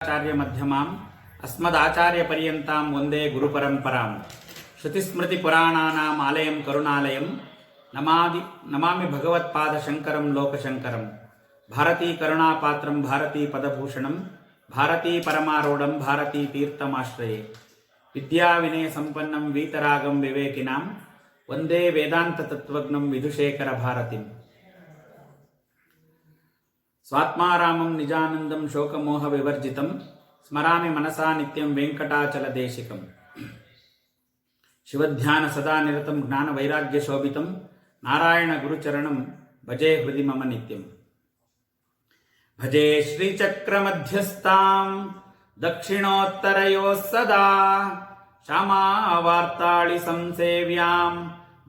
ಆಚಾರ್ಯ ಮಧ್ಯಮಾಂ ಅಸ್ಮದಾಚಾರ್ಯ ಪರ್ಯಂತಾಂ ವಂದೇ ಗುರುಪರಂಪರಾಂ ಶ್ರುತಿಸ್ಮೃತಿ ಪುರಾಣಾನಾಂ ಆಲಯಂ ಕರುಣಾಲಯಂ ನಮಾಮಿ ಭಗವತ್ಪಾದ ಶಂಕರಂ ಲೋಕಶಂಕರಂ ಭಾರತೀ ಕರುಣಾಪಾತ್ರಂ ಭಾರತೀ ಪದಭೂಷಣಂ ಭಾರತೀ ಪರಮಾರೂಢಂ ಭಾರತೀ ತೀರ್ಥಮಾಶ್ರಯೇ ವಿದ್ಯಾವಿನಯ ಸಂಪನ್ನಂ ವೀತರಾಗಂ ವಿವೇಕಿನಾಂ ವಂದೇ ವೇದಾಂತ ತತ್ವಜ್ಞಂ ವಿಧುಶೇಖರ ಭಾರತಿಂ ಸ್ವಾತ್ಮಾರಾಮಂ ನಿಜಾನಂದಂ ಶೋಕಮೋಹ ವಿವರ್ಜಿತಂ ಸ್ಮರಾಮಿ ಮನಸಾ ನಿತ್ಯಂ ವೆಂಕಟಾಚಲ ದೇಶಿಕಂ ಶಿವಧ್ಯಾನ ಸದಾ ನಿರತಂ ಜ್ಞಾನ ವೈರಾಗ್ಯ ಶೋಭಿತಂ ನಾರಾಯಣ ಗುರುಚರಣಂ ಭಜೆ ಹೃದಿ ಮಮ ನಿತ್ಯಂ ಭಜೆ ಶ್ರೀಚಕ್ರ ಮಧ್ಯಸ್ಥಾಂ ದಕ್ಷಿಣೋತ್ತರಯೋಃ ಸದಾ ಶ್ಯಾಮಾವಾರ್ತಾಳಿ ಸಂಸೇವ್ಯಾಂ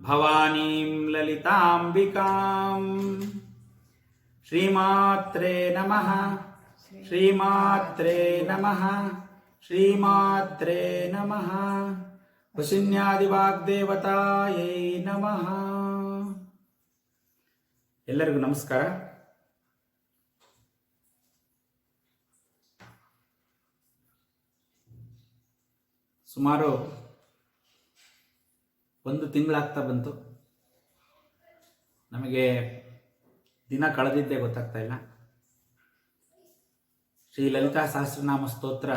ಭವಾನೀಂ ಲಲಿತಾಂಬಿಕಾಂ ಶ್ರೀಮಾತ್ರೇ ನಮಃ ಶ್ರೀಮಾತ್ರೇ ನಮಃ ಶ್ರೀಮಾತ್ರೇ ನಮಃ ವಶಿನ್ಯಾದಿವಾಗ್ದೇವತಾಯೇ ನಮಃ. ಎಲ್ಲರಿಗೂ ನಮಸ್ಕಾರ. ಸುಮಾರು ಒಂದು ತಿಂಗಳಾಗ್ತಾ ಬಂತು. ನಮಗೆ ದಿನ ಕಳೆದಿದ್ದೇ ಗೊತ್ತಾಗ್ತಾ ಇಲ್ಲ. ಶ್ರೀ ಲಲಿತಾ ಸಹಸ್ರನಾಮ ಸ್ತೋತ್ರ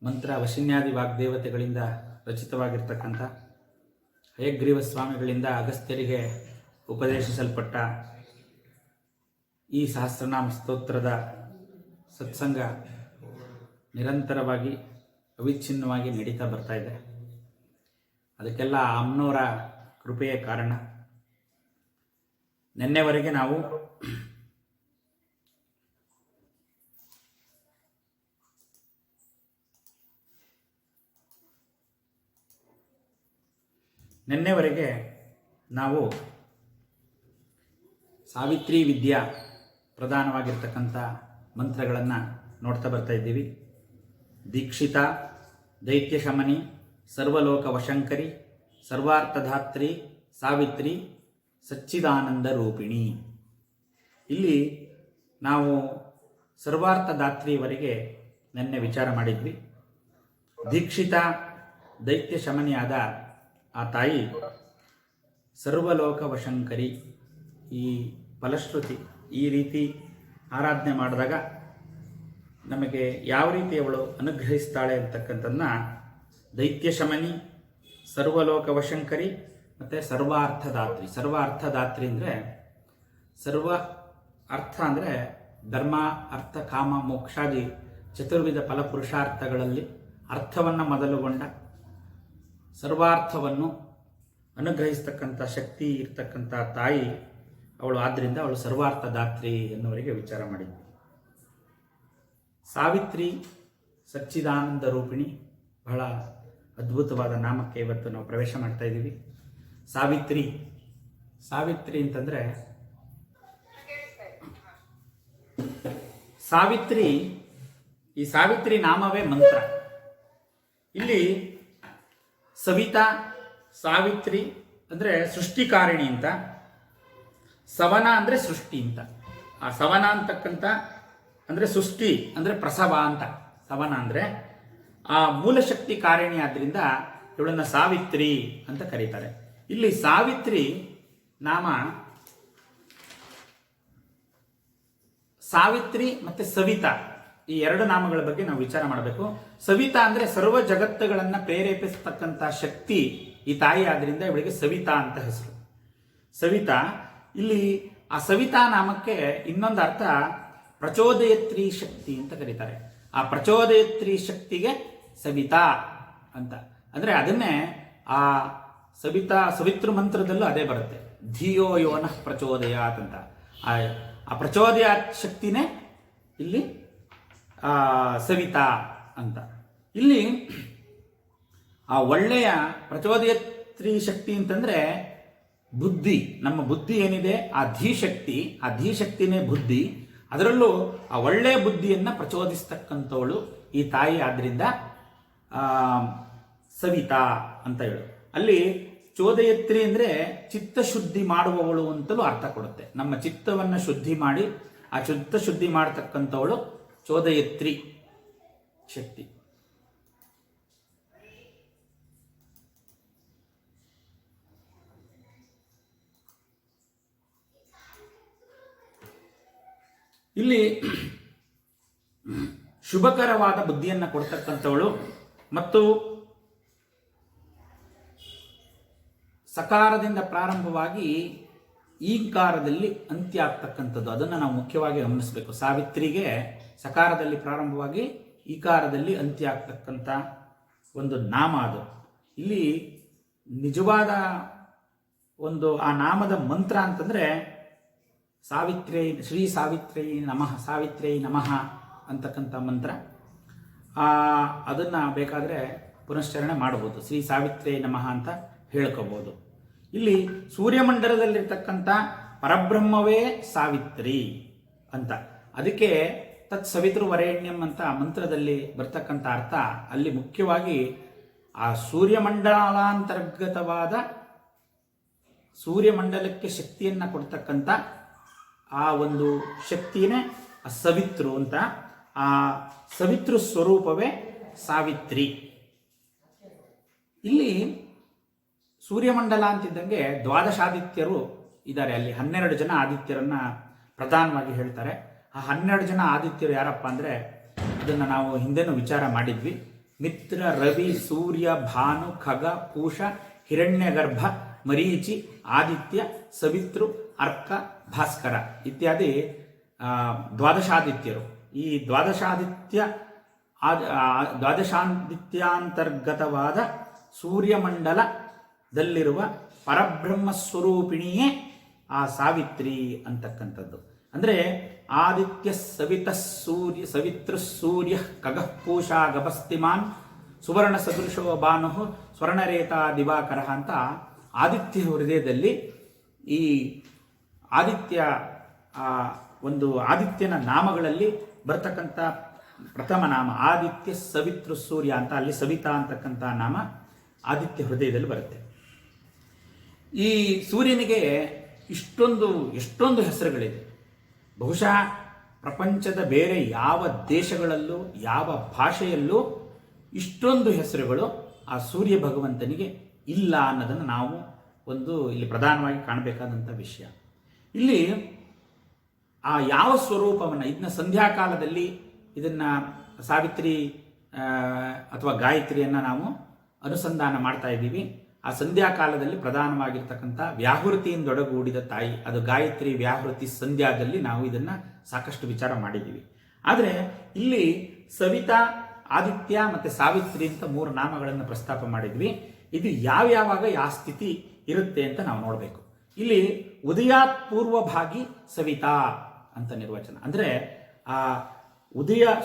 ಮಂತ್ರ ವಶಿನ್ಯಾದಿ ವಾಗ್ದೇವತೆಗಳಿಂದ ರಚಿತವಾಗಿರ್ತಕ್ಕಂಥ ಹಯಗ್ರೀವ ಸ್ವಾಮಿಗಳಿಂದ ಅಗಸ್ತ್ಯರಿಗೆ ಉಪದೇಶಿಸಲ್ಪಟ್ಟ ಈ ಸಹಸ್ರನಾಮ ಸ್ತೋತ್ರದ ಸತ್ಸಂಗ ನಿರಂತರವಾಗಿ ಅವಿಚ್ಛಿನ್ನವಾಗಿ ನಡೀತಾ ಬರ್ತಾ ಇದೆ. ಅದಕ್ಕೆಲ್ಲ ಅಮ್ಮನವರ ಕೃಪೆಯೇ ಕಾರಣ. ನಿನ್ನೆವರೆಗೆ ನಾವು ಸಾವಿತ್ರಿ ವಿದ್ಯಾ ಪ್ರಧಾನವಾಗಿರ್ತಕ್ಕಂಥ ಮಂತ್ರಗಳನ್ನು ನೋಡ್ತಾ ಬರ್ತಾ ಇದ್ದೀವಿ. ದೀಕ್ಷಿತ, ದೈತ್ಯ ಶಮನಿ, ಸರ್ವಲೋಕ ವಶಂಕರಿ, ಸರ್ವಾರ್ಥಧಾತ್ರಿ, ಸಾವಿತ್ರಿ, ಸಚ್ಚಿದಾನಂದ ರೂಪಿಣಿ. ಇಲ್ಲಿ ನಾವು ಸರ್ವಾರ್ಥದಾತ್ರಿಯವರೆಗೆ ನಿನ್ನೆ ವಿಚಾರ ಮಾಡಿದ್ವಿ. ದೀಕ್ಷಿತ ದೈತ್ಯ ಶಮನಿಯಾದ ಆ ತಾಯಿ ಸರ್ವಲೋಕ ವಶಂಕರಿ. ಈ ಫಲಶ್ರುತಿ ಈ ರೀತಿ ಆರಾಧನೆ ಮಾಡಿದಾಗ ನಮಗೆ ಯಾವ ರೀತಿ ಅವಳು ಅನುಗ್ರಹಿಸ್ತಾಳೆ ಅಂತಕ್ಕಂಥದ್ದನ್ನ ದೈತ್ಯ ಶಮನಿ, ಸರ್ವಲೋಕ ವಶಂಕರಿ ಮತ್ತು ಸರ್ವಾರ್ಥದಾತ್ರಿ. ಸರ್ವಾರ್ಥದಾತ್ರಿ ಅಂದರೆ ಸರ್ವ ಅರ್ಥ ಅಂದರೆ ಧರ್ಮ, ಅರ್ಥ, ಕಾಮ, ಮೋಕ್ಷಾದಿ ಚತುರ್ವಿಧ ಫಲಪುರುಷಾರ್ಥಗಳಲ್ಲಿ ಅರ್ಥವನ್ನು ಮೊದಲುಗೊಂಡ ಸರ್ವಾರ್ಥವನ್ನು ಅನುಗ್ರಹಿಸ್ತಕ್ಕಂಥ ಶಕ್ತಿ ಇರ್ತಕ್ಕಂಥ ತಾಯಿ ಅವಳು. ಆದ್ದರಿಂದ ಅವಳು ಸರ್ವಾರ್ಥದಾತ್ರಿ ಎನ್ನುವರೆಗೆ ವಿಚಾರ ಮಾಡಿದ್ವಿ. ಸಾವಿತ್ರಿ ಸಚ್ಚಿದಾನಂದ ರೂಪಿಣಿ ಬಹಳ ಅದ್ಭುತವಾದ ನಾಮಕ್ಕೆ ಇವತ್ತು ನಾವು ಪ್ರವೇಶ ಮಾಡ್ತಾ ಇದ್ದೀವಿ. ಸಾವಿತ್ರಿ ಅಂತಂದರೆ ಈ ಸಾವಿತ್ರಿ ನಾಮವೇ ಮಂತ್ರ. ಇಲ್ಲಿ ಸವಿತಾ ಸಾವಿತ್ರಿ ಅಂದರೆ ಸೃಷ್ಟಿಕಾರಿಣಿ ಅಂತ, ಸವನ ಅಂದರೆ ಸೃಷ್ಟಿ ಅಂತ. ಆ ಸವನ ಅಂತಕ್ಕಂಥ ಅಂದರೆ ಸೃಷ್ಟಿ ಅಂದರೆ ಪ್ರಸವ ಅಂತ. ಸವನ ಅಂದರೆ ಆ ಮೂಲಶಕ್ತಿ ಕಾರಿಣಿ. ಆದ್ದರಿಂದ ಇವಳನ್ನು ಸಾವಿತ್ರಿ ಅಂತ ಕರೀತಾರೆ. ಇಲ್ಲಿ ಸಾವಿತ್ರಿ ನಾಮ, ಸಾವಿತ್ರಿ ಮತ್ತು ಸವಿತಾ ಈ ಎರಡು ನಾಮಗಳ ಬಗ್ಗೆ ನಾವು ವಿಚಾರ ಮಾಡಬೇಕು. ಸವಿತಾ ಅಂದರೆ ಸರ್ವ ಜಗತ್ತುಗಳನ್ನು ಪ್ರೇರೇಪಿಸತಕ್ಕಂಥ ಶಕ್ತಿ ಈ ತಾಯಿ. ಆದ್ದರಿಂದ ಇವಳಿಗೆ ಸವಿತಾ ಅಂತ ಹೆಸರು. ಸವಿತಾ. ಇಲ್ಲಿ ಆ ಸವಿತಾ ನಾಮಕ್ಕೆ ಇನ್ನೊಂದು ಅರ್ಥ ಪ್ರಚೋದಯತ್ರಿ ಶಕ್ತಿ ಅಂತ ಕರೀತಾರೆ. ಆ ಪ್ರಚೋದಯತ್ರಿ ಶಕ್ತಿಗೆ ಸವಿತಾ ಅಂತ ಅಂದರೆ ಅದನ್ನೇ ಆ ಸವಿತೃ ಮಂತ್ರದಲ್ಲೂ ಅದೇ ಬರುತ್ತೆ. ಧಿಯೋ ಯೋನಃ ಪ್ರಚೋದಯಾತ್ ಅಂತ. ಆ ಪ್ರಚೋದಯಾತ್ ಶಕ್ತಿನೇ ಇಲ್ಲಿ ಸವಿತಾ ಅಂತ. ಇಲ್ಲಿ ಆ ಒಳ್ಳೆಯ ಪ್ರಚೋದಯತ್ರಿ ಶಕ್ತಿ ಅಂತಂದರೆ ಬುದ್ಧಿ. ನಮ್ಮ ಬುದ್ಧಿ ಏನಿದೆ ಆ ಧೀಶಕ್ತಿನೇ ಬುದ್ಧಿ. ಅದರಲ್ಲೂ ಆ ಒಳ್ಳೆಯ ಬುದ್ಧಿಯನ್ನು ಪ್ರಚೋದಿಸ್ತಕ್ಕಂಥವಳು ಈ ತಾಯಿ. ಆದ್ದರಿಂದ ಸವಿತಾ ಅಂತ ಹೇಳು. ಅಲ್ಲಿ ಚೋದಯತ್ರಿ ಅಂದರೆ ಚಿತ್ತಶುದ್ಧಿ ಮಾಡುವವಳು ಅಂತಲೂ ಅರ್ಥ ಕೊಡುತ್ತೆ. ನಮ್ಮ ಚಿತ್ತವನ್ನು ಶುದ್ಧಿ ಮಾಡಿ ಆ ಚಿತ್ತ ಶುದ್ಧಿ ಮಾಡತಕ್ಕಂಥವಳು ಚೋದಯತ್ರಿ ಶಕ್ತಿ. ಇಲ್ಲಿ ಶುಭಕರವಾದ ಬುದ್ಧಿಯನ್ನು ಕೊಡ್ತಕ್ಕಂಥವಳು ಮತ್ತು ಸಕಾರದಿಂದ ಪ್ರಾರಂಭವಾಗಿ ಈಕಾರದಲ್ಲಿ ಅಂತ್ಯ ಆಗ್ತಕ್ಕಂಥದ್ದು, ಅದನ್ನು ನಾವು ಮುಖ್ಯವಾಗಿ ಗಮನಿಸಬೇಕು. ಸಾವಿತ್ರಿಗೆ ಸಕಾರದಲ್ಲಿ ಪ್ರಾರಂಭವಾಗಿ ಈಕಾರದಲ್ಲಿ ಅಂತ್ಯ ಆಗ್ತಕ್ಕಂಥ ಒಂದು ನಾಮ ಅದು. ಇಲ್ಲಿ ನಿಜವಾದ ಒಂದು ಆ ನಾಮದ ಮಂತ್ರ ಅಂತಂದರೆ ಸಾವಿತ್ರೈ, ಶ್ರೀ ಸಾವಿತ್ರೈ ನಮಃ, ಸಾವಿತ್ರೈ ನಮಃ ಅಂತಕ್ಕಂಥ ಮಂತ್ರ. ಅದನ್ನು ಬೇಕಾದರೆ ಪುನಶ್ಚರಣೆ ಮಾಡಬಹುದು, ಶ್ರೀ ಸಾವಿತ್ರೈ ನಮಃ ಅಂತ ಹೇಳ್ಕೋಬಹುದು. ಇಲ್ಲಿ ಸೂರ್ಯಮಂಡಲದಲ್ಲಿರ್ತಕ್ಕಂಥ ಪರಬ್ರಹ್ಮವೇ ಸಾವಿತ್ರಿ ಅಂತ, ಅದಕ್ಕೆ ತತ್ ಸವಿತೃವರೇಣ್ಯಂ ಅಂತ ಮಂತ್ರದಲ್ಲಿ ಬರ್ತಕ್ಕಂಥ ಅರ್ಥ. ಅಲ್ಲಿ ಮುಖ್ಯವಾಗಿ ಆ ಸೂರ್ಯಮಂಡಲಾಂತರ್ಗತವಾದ, ಸೂರ್ಯಮಂಡಲಕ್ಕೆ ಶಕ್ತಿಯನ್ನು ಕೊಡ್ತಕ್ಕಂಥ ಆ ಒಂದು ಶಕ್ತಿಯೇ ಸವಿತೃ ಅಂತ. ಆ ಸವಿತೃ ಸ್ವರೂಪವೇ ಸಾವಿತ್ರಿ. ಇಲ್ಲಿ ಸೂರ್ಯಮಂಡಲ ಅಂತಿದ್ದಂಗೆ ದ್ವಾದಶಾದಿತ್ಯರು ಇದ್ದಾರೆ. ಅಲ್ಲಿ 12 ಜನ ಆದಿತ್ಯರನ್ನ ಪ್ರಧಾನವಾಗಿ ಹೇಳ್ತಾರೆ. ಆ 12 ಜನ ಆದಿತ್ಯರು ಯಾರಪ್ಪ ಅಂದರೆ, ಅದನ್ನು ನಾವು ಹಿಂದೆನೂ ವಿಚಾರ ಮಾಡಿದ್ವಿ. ಮಿತ್ರ, ರವಿ, ಸೂರ್ಯ, ಭಾನು, ಖಗ, ಪೂಷ, ಹಿರಣ್ಯಗರ್ಭ, ಮರೀಚಿ, ಆದಿತ್ಯ, ಸವಿತೃ, ಅರ್ಕ, ಭಾಸ್ಕರ ಇತ್ಯಾದಿ ದ್ವಾದಶಾದಿತ್ಯರು. ಈ ದ್ವಾದಶಾದಿತ್ಯಾಂತರ್ಗತವಾದ ಸೂರ್ಯಮಂಡಲದಲ್ಲಿರುವ ಪರಬ್ರಹ್ಮ ಸ್ವರೂಪಿಣಿಯೇ ಆ ಸಾವಿತ್ರಿ ಅಂತಕ್ಕಂಥದ್ದು. ಅಂದರೆ ಆದಿತ್ಯ ಸವಿತೃ ಸೂರ್ಯ ಖಗಃ ಪೂಷಾ ಗಭಸ್ತಿಮಾನ್ ಸುವರ್ಣ ಸದೃಶೋ ಭಾನು ಸ್ವರ್ಣರೇಖಾ ದಿವಾಕರ ಅಂತ ಆದಿತ್ಯ ಹೃದಯದಲ್ಲಿ ಈ ಆದಿತ್ಯ ಒಂದು ಆದಿತ್ಯನ ನಾಮಗಳಲ್ಲಿ ಬರ್ತಕ್ಕಂಥ ಪ್ರಥಮ ನಾಮ ಆದಿತ್ಯ ಸವಿತೃ ಸೂರ್ಯ ಅಂತ. ಅಲ್ಲಿ ಸವಿತಾ ಅಂತಕ್ಕಂಥ ನಾಮ ಆದಿತ್ಯ ಹೃದಯದಲ್ಲಿ ಬರುತ್ತೆ. ಈ ಸೂರ್ಯನಿಗೆ ಎಷ್ಟೊಂದು ಹೆಸರುಗಳಿದೆ. ಬಹುಶಃ ಪ್ರಪಂಚದ ಬೇರೆ ಯಾವ ದೇಶಗಳಲ್ಲೂ ಯಾವ ಭಾಷೆಯಲ್ಲೂ ಇಷ್ಟೊಂದು ಹೆಸರುಗಳು ಆ ಸೂರ್ಯ ಭಗವಂತನಿಗೆ ಇಲ್ಲ ಅನ್ನೋದನ್ನು ನಾವು ಇಲ್ಲಿ ಪ್ರಧಾನವಾಗಿ ಕಾಣಬೇಕಾದಂಥ ವಿಷಯ. ಇಲ್ಲಿ ಆ ಯಾವ ಸ್ವರೂಪವನ್ನು, ಇದನ್ನ ಸಂಧ್ಯಾಕಾಲದಲ್ಲಿ ಇದನ್ನು ಸಾವಿತ್ರಿ ಅಥವಾ ಗಾಯತ್ರಿಯನ್ನು ನಾವು ಅನುಸಂಧಾನ ಮಾಡ್ತಾ ಇದ್ದೀವಿ. ಆ ಸಂಧ್ಯಾಕಾಲದಲ್ಲಿ ಪ್ರಧಾನವಾಗಿರ್ತಕ್ಕಂಥ ವ್ಯಾಹೃತಿಯಿಂದೊಡಗೂಡಿದ ತಾಯಿ, ಅದು ಗಾಯತ್ರಿ, ವ್ಯಾಹೃತಿ, ಸಂಧ್ಯಾದಲ್ಲಿ ನಾವು ಇದನ್ನು ಸಾಕಷ್ಟು ವಿಚಾರ ಮಾಡಿದ್ದೀವಿ. ಆದರೆ ಇಲ್ಲಿ ಸವಿತಾ, ಆದಿತ್ಯ ಮತ್ತು ಸಾವಿತ್ರಿ ಅಂತ 3 ನಾಮಗಳನ್ನು ಪ್ರಸ್ತಾಪ ಮಾಡಿದ್ವಿ. ಇದು ಯಾವ್ಯಾವಾಗ ಯಾವ ಸ್ಥಿತಿ ಇರುತ್ತೆ ಅಂತ ನಾವು ನೋಡಬೇಕು. ಇಲ್ಲಿ ಉದಯಾತ್ ಪೂರ್ವಭಾಗಿ ಸವಿತಾ ಅಂತ ನಿರ್ವಚನ. ಅಂದರೆ ಆ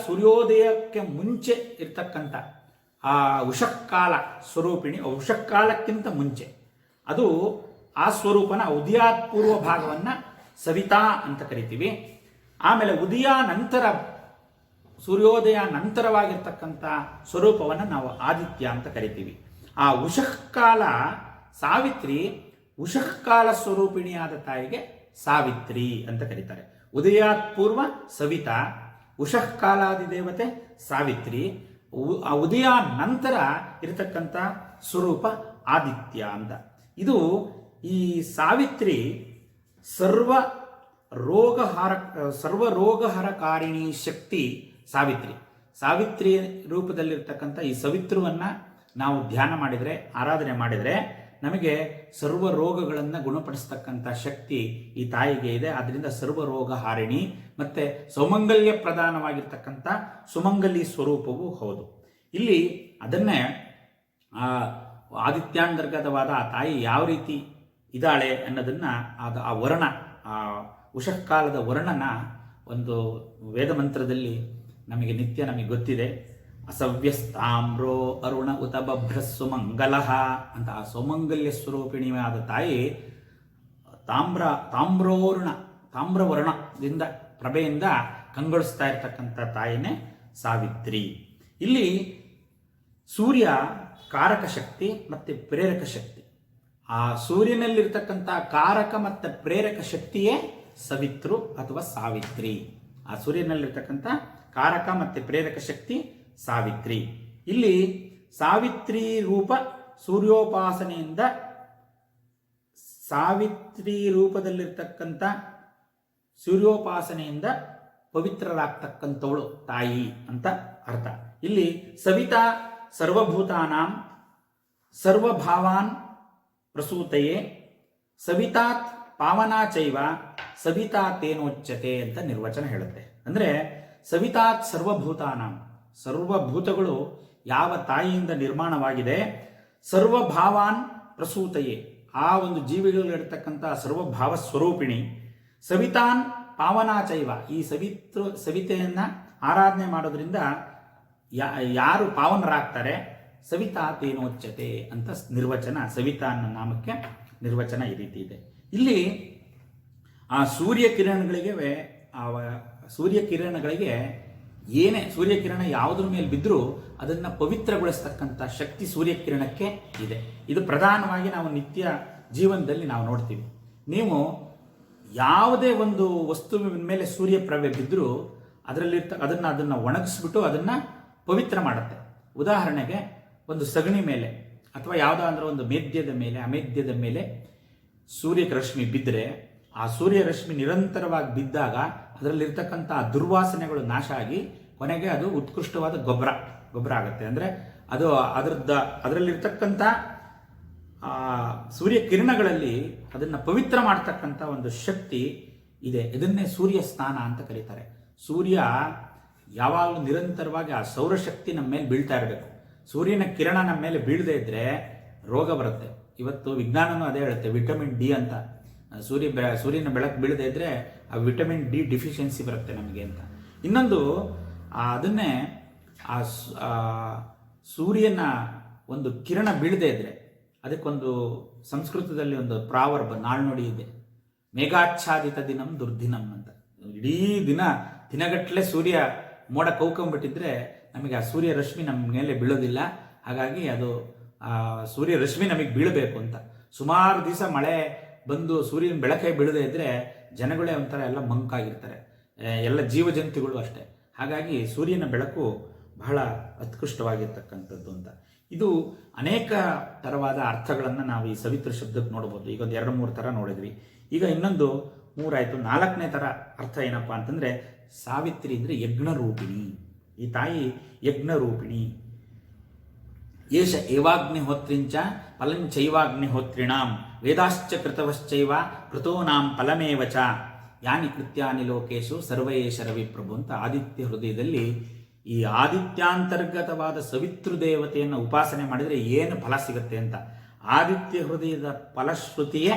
ಸೂರ್ಯೋದಯಕ್ಕೆ ಮುಂಚೆ ಇರ್ತಕ್ಕಂಥ ಆ ಉಷಃಕಾಲ ಸ್ವರೂಪಿಣಿ, ಉಷಃಕಾಲಕ್ಕಿಂತ ಮುಂಚೆ ಅದು ಆ ಸ್ವರೂಪನ ಉದಯಾತ್ ಪೂರ್ವ ಭಾಗವನ್ನು ಸವಿತಾ ಅಂತ ಕರಿತೀವಿ. ಆಮೇಲೆ ಉದಯ ನಂತರ, ಸೂರ್ಯೋದಯ ನಂತರವಾಗಿರ್ತಕ್ಕಂಥ ಸ್ವರೂಪವನ್ನು ನಾವು ಆದಿತ್ಯ ಅಂತ ಕರಿತೀವಿ. ಆ ಉಷಃಕಾಲ ಸಾವಿತ್ರಿ, ಉಷಃಕಾಲ ಸ್ವರೂಪಿಣಿಯಾದ ತಾಯಿಗೆ ಸಾವಿತ್ರಿ ಅಂತ ಕರೀತಾರೆ. ಉದಯಾತ್ ಪೂರ್ವ ಸವಿತಾ, ಉಷಃಕಾಲಾದಿ ದೇವತೆ ಸಾವಿತ್ರಿ, ಉದಯ ನಂತರ ಇರತಕ್ಕಂಥ ಸ್ವರೂಪ ಆದಿತ್ಯ ಅಂತ. ಇದು ಈ ಸಾವಿತ್ರಿ ಸರ್ವರೋಗಹರಕಾರಿಣಿ ಶಕ್ತಿ ಸಾವಿತ್ರಿ. ಸಾವಿತ್ರಿ ರೂಪದಲ್ಲಿರ್ತಕ್ಕಂಥ ಈ ಸವಿತೃವನ್ನು ನಾವು ಧ್ಯಾನ ಮಾಡಿದರೆ, ಆರಾಧನೆ ಮಾಡಿದರೆ ನಮಗೆ ಸರ್ವ ರೋಗಗಳನ್ನು ಗುಣಪಡಿಸ್ತಕ್ಕಂಥ ಶಕ್ತಿ ಈ ತಾಯಿಗೆ ಇದೆ. ಆದ್ದರಿಂದ ಸರ್ವರೋಗ ಹಾರಿಣಿ ಮತ್ತು ಸೌಮಂಗಲ್ಯ ಪ್ರಧಾನವಾಗಿರ್ತಕ್ಕಂಥ ಸುಮಂಗಲಿ ಸ್ವರೂಪವೂ ಹೌದು. ಇಲ್ಲಿ ಅದನ್ನೇ ಆದಿತ್ಯಾಂತರ್ಗತವಾದ ಆ ತಾಯಿ ಯಾವ ರೀತಿ ಇದ್ದಾಳೆ ಅನ್ನೋದನ್ನು ಆ ವರ್ಣ, ಆ ಉಷಃಕಾಲದ ವರ್ಣನ ಒಂದು ವೇದಮಂತ್ರದಲ್ಲಿ ನಮಗೆ ಗೊತ್ತಿದೆ. ಅಸವ್ಯಸ್ತಾಮ್ರೋ ಅರುಣ ಉತ ಬಭ್ರಸ್ಸು ಮಂಗಲಃ ಅಂತ. ಆ ಸೌಮಂಗಲ್ಯ ಸ್ವರೂಪಿಣಿಯಾದ ತಾಯಿ ತಾಮ್ರವರ್ಣದಿಂದ ಪ್ರಭೆಯಿಂದ ಕಂಗೊಳಿಸ್ತಾ ಇರ್ತಕ್ಕಂಥ ತಾಯಿನೇ ಸಾವಿತ್ರಿ. ಇಲ್ಲಿ ಸೂರ್ಯ ಕಾರಕ ಶಕ್ತಿ ಮತ್ತು ಪ್ರೇರಕ ಶಕ್ತಿ. ಆ ಸೂರ್ಯನಲ್ಲಿರ್ತಕ್ಕಂಥ ಕಾರಕ ಮತ್ತು ಪ್ರೇರಕ ಶಕ್ತಿಯೇ ಸವಿತೃ ಅಥವಾ ಸಾವಿತ್ರಿ. ಆ ಸೂರ್ಯನಲ್ಲಿರ್ತಕ್ಕಂಥ ಕಾರಕ ಮತ್ತು ಪ್ರೇರಕ ಶಕ್ತಿ ಸಾವಿತ್ರಿ. ಇಲ್ಲಿ ಸಾವಿತ್ರಿ ರೂಪ ಸೂರ್ಯೋಪಾಸನೆಯಿಂದ, ಸಾವಿತ್ರಿ ರೂಪದಲ್ಲಿರ್ತಕ್ಕಂಥ ಸೂರ್ಯೋಪಾಸನೆಯಿಂದ ಪವಿತ್ರರಾಗ್ತಕ್ಕಂಥವಳು ತಾಯಿ ಅಂತ ಅರ್ಥ. ಇಲ್ಲಿ ಸವಿತಾ ಸರ್ವಭೂತಾನಾಂ ಸರ್ವಭಾವಾನ್ ಪ್ರಸೂತಯೇ ಸವಿತಾತ್ ಪಾವನಾ ಚೈವ ಸವಿತಾ ತೇನೋಚ್ಯತೆ ಅಂತ ನಿರ್ವಚನ ಹೇಳುತ್ತೆ. ಅಂದರೆ ಸವಿತಾತ್ ಸರ್ವಭೂತಾನಾಂ, ಸರ್ವಭೂತಗಳು ಯಾವ ತಾಯಿಯಿಂದ ನಿರ್ಮಾಣವಾಗಿದೆ, ಸರ್ವಭಾವಾನ್ ಪ್ರಸೂತಯೇ, ಆ ಒಂದು ಜೀವಿಗಳಿರ್ತಕ್ಕಂಥ ಸರ್ವಭಾವ ಸ್ವರೂಪಿಣಿ, ಸವಿತಾನ್ ಪಾವನಾಚೈವ, ಈ ಸವಿತೆಯನ್ನ ಆರಾಧನೆ ಮಾಡೋದ್ರಿಂದ ಯಾರು ಪಾವನರಾಗ್ತಾರೆ, ಸವಿತಾ ತೇನೋಚ್ಯತೆ ಅಂತ ನಿರ್ವಚನ, ಸವಿತಾ ಅನ್ನೋ ನಾಮಕ್ಕೆ ನಿರ್ವಚನ ಈ ರೀತಿ ಇದೆ. ಇಲ್ಲಿ ಆ ಸೂರ್ಯಕಿರಣಗಳಿಗೆ ಏನೇ ಸೂರ್ಯಕಿರಣ ಯಾವುದ್ರ ಮೇಲೆ ಬಿದ್ದರೂ ಅದನ್ನು ಪವಿತ್ರಗೊಳಿಸ್ತಕ್ಕಂಥ ಶಕ್ತಿ ಸೂರ್ಯಕಿರಣಕ್ಕೆ ಇದೆ. ಇದು ಪ್ರಧಾನವಾಗಿ ನಾವು ನಿತ್ಯ ಜೀವನದಲ್ಲಿ ನಾವು ನೋಡ್ತೀವಿ. ನೀವು ಯಾವುದೇ ಒಂದು ವಸ್ತುವಿನ ಮೇಲೆ ಸೂರ್ಯಪ್ರಭೆ ಬಿದ್ದರೂ ಅದನ್ನು ಒಣಗಿಸ್ಬಿಟ್ಟು ಅದನ್ನು ಪವಿತ್ರ ಮಾಡುತ್ತೆ. ಉದಾಹರಣೆಗೆ ಒಂದು ಸಗಣಿ ಮೇಲೆ ಅಥವಾ ಯಾವುದಾದ್ರೂ ಒಂದು ಮೇದ್ಯದ ಮೇಲೆ, ಅಮೇದ್ಯದ ಮೇಲೆ ಸೂರ್ಯರಶ್ಮಿ ಬಿದ್ದರೆ, ಆ ಸೂರ್ಯರಶ್ಮಿ ನಿರಂತರವಾಗಿ ಬಿದ್ದಾಗ ಅದರಲ್ಲಿರ್ತಕ್ಕಂಥ ದುರ್ವಾಸನೆಗಳು ನಾಶ ಆಗಿ ಕೊನೆಗೆ ಅದು ಉತ್ಕೃಷ್ಟವಾದ ಗೊಬ್ಬರ ಆಗುತ್ತೆ. ಅಂದರೆ ಅದು ಅದರಲ್ಲಿರ್ತಕ್ಕಂಥ ಸೂರ್ಯ ಕಿರಣಗಳಲ್ಲಿ ಅದನ್ನು ಪವಿತ್ರ ಮಾಡ್ತಕ್ಕಂಥ ಒಂದು ಶಕ್ತಿ ಇದೆ. ಇದನ್ನೇ ಸೂರ್ಯ ಸ್ನಾನ ಅಂತ ಕರೀತಾರೆ. ಸೂರ್ಯ ಯಾವಾಗಲೂ ನಿರಂತರವಾಗಿ ಆ ಸೌರಶಕ್ತಿ ನಮ್ಮ ಮೇಲೆ ಬೀಳ್ತಾ ಇರಬೇಕು. ಸೂರ್ಯನ ಕಿರಣ ನಮ್ಮ ಮೇಲೆ ಬೀಳದೇ ಇದ್ದರೆ ರೋಗ ಬರುತ್ತೆ. ಇವತ್ತು ವಿಜ್ಞಾನನೂ ಅದೇ ಹೇಳುತ್ತೆ, ವಿಟಮಿನ್ ಡಿ ಅಂತ. ಸೂರ್ಯನ ಬೆಳಕು ಬೀಳದೇ ಇದ್ದರೆ ಆ ವಿಟಮಿನ್ ಡಿ ಡಿಫಿಷಿಯನ್ಸಿ ಬರುತ್ತೆ ನಮಗೆ ಅಂತ. ಇನ್ನೊಂದು ಅದನ್ನೇ ಸೂರ್ಯನ ಒಂದು ಕಿರಣ ಬೀಳದೇ ಇದ್ದರೆ ಅದಕ್ಕೊಂದು ಸಂಸ್ಕೃತದಲ್ಲಿ ಒಂದು ಪ್ರಾವರ್ಬ್, ನಾಳ್ನುಡಿ ಇದೆ, ಮೇಘಾಚ್ಛಾದಿತ ದಿನಂ ದುರ್ದಿನಂ ಅಂತ. ಇಡೀ ದಿನಗಟ್ಟಲೆ ಸೂರ್ಯ ಮೋಡ ಕೌಕೊಂಡ್ಬಿಟ್ಟಿದ್ರೆ ನಮಗೆ ಆ ಸೂರ್ಯ ರಶ್ಮಿ ನಮ್ಮ ಮೇಲೆ ಬೀಳೋದಿಲ್ಲ. ಹಾಗಾಗಿ ಅದು ಸೂರ್ಯ ರಶ್ಮಿ ನಮಗೆ ಬೀಳಬೇಕು ಅಂತ. ಸುಮಾರು ದಿವಸ ಮಳೆ ಬಂದು ಸೂರ್ಯನ ಬೆಳಕೆ ಬೀಳದೇ ಇದ್ದರೆ ಜನಗಳೇ ಒಂಥರ ಎಲ್ಲ ಮಂಕಾಗಿರ್ತಾರೆ, ಎಲ್ಲ ಜೀವಜಂತುಗಳು ಅಷ್ಟೇ. ಹಾಗಾಗಿ ಸೂರ್ಯನ ಬೆಳಕು ಬಹಳ ಉತ್ಕೃಷ್ಟವಾಗಿರ್ತಕ್ಕಂಥದ್ದು ಅಂತ. ಇದು ಅನೇಕ ಥರವಾದ ಅರ್ಥಗಳನ್ನು ನಾವು ಈ ಸವಿತೃ ಶಬ್ದಕ್ಕೆ ನೋಡ್ಬೋದು. ಈಗ ಒಂದು 2-3 ಥರ ನೋಡಿದ್ವಿ. ಈಗ ಇನ್ನೊಂದು 3 ಆಯಿತು. 4ನೇ ಥರ ಅರ್ಥ ಏನಪ್ಪ ಅಂತಂದರೆ, ಸಾವಿತ್ರಿ ಅಂದರೆ ಯಜ್ಞರೂಪಿಣಿ. ಈ ತಾಯಿ ಯಜ್ಞರೂಪಿಣಿ. ಏಷ ಏವಾಗ್ನಿಹೋತ್ರಿಂಚ ಫಲಂಚೈವಾಗ್ನಿಹೋತ್ರಿಣಾಂ ವೇದಾಶ್ಚ ಕೃತವಶ್ಚೈವ ಕೃತೋನಾಂ ಫಲಮೇವ ಚ ಯಾನಿ ಕೃತ್ಯಾನಿ ಲೋಕೇಶು ಸರ್ವೇಶ ರವಿಪ್ರಭು ಅಂತ ಆದಿತ್ಯ ಹೃದಯದಲ್ಲಿ ಈ ಆದಿತ್ಯಾಂತರ್ಗತವಾದ ಸವಿತೃ ದೇವತೆಯನ್ನು ಉಪಾಸನೆ ಮಾಡಿದರೆ ಏನು ಫಲ ಸಿಗುತ್ತೆ ಅಂತ. ಆದಿತ್ಯ ಹೃದಯದ ಫಲಶ್ರುತಿಯೇ.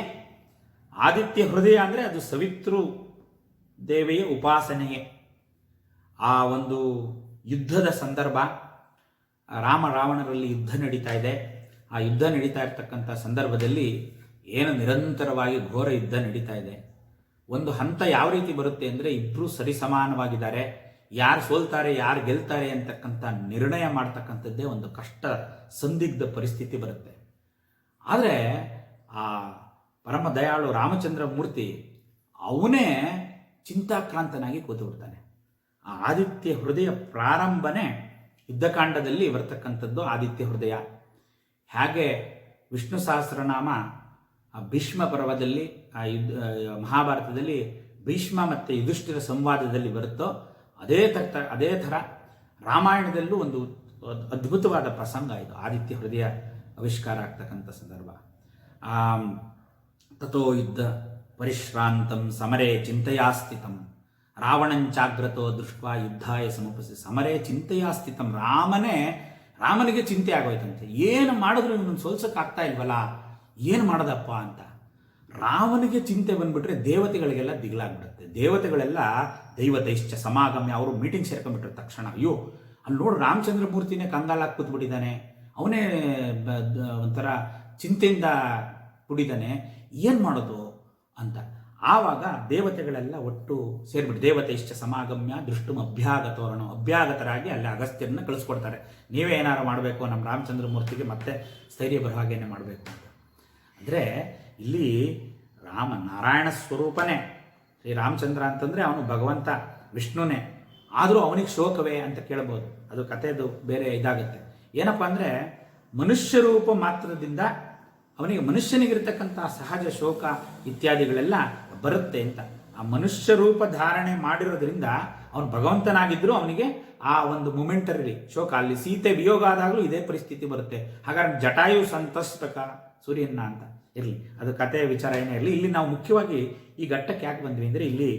ಆದಿತ್ಯ ಹೃದಯ ಅಂದರೆ ಅದು ಸವಿತೃ ದೇವಿಯ ಉಪಾಸನೆಯೇ. ಆ ಒಂದು ಯುದ್ಧದ ಸಂದರ್ಭ, ರಾವಣರಲ್ಲಿ ಯುದ್ಧ ನಡೀತಾ ಇದೆ. ಆ ಯುದ್ಧ ನಡೀತಾ ಇರ್ತಕ್ಕಂಥ ಸಂದರ್ಭದಲ್ಲಿ ಏನು ನಿರಂತರವಾಗಿ ಘೋರ ಯುದ್ಧ ನಡೀತಾ ಇದೆ. ಒಂದು ಹಂತ ಯಾವ ರೀತಿ ಬರುತ್ತೆ ಅಂದರೆ, ಇಬ್ಬರು ಸರಿಸಮಾನವಾಗಿದ್ದಾರೆ, ಯಾರು ಸೋಲ್ತಾರೆ ಯಾರು ಗೆಲ್ತಾರೆ ಅಂತಕ್ಕಂಥ ನಿರ್ಣಯ ಮಾಡ್ತಕ್ಕಂಥದ್ದೇ ಒಂದು ಕಷ್ಟ ಸಂದಿಗ್ಧ ಪರಿಸ್ಥಿತಿ ಬರುತ್ತೆ. ಆದರೆ ಆ ಪರಮ ದಯಾಳು ರಾಮಚಂದ್ರ ಮೂರ್ತಿ ಅವನೇ ಚಿಂತಾಕ್ರಾಂತನಾಗಿ ಕೂತು ಬಿಡ್ತಾನೆ. ಆ ಆದಿತ್ಯ ಹೃದಯ ಪ್ರಾರಂಭನೇ ಯುದ್ಧಕಾಂಡದಲ್ಲಿ ಬರ್ತಕ್ಕಂಥದ್ದು ಆದಿತ್ಯ ಹೃದಯ. ಹಾಗೆ ವಿಷ್ಣು ಸಹಸ್ರನಾಮ ಭೀಷ್ಮ ಪರ್ವದಲ್ಲಿ, ಮಹಾಭಾರತದಲ್ಲಿ ಭೀಷ್ಮ ಮತ್ತು ಯುಧಿಷ್ಠಿರ ಸಂವಾದದಲ್ಲಿ ಬರುತ್ತೋ ಅದೇ ಥರ ರಾಮಾಯಣದಲ್ಲೂ ಒಂದು ಅದ್ಭುತವಾದ ಪ್ರಸಂಗ ಇದು, ಆದಿತ್ಯ ಹೃದಯ ಆವಿಷ್ಕಾರ ಆಗ್ತಕ್ಕಂಥ ಸಂದರ್ಭ. ತಥೋ ಯುದ್ಧ ಪರಿಶ್ರಾಂತಂ ಸಮರೇ ಚಿಂತೆಯಾ ಸ್ಥಿತಂ ರಾವಣಂಚಾಗ್ರತೋ ದೃಷ್ಟ ಯುದ್ಧಾಯ ಸಮುಪಸಿ. ಸಮರೇ ಚಿಂತೆಯಾ ಸ್ಥಿತಂ. ರಾಮನಿಗೆ ಚಿಂತೆ ಆಗೋಯ್ತಂತೆ. ಏನು ಮಾಡಿದ್ರು ಇವನು ಸೋಲ್ಸೋಕ್ಕಾಗ್ತಾ ಇಲ್ವಲ್ಲ, ಏನು ಮಾಡೋದಪ್ಪ ಅಂತ. ರಾಮನಿಗೆ ಚಿಂತೆ ಬಂದ್ಬಿಟ್ರೆ ದೇವತೆಗಳಿಗೆಲ್ಲ ದಿಗ್ಲಾಗ್ಬಿಡುತ್ತೆ. ದೇವತೆಗಳೆಲ್ಲ ದೈವತೈಶ್ಚ ಸಮಾಗಮ್ಯ, ಅವರು ಮೀಟಿಂಗ್ ಸೇರ್ಕೊಂಡ್ಬಿಟ್ರೆ ತಕ್ಷಣ, ಅಯ್ಯೋ ಅಲ್ಲಿ ನೋಡು ರಾಮಚಂದ್ರ ಮೂರ್ತಿನೇ ಕಂಗಾಲಾಗಿ ಕೂತ್ಬಿಟ್ಟಿದ್ದಾನೆ, ಅವನೇ ಒಂಥರ ಚಿಂತೆಯಿಂದ ಕೂಡಿದ್ದಾನೆ, ಏನು ಮಾಡೋದು ಅಂತ. ಆವಾಗ ದೇವತೆಗಳೆಲ್ಲ ಒಟ್ಟು ಸೇರಿಬಿಟ್ಟು ದೇವತೈಶ್ಚ ಸಮಾಗಮ್ಯ ದೃಷ್ಟುಮ್ ಅಭ್ಯಾಗತರಾಗಿ ಅಲ್ಲಿ ಅಗಸ್ತ್ಯರನ್ನ ಕಳಿಸ್ಕೊಡ್ತಾರೆ. ನೀವೇ ಏನಾರು ಮಾಡಬೇಕು, ನಮ್ಮ ರಾಮಚಂದ್ರ ಮೂರ್ತಿಗೆ ಮತ್ತೆ ಸ್ಥೈರ್ಯ ಬರೋ ಹಾಗೇನೆ ಮಾಡಬೇಕು ಅಂತ. ಅಂದರೆ ಇಲ್ಲಿ ನಾರಾಯಣ ಸ್ವರೂಪನೇ ಶ್ರೀ ರಾಮಚಂದ್ರ ಅಂತಂದರೆ ಅವನು ಭಗವಂತ ವಿಷ್ಣುನೇ. ಆದರೂ ಅವನಿಗೆ ಶೋಕವೇ ಅಂತ ಕೇಳಬಹುದು. ಅದು ಕಥೆದು ಬೇರೆ ಇದಾಗುತ್ತೆ. ಏನಪ್ಪ ಅಂದರೆ ಮನುಷ್ಯ ರೂಪ ಮಾತ್ರದಿಂದ ಅವನಿಗೆ ಮನುಷ್ಯನಿಗಿರ್ತಕ್ಕಂಥ ಸಹಜ ಶೋಕ ಇತ್ಯಾದಿಗಳೆಲ್ಲ ಬರುತ್ತೆ ಅಂತ. ಆ ಮನುಷ್ಯ ರೂಪ ಧಾರಣೆ ಮಾಡಿರೋದ್ರಿಂದ ಅವನು ಭಗವಂತನಾಗಿದ್ದರೂ ಅವನಿಗೆ ಆ ಒಂದು ಮೊಮೆಂಟರಿ ಶೋಕ, ಅಲ್ಲಿ ಸೀತೆ ವಿಯೋಗ ಆದಾಗಲೂ ಇದೇ ಪರಿಸ್ಥಿತಿ ಬರುತ್ತೆ. ಹಾಗಾದ್ರೆ ಜಟಾಯು ಸಂತಸ್ತಕ ಸೂರ್ಯನ ಅಂತ ಇರಲಿ, ಅದು ಕಥೆಯ ವಿಚಾರ ಏನೇ ಇರಲಿ. ಇಲ್ಲಿ ನಾವು ಮುಖ್ಯವಾಗಿ ಈ ಘಟ್ಟಕ್ಕೆ ಯಾಕೆ ಬಂದ್ವಿ ಅಂದರೆ ಇಲ್ಲಿ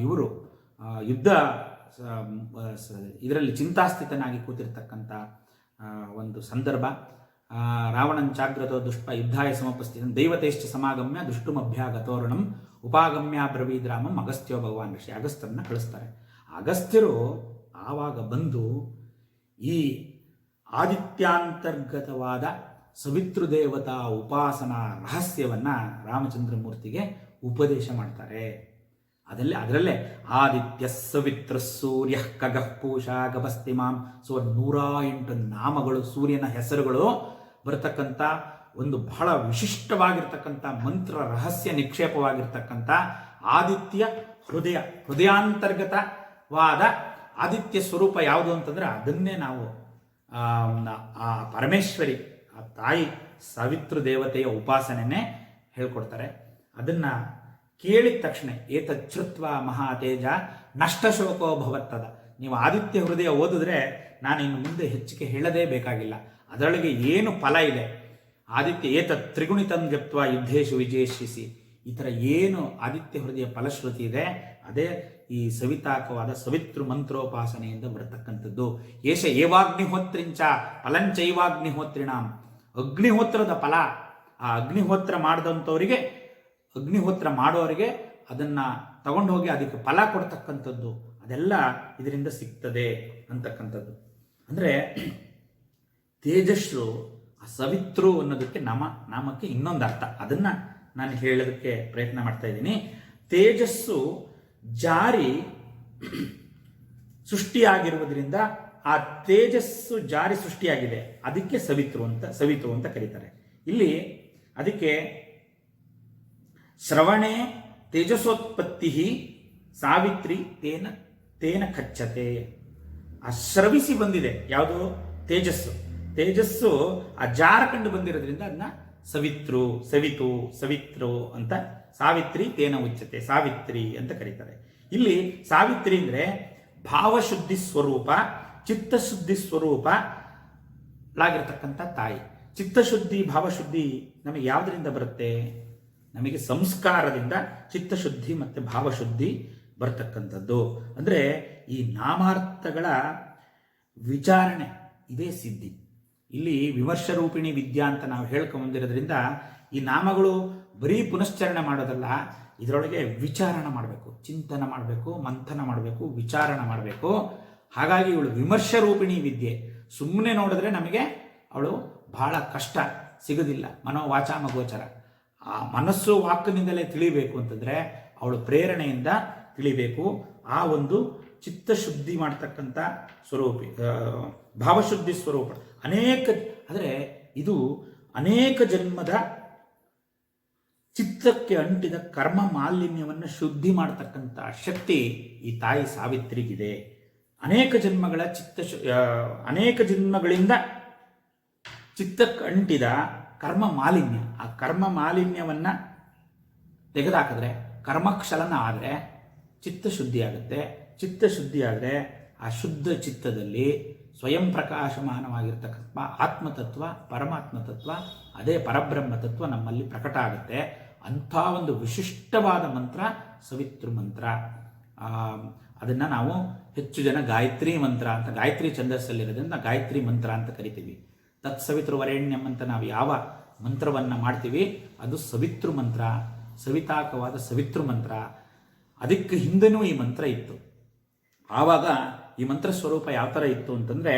ಇವರು ಯುದ್ಧ ಇದರಲ್ಲಿ ಚಿಂತಾಸ್ಥಿತನಾಗಿ ಕೂತಿರ್ತಕ್ಕಂಥ ಒಂದು ಸಂದರ್ಭ. ರಾವಣಂಚಾಗ್ರತೋ ದುಷ್ಟ ಯುದ್ಧಾಯ ಸಮಪಸ್ಥಿತ ದೈವತೇಶ್ಚ ಸಮಾಗಮ್ಯ ದುಷ್ಟುಮಭ್ಯಾಗತೋರಣಂ ಉಪಾಗಮ್ಯ ಬ್ರವೀದ್ರಾಮಂ ಅಗಸ್ತ್ಯೋ ಭಗವಾನ್ ಋಷಿ. ಅಗಸ್ತ್ಯರನ್ನ ಕಳಿಸ್ತಾರೆ. ಅಗಸ್ತ್ಯರು ಆವಾಗ ಬಂದು ಈ ಆದಿತ್ಯಾಂತರ್ಗತವಾದ ಸವಿತೃದೇವತಾ ಉಪಾಸನಾ ರಹಸ್ಯವನ್ನು ರಾಮಚಂದ್ರ ಮೂರ್ತಿಗೆ ಉಪದೇಶ ಮಾಡ್ತಾರೆ. ಅದರಲ್ಲೇ ಆದಿತ್ಯ ಸವಿತ್ರ ಸೂರ್ಯ ಖಗಃ ಪೂಷಾ ಗಭಸ್ತಿಮಾಂ 108 ನಾಮಗಳು, ಸೂರ್ಯನ ಹೆಸರುಗಳು ಬರತಕ್ಕಂಥ ಒಂದು ಬಹಳ ವಿಶಿಷ್ಟವಾಗಿರ್ತಕ್ಕಂಥ ಮಂತ್ರ ರಹಸ್ಯ ನಿಕ್ಷೇಪವಾಗಿರ್ತಕ್ಕಂಥ ಆದಿತ್ಯ ಹೃದಯಾಂತರ್ಗತವಾದ ಆದಿತ್ಯ ಸ್ವರೂಪ ಯಾವುದು ಅಂತಂದ್ರೆ ಅದನ್ನೇ ನಾವು ಆ ಪರಮೇಶ್ವರಿ, ಆ ತಾಯಿ ಸಾವಿತೃ ದೇವತೆಯ ಉಪಾಸನೆಯೇ ಹೇಳ್ಕೊಡ್ತಾರೆ. ಅದನ್ನ ಕೇಳಿದ ತಕ್ಷಣ ಏತಚ್ಛ್ರುತ್ವ ಮಹಾತೇಜ ನಷ್ಟಶೋಕೋ ಭವತ್ತದ. ನೀವು ಆದಿತ್ಯ ಹೃದಯ ಓದಿದ್ರೆ ನಾನು ಇನ್ನು ಮುಂದೆ ಹೆಚ್ಚಿಗೆ ಹೇಳದೇ ಬೇಕಾಗಿಲ್ಲ. ಅದರೊಳಗೆ ಏನು ಫಲ ಇದೆ. ಆದಿತ್ಯ ಏತತ್ ತ್ರಿಗುಣಿತಂ ಜಪ್ತ್ವ ಯುದ್ಧೇಶು ವಿಜೇಷಿಸಿ, ಈ ಥರ ಏನು ಆದಿತ್ಯ ಹೃದಯ ಫಲಶ್ರುತಿ ಇದೆ ಅದೇ ಈ ಸವಿತಾಕವಾದ ಸವಿತೃ ಮಂತ್ರೋಪಾಸನೆಯಿಂದ ಬರತಕ್ಕಂಥದ್ದು. ಏಷ ಏವಾಗ್ನಿಹೋತ್ರಿಂಚ ಫಲಂಚೈವಾಗ್ನಿಹೋತ್ರಿಣಾಂ, ಅಗ್ನಿಹೋತ್ರದ ಫಲ, ಆ ಅಗ್ನಿಹೋತ್ರ ಮಾಡಿದಂಥವರಿಗೆ, ಅಗ್ನಿಹೋತ್ರ ಮಾಡೋರಿಗೆ ಅದನ್ನ ತಗೊಂಡು ಹೋಗಿ ಅದಕ್ಕೆ ಫಲ ಕೊಡ್ತಕ್ಕಂಥದ್ದು ಅದೆಲ್ಲ ಇದರಿಂದ ಸಿಗ್ತದೆ ಅಂತಕ್ಕಂಥದ್ದು. ಅಂದರೆ ತೇಜಸ್ಸು ಆ ಸವಿತೃ ಅನ್ನೋದಕ್ಕೆ ನಾಮಕ್ಕೆ ಇನ್ನೊಂದು ಅರ್ಥ, ಅದನ್ನ ನಾನು ಹೇಳೋದಕ್ಕೆ ಪ್ರಯತ್ನ ಮಾಡ್ತಾ ಇದ್ದೀನಿ. ತೇಜಸ್ಸು ಜಾರಿ ಸೃಷ್ಟಿಯಾಗಿರುವುದರಿಂದ ಆ ತೇಜಸ್ಸು ಜಾರಿ ಸೃಷ್ಟಿಯಾಗಿದೆ, ಅದಕ್ಕೆ ಸವಿತೃ ಅಂತ ಕರೀತಾರೆ. ಇಲ್ಲಿ ಅದಕ್ಕೆ ಶ್ರವಣೆ ತೇಜಸೋತ್ಪತ್ತಿ ಸಾವಿತ್ರಿ ತೇನ ಕಚ್ಚತೆ. ಆ ಶ್ರವಿಸಿ ಬಂದಿದೆ ಯಾವುದು ತೇಜಸ್ಸು ಆ ಜಾರ ಕಂಡು ಬಂದಿರೋದ್ರಿಂದ ಅದನ್ನ ಸವಿತೃ ಅಂತ ಸಾವಿತ್ರಿ ತೇನ ಉಚ್ಯತೆ, ಸಾವಿತ್ರಿ ಅಂತ ಕರೀತಾರೆ. ಇಲ್ಲಿ ಸಾವಿತ್ರಿ ಅಂದ್ರೆ ಭಾವಶುದ್ಧಿ ಸ್ವರೂಪ, ಚಿತ್ತಶುದ್ಧಿ ಸ್ವರೂಪ ಲಾಗಿರ್ತಕ್ಕಂಥ ತಾಯಿ. ಚಿತ್ತಶುದ್ಧಿ ಭಾವಶುದ್ಧಿ ನಮಗೆ ಯಾವುದರಿಂದ ಬರುತ್ತೆ? ನಮಗೆ ಸಂಸ್ಕಾರದಿಂದ ಚಿತ್ತಶುದ್ಧಿ ಮತ್ತು ಭಾವಶುದ್ಧಿ ಬರ್ತಕ್ಕಂಥದ್ದು. ಅಂದರೆ ಈ ನಾಮಾರ್ಥಗಳ ವಿಚಾರಣೆ ಇದೇ ಸಿದ್ಧಿ. ಇಲ್ಲಿ ವಿಮರ್ಶರೂಪಿಣಿ ವಿದ್ಯಾ ಅಂತ ನಾವು ಹೇಳ್ಕೊಂಬಂದಿರೋದ್ರಿಂದ ಈ ನಾಮಗಳು ಬರೀ ಪುನಶ್ಚರಣೆ ಮಾಡೋದಲ್ಲ, ಇದರೊಳಗೆ ವಿಚಾರಣೆ ಮಾಡಬೇಕು, ಚಿಂತನ ಮಾಡಬೇಕು, ಮಂಥನ ಮಾಡಬೇಕು, ವಿಚಾರಣ ಮಾಡಬೇಕು. ಹಾಗಾಗಿ ಇವಳು ವಿಮರ್ಶರೂಪಿಣಿ ವಿದ್ಯೆ. ಸುಮ್ಮನೆ ನೋಡಿದ್ರೆ ನಮಗೆ ಅವಳು ಬಹಳ ಕಷ್ಟ, ಸಿಗೋದಿಲ್ಲ, ಮನೋವಾಚಾಮಗೋಚರ. ಆ ಮನಸ್ಸು ವಾಕ್ನಿಂದಲೇ ತಿಳಿಬೇಕು ಅಂತಂದ್ರೆ ಅವಳು ಪ್ರೇರಣೆಯಿಂದ ತಿಳಿಬೇಕು. ಆ ಒಂದು ಚಿತ್ತಶುದ್ಧಿ ಮಾಡ್ತಕ್ಕಂಥ ಸ್ವರೂಪ, ಭಾವಶುದ್ಧಿ ಸ್ವರೂಪ ಆದರೆ ಇದು ಅನೇಕ ಜನ್ಮದ ಚಿತ್ತಕ್ಕೆ ಅಂಟಿದ ಕರ್ಮ ಮಾಲಿನ್ಯವನ್ನು ಶುದ್ಧಿ ಮಾಡತಕ್ಕಂಥ ಶಕ್ತಿ ಈ ತಾಯಿ ಸಾವಿತ್ರಿಗಿದೆ. ಅನೇಕ ಜನ್ಮಗಳಿಂದ ಚಿತ್ತಕ್ಕೆ ಅಂಟಿದ ಕರ್ಮ ಮಾಲಿನ್ಯ, ಆ ಕರ್ಮ ಮಾಲಿನ್ಯವನ್ನ ತೆಗೆದಾಕಿದ್ರೆ, ಕರ್ಮಕ್ಷಲನ ಆದರೆ ಚಿತ್ತಶುದ್ಧಿ ಆಗುತ್ತೆ. ಚಿತ್ತಶುದ್ಧಿ ಆದರೆ ಆ ಶುದ್ಧ ಚಿತ್ತದಲ್ಲಿ ಸ್ವಯಂ ಪ್ರಕಾಶಮಾನವಾಗಿರ್ತಕ್ಕಂಥ ಆತ್ಮತತ್ವ, ಪರಮಾತ್ಮ ತತ್ವ, ಅದೇ ಪರಬ್ರಹ್ಮ ತತ್ವ ನಮ್ಮಲ್ಲಿ ಪ್ರಕಟ ಆಗುತ್ತೆ. ಅಂಥ ಒಂದು ವಿಶಿಷ್ಟವಾದ ಮಂತ್ರ ಸವಿತೃ ಮಂತ್ರ. ಅದನ್ನು ನಾವು ಹೆಚ್ಚು ಜನ ಗಾಯತ್ರಿ ಮಂತ್ರ ಅಂತ, ಗಾಯತ್ರಿ ಛಂದಸ್ಸಲ್ಲಿರೋದ್ರಿಂದ ಗಾಯತ್ರಿ ಮಂತ್ರ ಅಂತ ಕರಿತೀವಿ. ತತ್ಸವಿತೃವರೆಣ್ಯಂ ಅಂತ ನಾವು ಯಾವ ಮಂತ್ರವನ್ನು ಮಾಡ್ತೀವಿ ಅದು ಸವಿತೃ ಮಂತ್ರ, ಸವಿತಾಕವಾದ ಸವಿತೃ ಮಂತ್ರ. ಅದಕ್ಕೆ ಹಿಂದೆನೂ ಈ ಮಂತ್ರ ಇತ್ತು. ಆವಾಗ ಈ ಮಂತ್ರ ಸ್ವರೂಪ ಯಾವ ಥರ ಇತ್ತು ಅಂತಂದರೆ,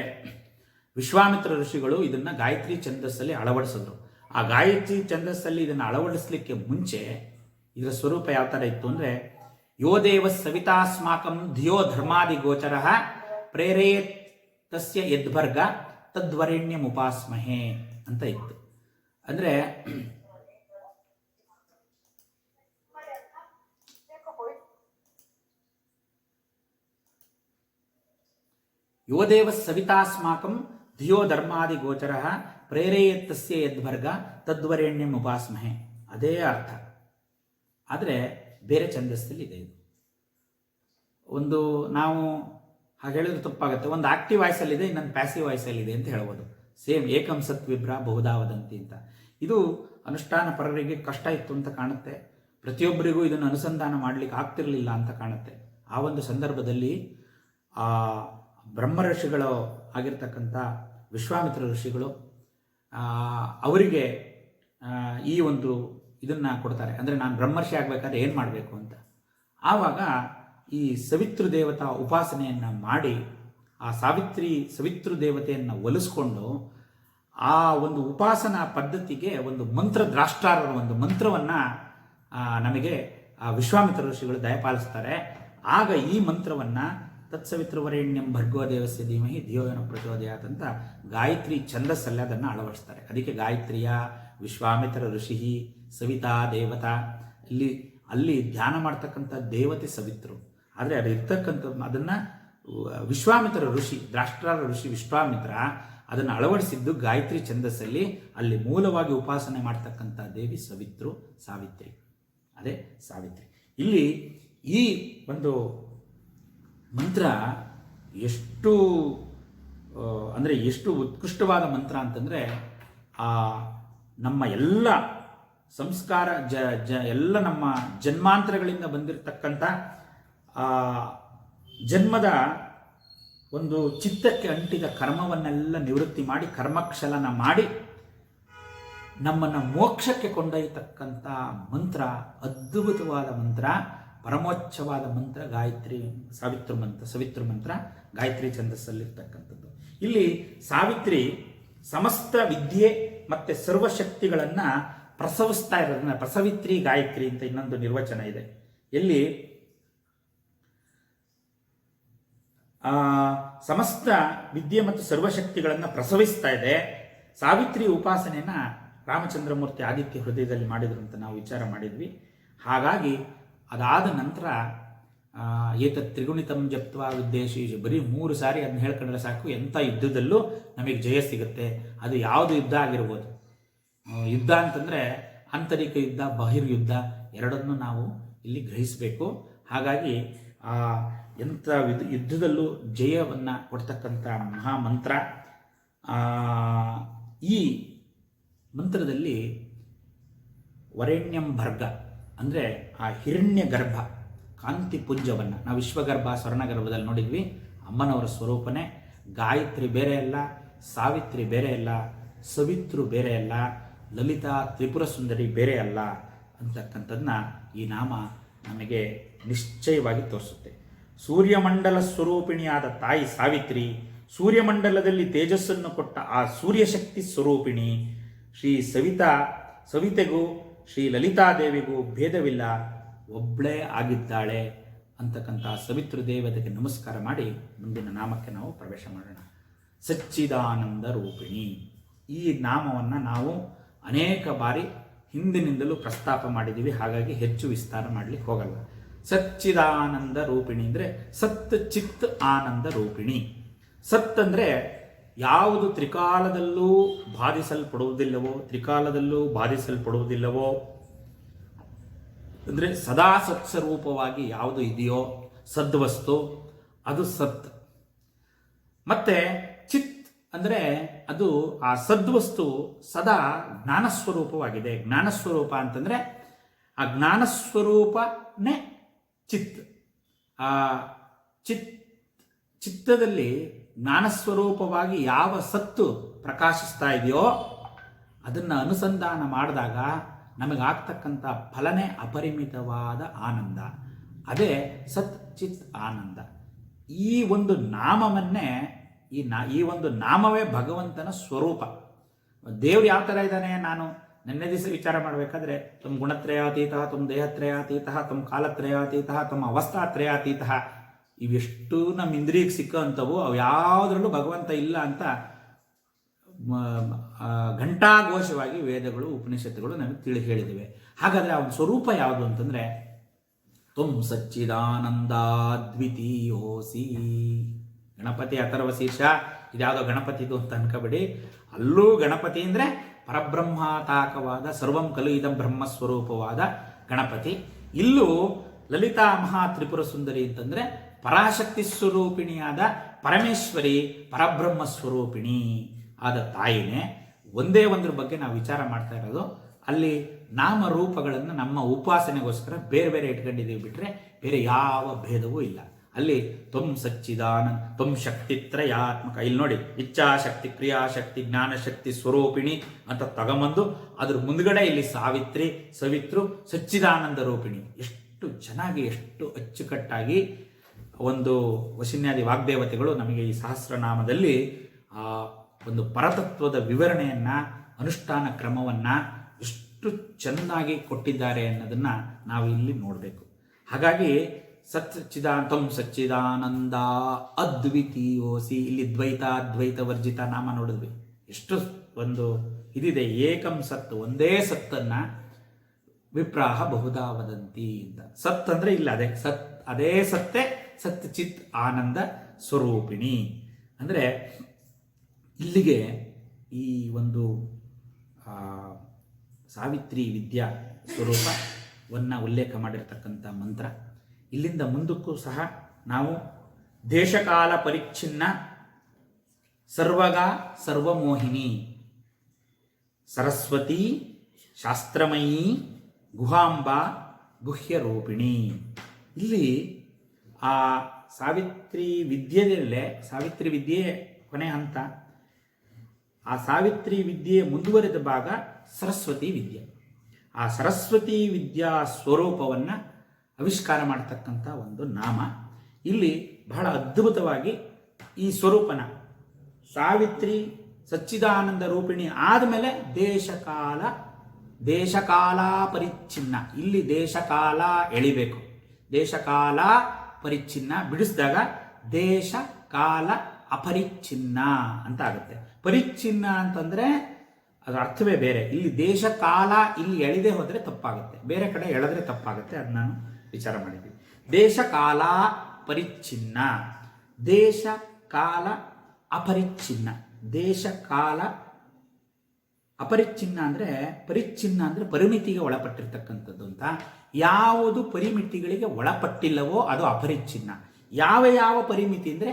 ವಿಶ್ವಾಮಿತ್ರ ಋಷಿಗಳು ಇದನ್ನು ಗಾಯತ್ರಿ ಛಂದಸ್ಸಲ್ಲಿ ಅಳವಡಿಸಿದ್ರು. ಆ ಗಾಯತ್ರಿ ಛಂದಸ್ಸಲ್ಲಿ ಇದನ್ನು ಅಳವಡಿಸಲಿಕ್ಕೆ ಮುಂಚೆ ಇದರ ಸ್ವರೂಪ ಯಾವ ಥರ ಇತ್ತು ಅಂದರೆ, ಯೋ ದೇವ ಸವಿತಾಸ್ಮಾಕಂ ಧಿಯೋ ಧರ್ಮಾದಿ ಗೋಚರ ಪ್ರೇರೇತ್ ತಸ್ಯ ಯದ್ಭರ್ಗ ತದ್ವರೆಣ್ಯಂ ಉಪಾಸ್ಮಹೇ ಅಂತ ಇತ್ತು. ಅಂದರೆ ಯೋದೇವ ಸವಿತಾಸ್ಮಾಕಂ ಧಿಯೋ ಧರ್ಮಾದಿ ಗೋಚರ ಪ್ರೇರೇಯತ್ತಸ್ಯ ಯದ್ವರ್ಗ ತದ್ವರೆಣ್ಯಂ ಉಪಾಸ್ಮಹೆ. ಅದೇ ಅರ್ಥ, ಆದರೆ ಬೇರೆ ಛಂದಸ್ಸಲ್ಲಿ ಇದೆ. ಇದು ಒಂದು ನಾವು ಹಾಗೆ ಹೇಳಿದ್ರೆ ತಪ್ಪಾಗುತ್ತೆ. ಒಂದು ಆಕ್ಟಿವ್ ವಾಯ್ಸಲ್ಲಿದೆ, ಇನ್ನೊಂದು ಪ್ಯಾಸಿವ್ ವಾಯ್ಸಲ್ಲಿದೆ ಅಂತ ಹೇಳ್ಬೋದು. ಸೇಮ್ ಏಕಂ ಸತ್ ವಿಭ್ರ ಬಹುಧಾ ವದಂತಿ ಅಂತ. ಇದು ಅನುಷ್ಠಾನ ಪರರಿಗೆ ಕಷ್ಟ ಇತ್ತು ಅಂತ ಕಾಣುತ್ತೆ. ಪ್ರತಿಯೊಬ್ಬರಿಗೂ ಇದನ್ನು ಅನುಸಂಧಾನ ಮಾಡಲಿಕ್ಕೆ ಆಗ್ತಿರಲಿಲ್ಲ ಅಂತ ಕಾಣುತ್ತೆ. ಆ ಒಂದು ಸಂದರ್ಭದಲ್ಲಿ ಆ ಬ್ರಹ್ಮ ಋಷಿಗಳು ಆಗಿರ್ತಕ್ಕಂಥ ವಿಶ್ವಾಮಿತ್ರ ಋಷಿಗಳು ಅವರಿಗೆ ಈ ಒಂದು ಇದನ್ನು ಕೊಡ್ತಾರೆ. ಅಂದರೆ ನಾನು ಬ್ರಹ್ಮರ್ಷಿ ಆಗಬೇಕಾದ್ರೆ ಏನು ಮಾಡಬೇಕು ಅಂತ. ಆವಾಗ ಈ ಸವಿತೃ ದೇವತಾ ಉಪಾಸನೆಯನ್ನು ಮಾಡಿ ಆ ಸವಿತೃ ದೇವತೆಯನ್ನು ಒಲಿಸ್ಕೊಂಡು ಆ ಒಂದು ಉಪಾಸನಾ ಪದ್ಧತಿಗೆ ಒಂದು ಮಂತ್ರ ದ್ರಾಷ್ಟಾರರ ಒಂದು ಮಂತ್ರವನ್ನು ನಮಗೆ ವಿಶ್ವಾಮಿತ್ರ ಋಷಿಗಳು ದಯಪಾಲಿಸ್ತಾರೆ. ಆಗ ಈ ಮಂತ್ರವನ್ನು ತತ್ಸವಿತೃವರೆಣ್ಯಂ ಭರ್ಗೋ ದೇವಸ್ಯ ಧೀಮಹಿ ಧಿಯೋಯನ ಪ್ರಚೋದಯಾತ್ ಅಂತ ಗಾಯತ್ರಿ ಛಂದಸ್ಸಲ್ಲಿ ಅದನ್ನು ಅಳವಡಿಸ್ತಾರೆ. ಅದಕ್ಕೆ ಗಾಯತ್ರಿಯ ವಿಶ್ವಾಮಿತ್ರ ಋಷಿ ಸವಿತಾ ದೇವತಾ, ಅಲ್ಲಿ ಧ್ಯಾನ ಮಾಡ್ತಕ್ಕಂಥ ದೇವತೆ ಸವಿತೃ. ಆದರೆ ಅದು ಅದನ್ನು ವಿಶ್ವಾಮಿತ್ರ ಋಷಿ, ದ್ರಾಷ್ಟ್ರಾರ ಋಷಿ ವಿಶ್ವಾಮಿತ್ರ ಅದನ್ನು ಅಳವಡಿಸಿದ್ದು ಗಾಯತ್ರಿ ಛಂದಸ್ಸಲ್ಲಿ. ಅಲ್ಲಿ ಮೂಲವಾಗಿ ಉಪಾಸನೆ ಮಾಡ್ತಕ್ಕಂಥ ದೇವಿ ಸಾವಿತ್ರಿ, ಅದೇ ಸಾವಿತ್ರಿ. ಇಲ್ಲಿ ಈ ಒಂದು ಮಂತ್ರ ಎಷ್ಟು ಉತ್ಕೃಷ್ಟವಾದ ಮಂತ್ರ ಅಂತಂದರೆ ನಮ್ಮ ಎಲ್ಲ ಸಂಸ್ಕಾರ ಎಲ್ಲ ನಮ್ಮ ಜನ್ಮಾಂತರಗಳಿಂದ ಬಂದಿರತಕ್ಕಂಥ ಜನ್ಮದ ಒಂದು ಚಿತ್ತಕ್ಕೆ ಅಂಟಿದ ಕರ್ಮವನ್ನೆಲ್ಲ ನಿವೃತ್ತಿ ಮಾಡಿ ಕರ್ಮಕ್ಷಲನ ಮಾಡಿ ನಮ್ಮನ್ನು ಮೋಕ್ಷಕ್ಕೆ ಕೊಂಡೊಯ್ಯತಕ್ಕಂಥ ಮಂತ್ರ, ಅದ್ಭುತವಾದ ಮಂತ್ರ, ಪರಮೋಚ್ಚವಾದ ಮಂತ್ರ ಗಾಯತ್ರಿ ಸವಿತೃ ಮಂತ್ರ ಗಾಯತ್ರಿ ಛಂದಸ್ಸಲ್ಲಿರ್ತಕ್ಕಂಥದ್ದು. ಇಲ್ಲಿ ಸಾವಿತ್ರಿ ಸಮಸ್ತ ವಿದ್ಯೆ ಮತ್ತು ಸರ್ವಶಕ್ತಿಗಳನ್ನು ಪ್ರಸವಿಸ್ತಾ ಇರೋದನ್ನ ಪ್ರಸವಿತ್ರಿ ಗಾಯತ್ರಿ ಅಂತ ಇನ್ನೊಂದು ನಿರ್ವಚನ ಇದೆ. ಎಲ್ಲಿ ಸಮಸ್ತ ವಿದ್ಯೆ ಮತ್ತು ಸರ್ವಶಕ್ತಿಗಳನ್ನು ಪ್ರಸವಿಸ್ತಾ ಇದೆ. ಸಾವಿತ್ರಿ ಉಪಾಸನೆಯನ್ನು ರಾಮಚಂದ್ರಮೂರ್ತಿ ಆದಿತ್ಯ ಹೃದಯದಲ್ಲಿ ಮಾಡಿದ್ರು ಅಂತ ನಾವು ವಿಚಾರ ಮಾಡಿದ್ವಿ. ಹಾಗಾಗಿ ಅದಾದ ನಂತರ ಏತತ್ ತ್ರಿಗುಣಿತಂ ಜಪ್ತ್ವಾ ವಿದ್ಯೇಶೀಶ, ಬರೀ 3 ಸಾರಿ ಅದನ್ನ ಹೇಳ್ಕೊಂಡ್ರೆ ಸಾಕು, ಎಂಥ ಯುದ್ಧದಲ್ಲೂ ನಮಗೆ ಜಯ ಸಿಗುತ್ತೆ. ಅದು ಯಾವುದು ಯುದ್ಧ ಆಗಿರ್ಬೋದು. ಯುದ್ಧ ಅಂತಂದರೆ ಆಂತರಿಕ ಯುದ್ಧ, ಬಹಿರ್ಯುದ್ಧ ಎರಡನ್ನೂ ನಾವು ಇಲ್ಲಿ ಗ್ರಹಿಸಬೇಕು. ಹಾಗಾಗಿ ಎಂಥ ಯುದ್ಧದಲ್ಲೂ ಜಯವನ್ನು ಕೊಡ್ತಕ್ಕಂಥ ಮಹಾಮಂತ್ರ. ಈ ಮಂತ್ರದಲ್ಲಿ ವರೆಣ್ಯಂ ಭರ್ಗ ಅಂದರೆ ಆ ಹಿರಣ್ಯ ಗರ್ಭ ಕಾಂತಿ ಪುಂಜವನ್ನು ನಾವು ವಿಶ್ವಗರ್ಭ ಸ್ವರ್ಣಗರ್ಭದಲ್ಲಿ ನೋಡಿದ್ವಿ. ಅಮ್ಮನವರ ಸ್ವರೂಪನೇ. ಗಾಯತ್ರಿ ಬೇರೆ ಅಲ್ಲ, ಸಾವಿತ್ರಿ ಬೇರೆ ಅಲ್ಲ, ಸವಿತೃ ಬೇರೆ ಅಲ್ಲ, ಲಲಿತಾ ತ್ರಿಪುರ ಸುಂದರಿ ಬೇರೆ ಅಲ್ಲ ಅಂತಕ್ಕಂಥದ್ದನ್ನ ಈ ನಾಮ ನಮಗೆ ನಿಶ್ಚಯವಾಗಿ ತೋರಿಸುತ್ತೆ. ಸೂರ್ಯಮಂಡಲ ಸ್ವರೂಪಿಣಿಯಾದ ತಾಯಿ ಸಾವಿತ್ರಿ, ಸೂರ್ಯಮಂಡಲದಲ್ಲಿ ತೇಜಸ್ಸನ್ನು ಕೊಟ್ಟ ಆ ಸೂರ್ಯಶಕ್ತಿ ಸ್ವರೂಪಿಣಿ ಶ್ರೀ ಸವಿತೆಗೂ ಶ್ರೀ ಲಲಿತಾದೇವಿಗೂ ಭೇದವಿಲ್ಲ, ಒಬ್ಬಳೇ ಆಗಿದ್ದಾಳೆ ಅಂತಕ್ಕಂಥ ಸವಿತೃ ದೇವತೆಗೆ ನಮಸ್ಕಾರ ಮಾಡಿ ಮುಂದಿನ ನಾಮಕ್ಕೆ ನಾವು ಪ್ರವೇಶ ಮಾಡೋಣ. ಸಚ್ಚಿದಾನಂದ ರೂಪಿಣಿ. ಈ ನಾಮವನ್ನು ನಾವು ಅನೇಕ ಬಾರಿ ಹಿಂದಿನಿಂದಲೂ ಪ್ರಸ್ತಾಪ ಮಾಡಿದ್ದೀವಿ, ಹಾಗಾಗಿ ಹೆಚ್ಚು ವಿಸ್ತಾರ ಮಾಡಲಿಕ್ಕೆ ಹೋಗಲ್ಲ. ಸಚ್ಚಿದಾನಂದ ರೂಪಿಣಿ ಅಂದರೆ ಸತ್ ಚಿತ್ ಆನಂದ ರೂಪಿಣಿ. ಸತ್ ಅಂದರೆ ಯಾವುದು ತ್ರಿಕಾಲದಲ್ಲೂ ಬಾಧಿಸಲ್ಪಡುವುದಿಲ್ಲವೋ ಅಂದರೆ ಸದಾ ಸತ್ಸ್ವರೂಪವಾಗಿ ಯಾವುದು ಇದೆಯೋ ಸದ್ವಸ್ತು, ಅದು ಸತ್. ಮತ್ತೆ ಚಿತ್ ಅಂದರೆ ಅದು ಆ ಸದ್ವಸ್ತು ಸದಾ ಜ್ಞಾನಸ್ವರೂಪವಾಗಿದೆ. ಜ್ಞಾನಸ್ವರೂಪ ಅಂತಂದರೆ ಆ ಜ್ಞಾನಸ್ವರೂಪನೇ ಚಿತ್. ಆ ಚಿತ್ತದಲ್ಲಿ ಜ್ಞಾನಸ್ವರೂಪವಾಗಿ ಯಾವ ಸತ್ತು ಪ್ರಕಾಶಿಸ್ತಾ ಇದೆಯೋ ಅದನ್ನು ಅನುಸಂಧಾನ ಮಾಡಿದಾಗ ನಮಗಾಗ್ತಕ್ಕಂಥ ಫಲನೇ ಅಪರಿಮಿತವಾದ ಆನಂದ. ಅದೇ ಸತ್ ಚಿತ್ ಆನಂದ. ಈ ಒಂದು ನಾಮವನ್ನೇ ಈ ಒಂದು ನಾಮವೇ ಭಗವಂತನ ಸ್ವರೂಪ. ದೇವ್ರು ಯಾವ ಥರ ಇದ್ದಾನೆ, ನಾನು ನಿನ್ನೆ ದಿವಸ ವಿಚಾರ ಮಾಡಬೇಕಾದ್ರೆ ತಮ್ಮ ಗುಣತ್ರಯಾತೀತ, ತಮ್ಮ ದೇಹತ್ರಯಾತೀತ, ತಮ್ಮ ಕಾಲತ್ರಯಾತೀತ, ತಮ್ಮ ಅವಸ್ಥಾತ್ರಯಾತೀತ, ಇವೆಷ್ಟು ನಮ್ಮ ಇಂದ್ರಿಯಕ್ಕೆ ಸಿಕ್ಕಂಥವು, ಅವು ಯಾವುದರಲ್ಲೂ ಭಗವಂತ ಇಲ್ಲ ಅಂತ ಘಂಟಾಘೋಷವಾಗಿ ವೇದಗಳು ಉಪನಿಷತ್ತುಗಳು ನಮಗೆ ಹೇಳಿದಿವೆ. ಹಾಗಾದರೆ ಅವನ ಸ್ವರೂಪ ಯಾವುದು ಅಂತಂದರೆ ತ್ವಂ ಸಚ್ಚಿದಾನಂದ ದ್ವಿತೀಯೋಸಿ. ಗಣಪತಿ ಅಥರ್ವ ಶೀರ್ಷ ಇದ್ಯಾವುದೋ ಗಣಪತಿದು ಅಂತ ಅನ್ಕೋಬೇಡಿ. ಅಲ್ಲೂ ಗಣಪತಿ ಅಂದರೆ ಪರಬ್ರಹ್ಮಾತಾಕವಾದ ಸರ್ವಂ ಕಲು ಇದಂ ಬ್ರಹ್ಮಸ್ವರೂಪವಾದ ಗಣಪತಿ. ಇಲ್ಲೂ ಲಲಿತಾ ಮಹಾ ತ್ರಿಪುರ ಸುಂದರಿ ಅಂತಂದರೆ ಪರಾಶಕ್ತಿ ಸ್ವರೂಪಿಣಿಯಾದ ಪರಮೇಶ್ವರಿ ಪರಬ್ರಹ್ಮ ಸ್ವರೂಪಿಣಿ ಆದ ತಾಯಿನೇ. ಒಂದೇ ಒಂದ್ರ ಬಗ್ಗೆ ನಾವು ವಿಚಾರ ಮಾಡ್ತಾ ಇರೋದು, ಅಲ್ಲಿ ನಾಮರೂಪಗಳನ್ನು ನಮ್ಮ ಉಪಾಸನೆಗೋಸ್ಕರ ಬೇರೆ ಬೇರೆ ಇಟ್ಕೊಂಡಿದ್ದೀವಿ ಬಿಟ್ಟರೆ ಬೇರೆ ಯಾವ ಭೇದವೂ ಇಲ್ಲ. ಅಲ್ಲಿ ತ್ವಂ ಸಚ್ಚಿದಾನಂದ ತ್ವಂ ಶಕ್ತಿತ್ರಯಾತ್ಮಕ, ಇಲ್ಲಿ ನೋಡಿ ಇಚ್ಛಾಶಕ್ತಿ ಕ್ರಿಯಾಶಕ್ತಿ ಜ್ಞಾನಶಕ್ತಿ ಸ್ವರೂಪಿಣಿ ಅಂತ ತಗೊಂಬಂದು ಅದ್ರ ಮುಂದ್ಗಡೆ ಇಲ್ಲಿ ಸಾವಿತ್ರಿ ಸವಿತ್ರು ಸಚ್ಚಿದಾನಂದ ರೂಪಿಣಿ ಎಷ್ಟು ಚೆನ್ನಾಗಿ ಎಷ್ಟು ಅಚ್ಚುಕಟ್ಟಾಗಿ ಒಂದು ವಶಿನ್ಯಾದಿ ವಾಗ್ದೇವತೆಗಳು ನಮಗೆ ಈ ಸಹಸ್ರನಾಮದಲ್ಲಿ ಒಂದು ಪರತತ್ವದ ವಿವರಣೆಯನ್ನು ಅನುಷ್ಠಾನ ಕ್ರಮವನ್ನು ಎಷ್ಟು ಚೆನ್ನಾಗಿ ಕೊಟ್ಟಿದ್ದಾರೆ ಅನ್ನೋದನ್ನು ನಾವು ಇಲ್ಲಿ ನೋಡಬೇಕು. ಹಾಗಾಗಿ ಸಚ್ಚಿದಾನಂದಂ ಸಚ್ಚಿದಾನಂದ ಅದ್ವಿತೀಯೋಸಿ, ಇಲ್ಲಿ ದ್ವೈತ ದ್ವೈತ ವರ್ಜಿತ ನಾಮ ನೋಡಿದ್ವಿ. ಎಷ್ಟು ಒಂದು ಇದಿದೆ, ಏಕಂ ಸತ್, ಒಂದೇ ಸತ್ತನ್ನು ವಿಪ್ರಾಹ ಬಹುಧಾ ವದಂತಿ ಅಂತ. ಸತ್ ಅಂದರೆ ಇಲ್ಲ ಅದೇ ಸತ್, ಅದೇ ಸತ್ತೇ ಸತ್ ಚಿತ್ ಆನಂದ ಸ್ವರೂಪಿಣಿ. ಅಂದರೆ ಇಲ್ಲಿಗೆ ಈ ಒಂದು ಸಾವಿತ್ರಿ ವಿದ್ಯಾ ಸ್ವರೂಪವನ್ನು ಉಲ್ಲೇಖ ಮಾಡಿರ್ತಕ್ಕಂಥ ಮಂತ್ರ. ಇಲ್ಲಿಂದ ಮುಂದಕ್ಕೂ ಸಹ ನಾವು ದೇಶಕಾಲ ಪರಿಚ್ಛಿನ್ನ ಸರ್ವಗ ಸರ್ವಮೋಹಿನಿ ಸರಸ್ವತಿ ಶಾಸ್ತ್ರಮಯೀ ಗುಹಾಂಬ ಗುಹ್ಯರೂಪಿಣಿ. ಇಲ್ಲಿ ಆ ಸಾವಿತ್ರಿ ವಿದ್ಯೆಯಲ್ಲೇ ಸಾವಿತ್ರಿ ವಿದ್ಯೆ ಕೊನೆ ಹಂತ, ಆ ಸಾವಿತ್ರಿ ವಿದ್ಯೆಯ ಮುಂದುವರೆದ ಭಾಗ ಸರಸ್ವತಿ ವಿದ್ಯೆ. ಆ ಸರಸ್ವತಿ ವಿದ್ಯಾ ಸ್ವರೂಪವನ್ನು ಆವಿಷ್ಕಾರ ಮಾಡತಕ್ಕಂಥ ಒಂದು ನಾಮ. ಇಲ್ಲಿ ಬಹಳ ಅದ್ಭುತವಾಗಿ ಈ ಸ್ವರೂಪನ ಸಾವಿತ್ರಿ ಸಚ್ಚಿದಾನಂದ ರೂಪಿಣಿ ಆದಮೇಲೆ ದೇಶಕಾಲ ಪರಿಚ್ಛಿನ್ನ, ಇಲ್ಲಿ ದೇಶಕಾಲ ಎಳಿಬೇಕು. ದೇಶಕಾಲ ಪರಿಚ್ಛಿನ್ನ ಬಿಡಿಸಿದಾಗ ದೇಶ ಕಾಲ ಅಪರಿಚ್ಛಿನ್ನ ಅಂತ ಆಗುತ್ತೆ. ಪರಿಚ್ಛಿನ್ನ ಅಂತಂದರೆ ಅದರ ಅರ್ಥವೇ ಬೇರೆ. ಇಲ್ಲಿ ದೇಶ ಕಾಲ ಇಲ್ಲಿ ಎಳೆದೇ ಹೋದರೆ ತಪ್ಪಾಗುತ್ತೆ, ಬೇರೆ ಕಡೆ ಎಳೆದ್ರೆ ತಪ್ಪಾಗುತ್ತೆ. ಅದು ನಾನು ವಿಚಾರ ಮಾಡಿದ್ವಿ. ದೇಶ ಕಾಲ ಪರಿಚ್ಛಿನ್ನ, ದೇಶ ಕಾಲ ಅಪರಿಚ್ಛಿನ್ನ. ದೇಶ ಕಾಲ ಅಪರಿಚ್ಛಿನ್ನ ಅಂದರೆ ಪರಿಚ್ಛಿನ್ನ ಅಂದರೆ ಪರಿಮಿತಿಗೆ ಒಳಪಟ್ಟಿರ್ತಕ್ಕಂಥದ್ದು ಅಂತ. ಯಾವುದು ಪರಿಮಿತಿಗಳಿಗೆ ಒಳಪಟ್ಟಿಲ್ಲವೋ ಅದು ಅಪರಿಚ್ಛಿನ್ನ. ಯಾವ ಯಾವ ಪರಿಮಿತಿ ಅಂದರೆ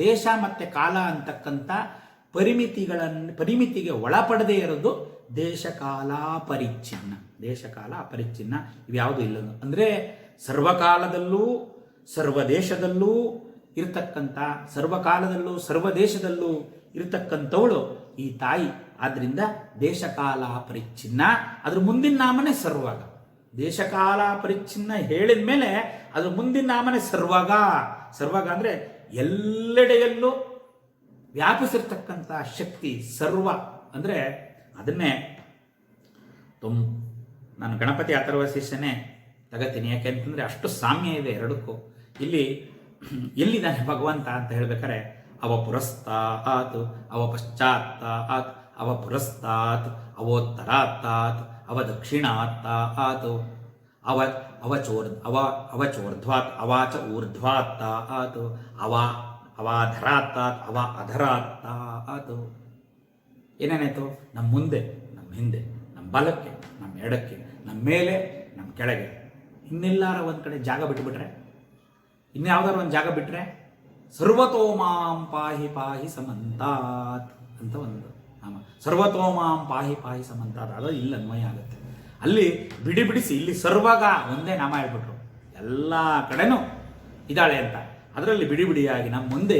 ದೇಶ ಮತ್ತು ಕಾಲ ಅಂತಕ್ಕಂಥ ಪರಿಮಿತಿಗೆ ಒಳಪಡದೇ ಇರೋದು ದೇಶಕಾಲ ಪರಿಚ್ಛಿನ್ನ. ದೇಶಕಾಲ ಅಪರಿಚ್ಛಿನ್ನ ಇವ್ಯಾವುದು ಇಲ್ಲ ಅಂದರೆ ಸರ್ವಕಾಲದಲ್ಲೂ ಸರ್ವದೇಶದಲ್ಲೂ ಇರತಕ್ಕಂಥ, ಸರ್ವಕಾಲದಲ್ಲೂ ಸರ್ವದೇಶದಲ್ಲೂ ಇರತಕ್ಕಂಥವಳು ಈ ತಾಯಿ. ಆದ್ದರಿಂದ ದೇಶಕಾಲ ಪರಿಚ್ಛಿನ್ನ, ಅದ್ರ ಮುಂದಿನ ನಾಮನೇ ಸರ್ವಗ. ದೇಶಕಾಲ ಪರಿಚ್ಛಿನ್ನ ಹೇಳಿದ ಮೇಲೆ ಅದ್ರ ಮುಂದಿನ ನಾಮನೇ ಸರ್ವಗ. ಸರ್ವಗ ಅಂದರೆ ಎಲ್ಲೆಡೆಯಲ್ಲೂ ವ್ಯಾಪಿಸಿರ್ತಕ್ಕಂಥ ಶಕ್ತಿ. ಸರ್ವ ಅಂದರೆ ಅದನ್ನೇ ನಾನು ಗಣಪತಿ ಅಥರ್ವ ಶೀರ್ಷನೇ ತಗೋತೀನಿ. ಯಾಕೆಂತಂದರೆ ಅಷ್ಟು ಸಾಮ್ಯ ಇದೆ ಎರಡಕ್ಕೂ. ಇಲ್ಲಿ ಎಲ್ಲಿದ್ದಾನೆ ಭಗವಂತ ಅಂತ ಹೇಳ್ಬೇಕಾರೆ ಅವ ಪುರಸ್ತಾತ್, ಅವ ಪಶ್ಚಾತ್ತಾತ್, ಅವ ಪುರಸ್ತಾತ್, ಅವೋತ್ತರಾತ್ತಾತ್, ಅವ ದಕ್ಷಿಣಾತ್ತಾತ್, ಅವಚೋರ್ಧ್ವಾತ್, ಅವಾಚ ಊರ್ಧ್ವಾತ್ತಾತ್, ಅವಾಧರಾತ್ತಾತ್, ಅವ ಅಧರಾತ್ತಾತ್. ಏನೇನಾಯ್ತು? ನಮ್ಮ ಮುಂದೆ, ನಮ್ಮ ಹಿಂದೆ, ನಮ್ಮ ಬಲಕ್ಕೆ, ನಮ್ಮ ಎಡಕ್ಕೆ, ನಮ್ಮ ಮೇಲೆ, ನಮ್ಮ ಕೆಳಗೆ, ಇನ್ನೆಲ್ಲಾರ ಒಂದು ಕಡೆ ಜಾಗ ಬಿಟ್ಟುಬಿಟ್ರೆ, ಇನ್ಯಾವುದಾರು ಒಂದು ಜಾಗ ಬಿಟ್ಟರೆ ಸರ್ವತೋಮಾಂ ಪಾಹಿ ಪಾಹಿ ಸಮಂತಾತ್ ಅಂತ ಒಂದು ನಾಮ. ಸರ್ವತೋಮಾಂ ಪಾಹಿ ಪಾಹಿ ಸಮಂತಾತ್ ಅದು ಇಲ್ಲಿ ಅನ್ವಯ ಆಗುತ್ತೆ. ಅಲ್ಲಿ ಬಿಡಿಸಿ ಇಲ್ಲಿ ಸರ್ವಗ ಒಂದೇ ನಾಮ ಹೇಳ್ಬಿಟ್ರು, ಎಲ್ಲ ಕಡೆನೂ ಇದ್ದಾಳೆ ಅಂತ. ಅದರಲ್ಲಿ ಬಿಡಿಯಾಗಿ ನಮ್ಮ ಮುಂದೆ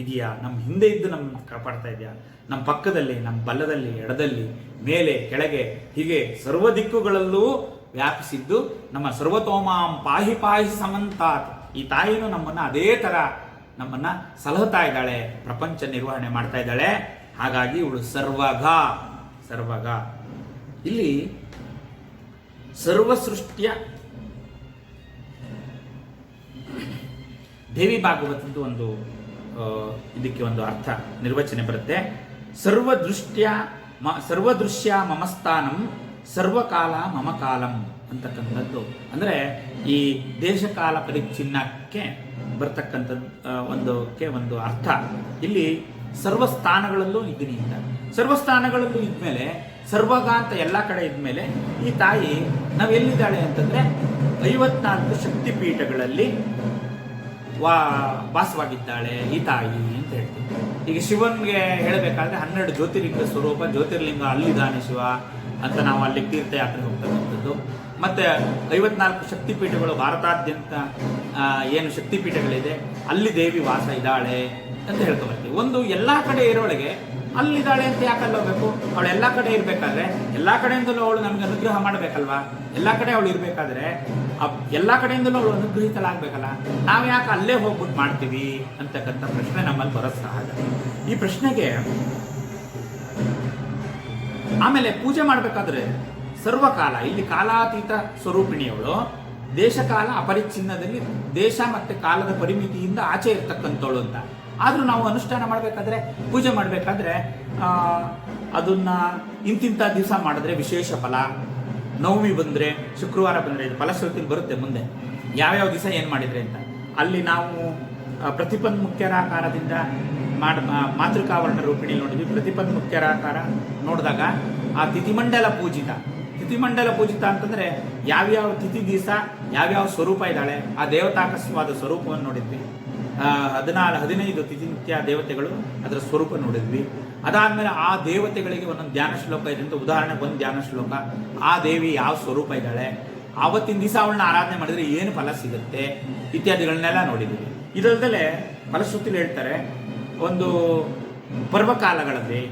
ಇದೆಯಾ, ನಮ್ಮ ಹಿಂದೆ ಇದ್ದು ನಮ್ಮ ಕಾಪಾಡ್ತಾ ಇದೆಯಾ, ನಮ್ಮ ಪಕ್ಕದಲ್ಲಿ, ನಮ್ಮ ಬಲ್ಲದಲ್ಲಿ, ಎಡದಲ್ಲಿ, ಮೇಲೆ, ಕೆಳಗೆ, ಹೀಗೆ ಸರ್ವ ದಿಕ್ಕುಗಳಲ್ಲೂ ವ್ಯಾಪಿಸಿದ್ದು ನಮ್ಮ ಸರ್ವತೋಮಾಂ ಪಾಹಿ ಪಾಹಿ ಸಮಂತಾತ್. ಈ ತಾಯಿನೂ ನಮ್ಮನ್ನು ಅದೇ ಥರ ನಮ್ಮನ್ನು ಸಲಹುತ್ತಾ ಇದ್ದಾಳೆ, ಪ್ರಪಂಚ ನಿರ್ವಹಣೆ ಮಾಡ್ತಾ ಇದ್ದಾಳೆ. ಹಾಗಾಗಿ ಇವಳು ಸರ್ವಗ. ಇಲ್ಲಿ ಸರ್ವ ಸೃಷ್ಟಿಯ ದೇವಿ ಭಾಗವತದ್ದು ಒಂದು ಇದಕ್ಕೆ ಒಂದು ಅರ್ಥ ನಿರ್ವಚನೆ ಬರುತ್ತೆ. ಸರ್ವದೃಶ್ಯ ಮಮಸ್ಥಾನಂ ಸರ್ವಕಾಲ ಮಮ ಕಾಲಂ ಅಂತಕ್ಕಂಥದ್ದು. ಅಂದರೆ ಈ ದೇಶಕಾಲ ಪರಿಚ್ಛಿನ್ನಕ್ಕೆ ಬರ್ತಕ್ಕಂಥದ್ದು ಒಂದು ಅರ್ಥ. ಇಲ್ಲಿ ಸರ್ವಸ್ಥಾನಗಳಲ್ಲೂ ಇದ್ದೀನಿ ಅಂತ, ಸರ್ವಸ್ಥಾನಗಳಲ್ಲೂ ಇದ್ಮೇಲೆ ಸರ್ವಗ ಅಂತ ಎಲ್ಲ ಕಡೆ ಇದ್ಮೇಲೆ ಈ ತಾಯಿ ನಾವು ಎಲ್ಲಿದ್ದಾಳೆ ಅಂತಂದ್ರೆ 54 ಶಕ್ತಿಪೀಠಗಳಲ್ಲಿ ವಾಸವಾಗಿದ್ದಾಳೆ ಈ ತಾಯಿ ಅಂತ ಹೇಳ್ತೀವಿ. ಈಗ ಶಿವನ್ಗೆ ಹೇಳಬೇಕಾದ್ರೆ 12 ಜ್ಯೋತಿರ್ಲಿಂಗ ಸ್ವರೂಪ, ಜ್ಯೋತಿರ್ಲಿಂಗ ಅಲ್ಲಿದ್ದಾನೆ ಶಿವ ಅಂತ ನಾವು ಅಲ್ಲಿ ತೀರ್ಥಯಾತ್ರೆ ಹೋಗ್ತಕ್ಕಂಥದ್ದು. ಮತ್ತೆ 54 ಶಕ್ತಿಪೀಠಗಳು, ಭಾರತಾದ್ಯಂತ ಏನು ಶಕ್ತಿಪೀಠಗಳಿದೆ ಅಲ್ಲಿ ದೇವಿ ವಾಸ ಇದ್ದಾಳೆ ಅಂತ ಹೇಳ್ಕೊಬರ್ತೀವಿ. ಒಂದು ಎಲ್ಲಾ ಕಡೆ ಇರೋಳಿಗೆ ಅಲ್ಲಿದ್ದಾಳೆ ಅಂತ ಯಾಕಲ್ಲ ಹೋಗ್ಬೇಕು? ಅವಳು ಎಲ್ಲಾ ಕಡೆ ಇರ್ಬೇಕಾದ್ರೆ ಎಲ್ಲಾ ಕಡೆಯಿಂದಲೂ ಅವಳು ನಮ್ಗೆ ಅನುಗ್ರಹ ಮಾಡ್ಬೇಕಲ್ವಾ? ಎಲ್ಲಾ ಕಡೆ ಅವಳು ಇರ್ಬೇಕಾದ್ರೆ ಎಲ್ಲಾ ಕಡೆಯಿಂದಲೂ ಅವಳು ಅನುಗ್ರಹಿತಲಾಗ್ಬೇಕಲ್ಲ, ನಾವ್ ಯಾಕೆ ಅಲ್ಲೇ ಹೋಗ್ಬಿಟ್ಟು ಮಾಡ್ತೀವಿ ಅಂತಕ್ಕಂಥ ಪ್ರಶ್ನೆ ನಮ್ಮಲ್ಲಿ ಬರೋದು ಸಹಜ. ಈ ಪ್ರಶ್ನೆಗೆ ಆಮೇಲೆ ಪೂಜೆ ಮಾಡ್ಬೇಕಾದ್ರೆ ಸರ್ವಕಾಲ, ಇಲ್ಲಿ ಕಾಲಾತೀತ ಸ್ವರೂಪಿಣಿಯವಳು, ದೇಶಕಾಲ ಅಪರಿಚ್ಛಿನ್ನದಲ್ಲಿ ದೇಶ ಮತ್ತೆ ಕಾಲದ ಪರಿಮಿತಿಯಿಂದ ಆಚೆ ಇರ್ತಕ್ಕಂಥವಳು ಅಂತ. ಆದ್ರೂ ನಾವು ಅನುಷ್ಠಾನ ಮಾಡ್ಬೇಕಾದ್ರೆ, ಪೂಜೆ ಮಾಡ್ಬೇಕಾದ್ರೆ ಅದನ್ನ ಇಂತಿಂತ ದಿವಸ ಮಾಡಿದ್ರೆ ವಿಶೇಷ ಫಲ, ನವಮಿ ಬಂದ್ರೆ, ಶುಕ್ರವಾರ ಬಂದ್ರೆ, ಇದು ಫಲಶ್ರುತಿಲಿ ಬರುತ್ತೆ ಮುಂದೆ ಯಾವ್ಯಾವ ದಿವಸ ಏನ್ ಮಾಡಿದ್ರೆ ಅಂತ. ಅಲ್ಲಿ ನಾವು ಪ್ರತಿಪನ್ ಮುಖ್ಯರಾಕಾರದಿಂದ ಮಾತೃಕಾವರ್ಣ ರೂಪಿಣಿ ನೋಡಿದ್ವಿ. ಪ್ರತಿಪನ್ ಮುಖ್ಯರಾಕಾರ ನೋಡಿದಾಗ ಆ ತಿಥಿಮಂಡಲ ಪೂಜಿತ, ತಿಥಿಮಂಡಲ ಪೂಜಿತ ಅಂತಂದ್ರೆ ಯಾವ್ಯಾವ ತಿಥಿ ದಿವಸ ಯಾವ್ಯಾವ ಸ್ವರೂಪ ಇದ್ದಾಳೆ ಆ ದೇವತಾಕಸ್ವಾದ ಸ್ವರೂಪವನ್ನು ನೋಡಿದ್ವಿ. 15 ತಿಥಿ ನಿತ್ಯ ದೇವತೆಗಳು ಅದರ ಸ್ವರೂಪ ನೋಡಿದ್ವಿ. ಅದಾದ್ಮೇಲೆ ಆ ದೇವತೆಗಳಿಗೆ ಒಂದೊಂದು ಧ್ಯಾನ ಶ್ಲೋಕ ಇದೆ ಅಂತ, ಉದಾಹರಣೆಗೆ ಒಂದು ಧ್ಯಾನ ಶ್ಲೋಕ, ಆ ದೇವಿ ಯಾವ ಸ್ವರೂಪ ಇದ್ದಾಳೆ, ಆವತ್ತಿನ ದಿವಸ ಅವಳನ್ನ ಆರಾಧನೆ ಮಾಡಿದ್ರೆ ಏನು ಫಲ ಸಿಗುತ್ತೆ ಇತ್ಯಾದಿಗಳನ್ನೆಲ್ಲ ನೋಡಿದ್ವಿ. ಇದಲ್ಲದೆ ಫಲಶ್ರುತಿಲಿ ಹೇಳ್ತಾರೆ, ಒಂದು ಪರ್ವಕಾಲಗಳಲ್ಲಿ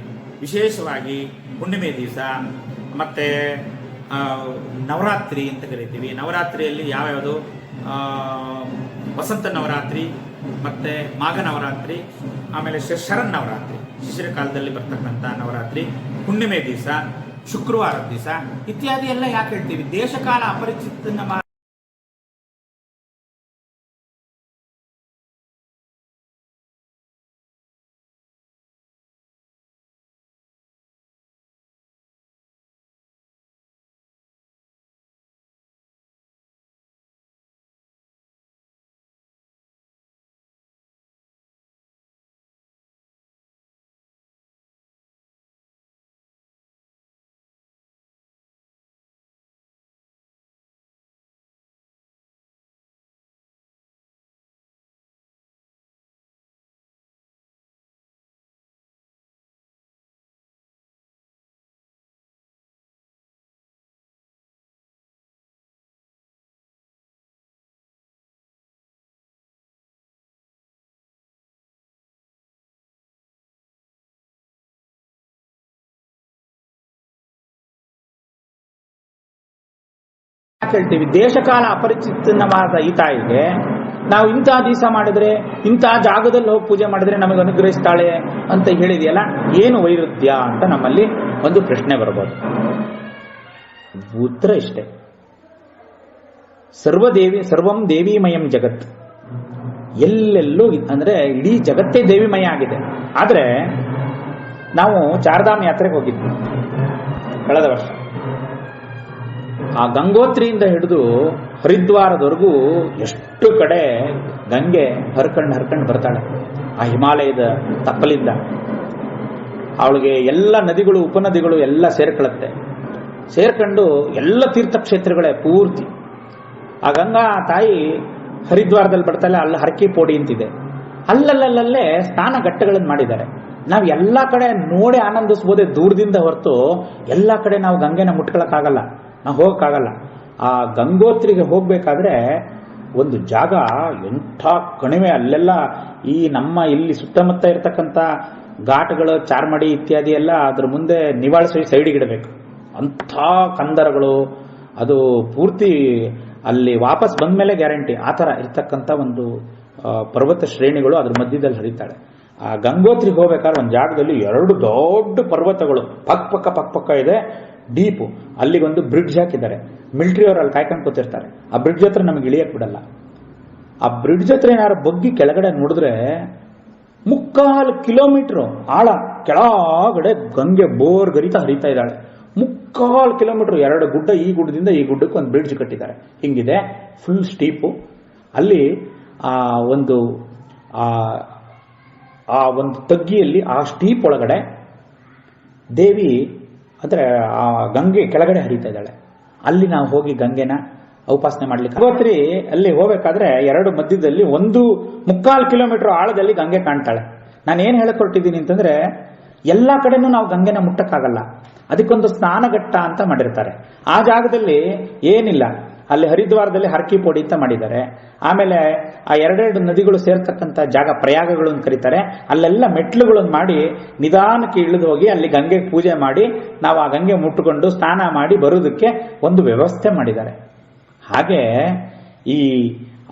ವಿಶೇಷವಾಗಿ ಹುಣ್ಣಿಮೆ ದಿವಸ ಮತ್ತೆ ನವರಾತ್ರಿ ಅಂತ ಕರಿತೀವಿ. ನವರಾತ್ರಿಯಲ್ಲಿ ಯಾವ್ಯಾವುದು ವಸಂತ ನವರಾತ್ರಿ ಮತ್ತೆ ಮಾಘ ನವರಾತ್ರಿ, ಆಮೇಲೆ ಶರನ್ ನವರಾತ್ರಿ, ಶಿಶಿರ ಕಾಲದಲ್ಲಿ ಬರ್ತಕ್ಕಂಥ ನವರಾತ್ರಿ, ಹುಣ್ಣಿಮೆ ದಿವಸ, ಶುಕ್ರವಾರದ ದಿವಸ ಇತ್ಯಾದಿ ಎಲ್ಲ ಯಾಕೆ ಹೇಳ್ತೀವಿ? ದೇಶಕಾಲ ಅಪರಿಚಿತ ಹೇಳ್ತೀವಿ. ದೇಶಕಾಲ ಅಪರಿಚಿತವಾದ ಈ ತಾಯಿಗೆ ನಾವು ಇಂತಹ ದಿವಸ ಮಾಡಿದ್ರೆ, ಇಂತಹ ಜಾಗದಲ್ಲಿ ಹೋಗಿ ಪೂಜೆ ಮಾಡಿದ್ರೆ ನಮಗೆ ಅನುಗ್ರಹಿಸ್ತಾಳೆ ಅಂತ ಹೇಳಿದೆಯಲ್ಲ, ಏನು ವೈರುಧ್ಯ ಅಂತ ನಮ್ಮಲ್ಲಿ ಒಂದು ಪ್ರಶ್ನೆ ಬರಬಹುದು. ಉತ್ತರ ಇಷ್ಟೇ, ಸರ್ವಂ ದೇವಿಮಯಂ ಜಗತ್. ಎಲ್ಲೆಲ್ಲೂ ಅಂದ್ರೆ ಇಡೀ ಜಗತ್ತೇ ದೇವಿಮಯ ಆಗಿದೆ. ಆದ್ರೆ ನಾವು ಚಾರ್ಧಾಮ್ ಯಾತ್ರೆಗೆ ಹೋಗಿದ್ವಿ ಕಳೆದ ವರ್ಷ. ಆ ಗಂಗೋತ್ರಿಯಿಂದ ಹಿಡಿದು ಹರಿದ್ವಾರದವರೆಗೂ ಎಷ್ಟು ಕಡೆ ಗಂಗೆ ಹರ್ಕಂಡು ಬರ್ತಾಳೆ ಆ ಹಿಮಾಲಯದ ತಪ್ಪಲಿಂದ. ಅವಳಿಗೆ ಎಲ್ಲ ನದಿಗಳು, ಉಪನದಿಗಳು ಎಲ್ಲ ಸೇರ್ಕೊಂಡು ಎಲ್ಲ ತೀರ್ಥಕ್ಷೇತ್ರಗಳೇ ಪೂರ್ತಿ. ಆ ಗಂಗಾ ತಾಯಿ ಹರಿದ್ವಾರದಲ್ಲಿ ಬರ್ತಾಳೆ, ಅಲ್ಲಿ ಹರಕಿ ಪೋಡಿ ಅಂತಿದೆ, ಅಲ್ಲಲ್ಲೇ ಸ್ನಾನ ಘಟ್ಟಗಳನ್ನು ಮಾಡಿದ್ದಾರೆ. ನಾವು ಎಲ್ಲ ಕಡೆ ನೋಡಿ ಆನಂದಿಸ್ಬೋದೇ ದೂರದಿಂದ ಹೊರತು ಎಲ್ಲ ಕಡೆ ನಾವು ಗಂಗೆನ ಮುಟ್ಕೊಳಕ್ಕಾಗಲ್ಲ, ನಾವು ಹೋಗಕ್ಕಾಗಲ್ಲ. ಆ ಗಂಗೋತ್ರಿಗೆ ಹೋಗ್ಬೇಕಾದ್ರೆ ಒಂದು ಜಾಗ ಎಂಥ ಕಣಿವೆ, ಅಲ್ಲೆಲ್ಲ ಈ ನಮ್ಮ ಇಲ್ಲಿ ಸುತ್ತಮುತ್ತ ಇರತಕ್ಕಂಥ ಘಾಟ್ಗಳು, ಚಾರ್ಮಡಿ ಇತ್ಯಾದಿ ಎಲ್ಲ ಅದ್ರ ಮುಂದೆ ನಿವಾಳಿಸಿ ಸೈಡಿಗಿಡಬೇಕು. ಅಂಥ ಕಂದರಗಳು, ಅದು ಪೂರ್ತಿ ಅಲ್ಲಿ ವಾಪಸ್ ಬಂದ ಮೇಲೆ ಗ್ಯಾರಂಟಿ. ಆ ಥರ ಇರ್ತಕ್ಕಂಥ ಒಂದು ಪರ್ವತ ಶ್ರೇಣಿಗಳು ಅದ್ರ ಮಧ್ಯದಲ್ಲಿ ಹರಿತಾಳೆ. ಆ ಗಂಗೋತ್ರಿಗೆ ಹೋಗ್ಬೇಕಾದ್ರೆ ಒಂದು ಜಾಗದಲ್ಲಿ 2 ದೊಡ್ಡ ಪರ್ವತಗಳು ಪಕ್ಕ ಇದೆ, ಡೀಪು. ಅಲ್ಲಿಗೊಂದು ಬ್ರಿಡ್ಜ್ ಹಾಕಿದ್ದಾರೆ. ಮಿಲಿಟರಿ ಅವರು ಅಲ್ಲಿ ಕಾಯ್ಕೊಂಡು ಕೂತಿರ್ತಾರೆ. ಆ ಬ್ರಿಡ್ಜ್ ಹತ್ರ ನಮಗೆ ಇಳಿಯಕ್ ಬಿಡಲ್ಲ. ಆ ಬ್ರಿಡ್ಜ್ ಹತ್ರ ಏನಾದ್ರು ಬಗ್ಗಿ ಕೆಳಗಡೆ ನೋಡಿದ್ರೆ 3/4 ಕಿಲೋಮೀಟರ್ ಆಳ ಕೆಳಗಡೆ ಗಂಗೆ ಬೋರ್ಗರಿತ ಹರಿತಾ ಇದ್ದಾಳೆ. 3/4 ಕಿಲೋಮೀಟರ್, 2 ಗುಡ್ಡ, ಈ ಗುಡ್ಡದಿಂದ ಈ ಗುಡ್ಡಕ್ಕೆ ಒಂದು ಬ್ರಿಡ್ಜ್ ಕಟ್ಟಿದ್ದಾರೆ. ಹಿಂಗಿದೆ, ಫುಲ್ ಸ್ಟೀಪು. ಅಲ್ಲಿ ಒಂದು ಆ ಒಂದು ತಗ್ಗಿಯಲ್ಲಿ ಆ ಸ್ಟೀಪ್ ಒಳಗಡೆ ದೇವಿ ಅಂದರೆ ಆ ಗಂಗೆ ಕೆಳಗಡೆ ಹರಿತಾ ಇದ್ದಾಳೆ. ಅಲ್ಲಿ ನಾವು ಹೋಗಿ ಗಂಗೆನ ಉಪಾಸನೆ ಮಾಡ್ಲಿಕ್ಕೆ ರಾತ್ರಿ ಅಲ್ಲಿ ಹೋಗ್ಬೇಕಾದ್ರೆ ಎರಡು ಮಧ್ಯದಲ್ಲಿ 1.25 ಕಿಲೋಮೀಟರ್ ಆಳದಲ್ಲಿ ಗಂಗೆ ಕಾಣ್ತಾಳೆ. ನಾನು ಏನು ಹೇಳಕ್ ಹೊರಟಿದ್ದೀನಿ ಅಂತಂದ್ರೆ, ಎಲ್ಲಾ ಕಡೆನೂ ನಾವು ಗಂಗೆನ ಮುಟ್ಟಕ್ಕಾಗಲ್ಲ. ಅದಕ್ಕೊಂದು ಸ್ನಾನಘಟ್ಟ ಅಂತ ಮಾಡಿರ್ತಾರೆ. ಆ ಜಾಗದಲ್ಲಿ ಏನಿಲ್ಲ, ಅಲ್ಲಿ ಹರಿದ್ವಾರದಲ್ಲಿ ಹರಕಿ ಪೋಡಿ ಅಂತ ಮಾಡಿದ್ದಾರೆ. ಆಮೇಲೆ ಆ ಎರಡೆರಡು ನದಿಗಳು ಸೇರ್ತಕ್ಕಂಥ ಜಾಗ ಪ್ರಯಾಗಗಳು ಅಂತ ಕರೀತಾರೆ. ಅಲ್ಲೆಲ್ಲ ಮೆಟ್ಲುಗಳನ್ನು ಮಾಡಿ ನಿಧಾನಕ್ಕೆ ಇಳಿದು ಹೋಗಿ ಅಲ್ಲಿ ಗಂಗೆ ಪೂಜೆ ಮಾಡಿ ನಾವು ಆ ಗಂಗೆ ಮುಟ್ಟುಕೊಂಡು ಸ್ನಾನ ಮಾಡಿ ಬರುವುದಕ್ಕೆ ಒಂದು ವ್ಯವಸ್ಥೆ ಮಾಡಿದ್ದಾರೆ. ಹಾಗೆ ಈ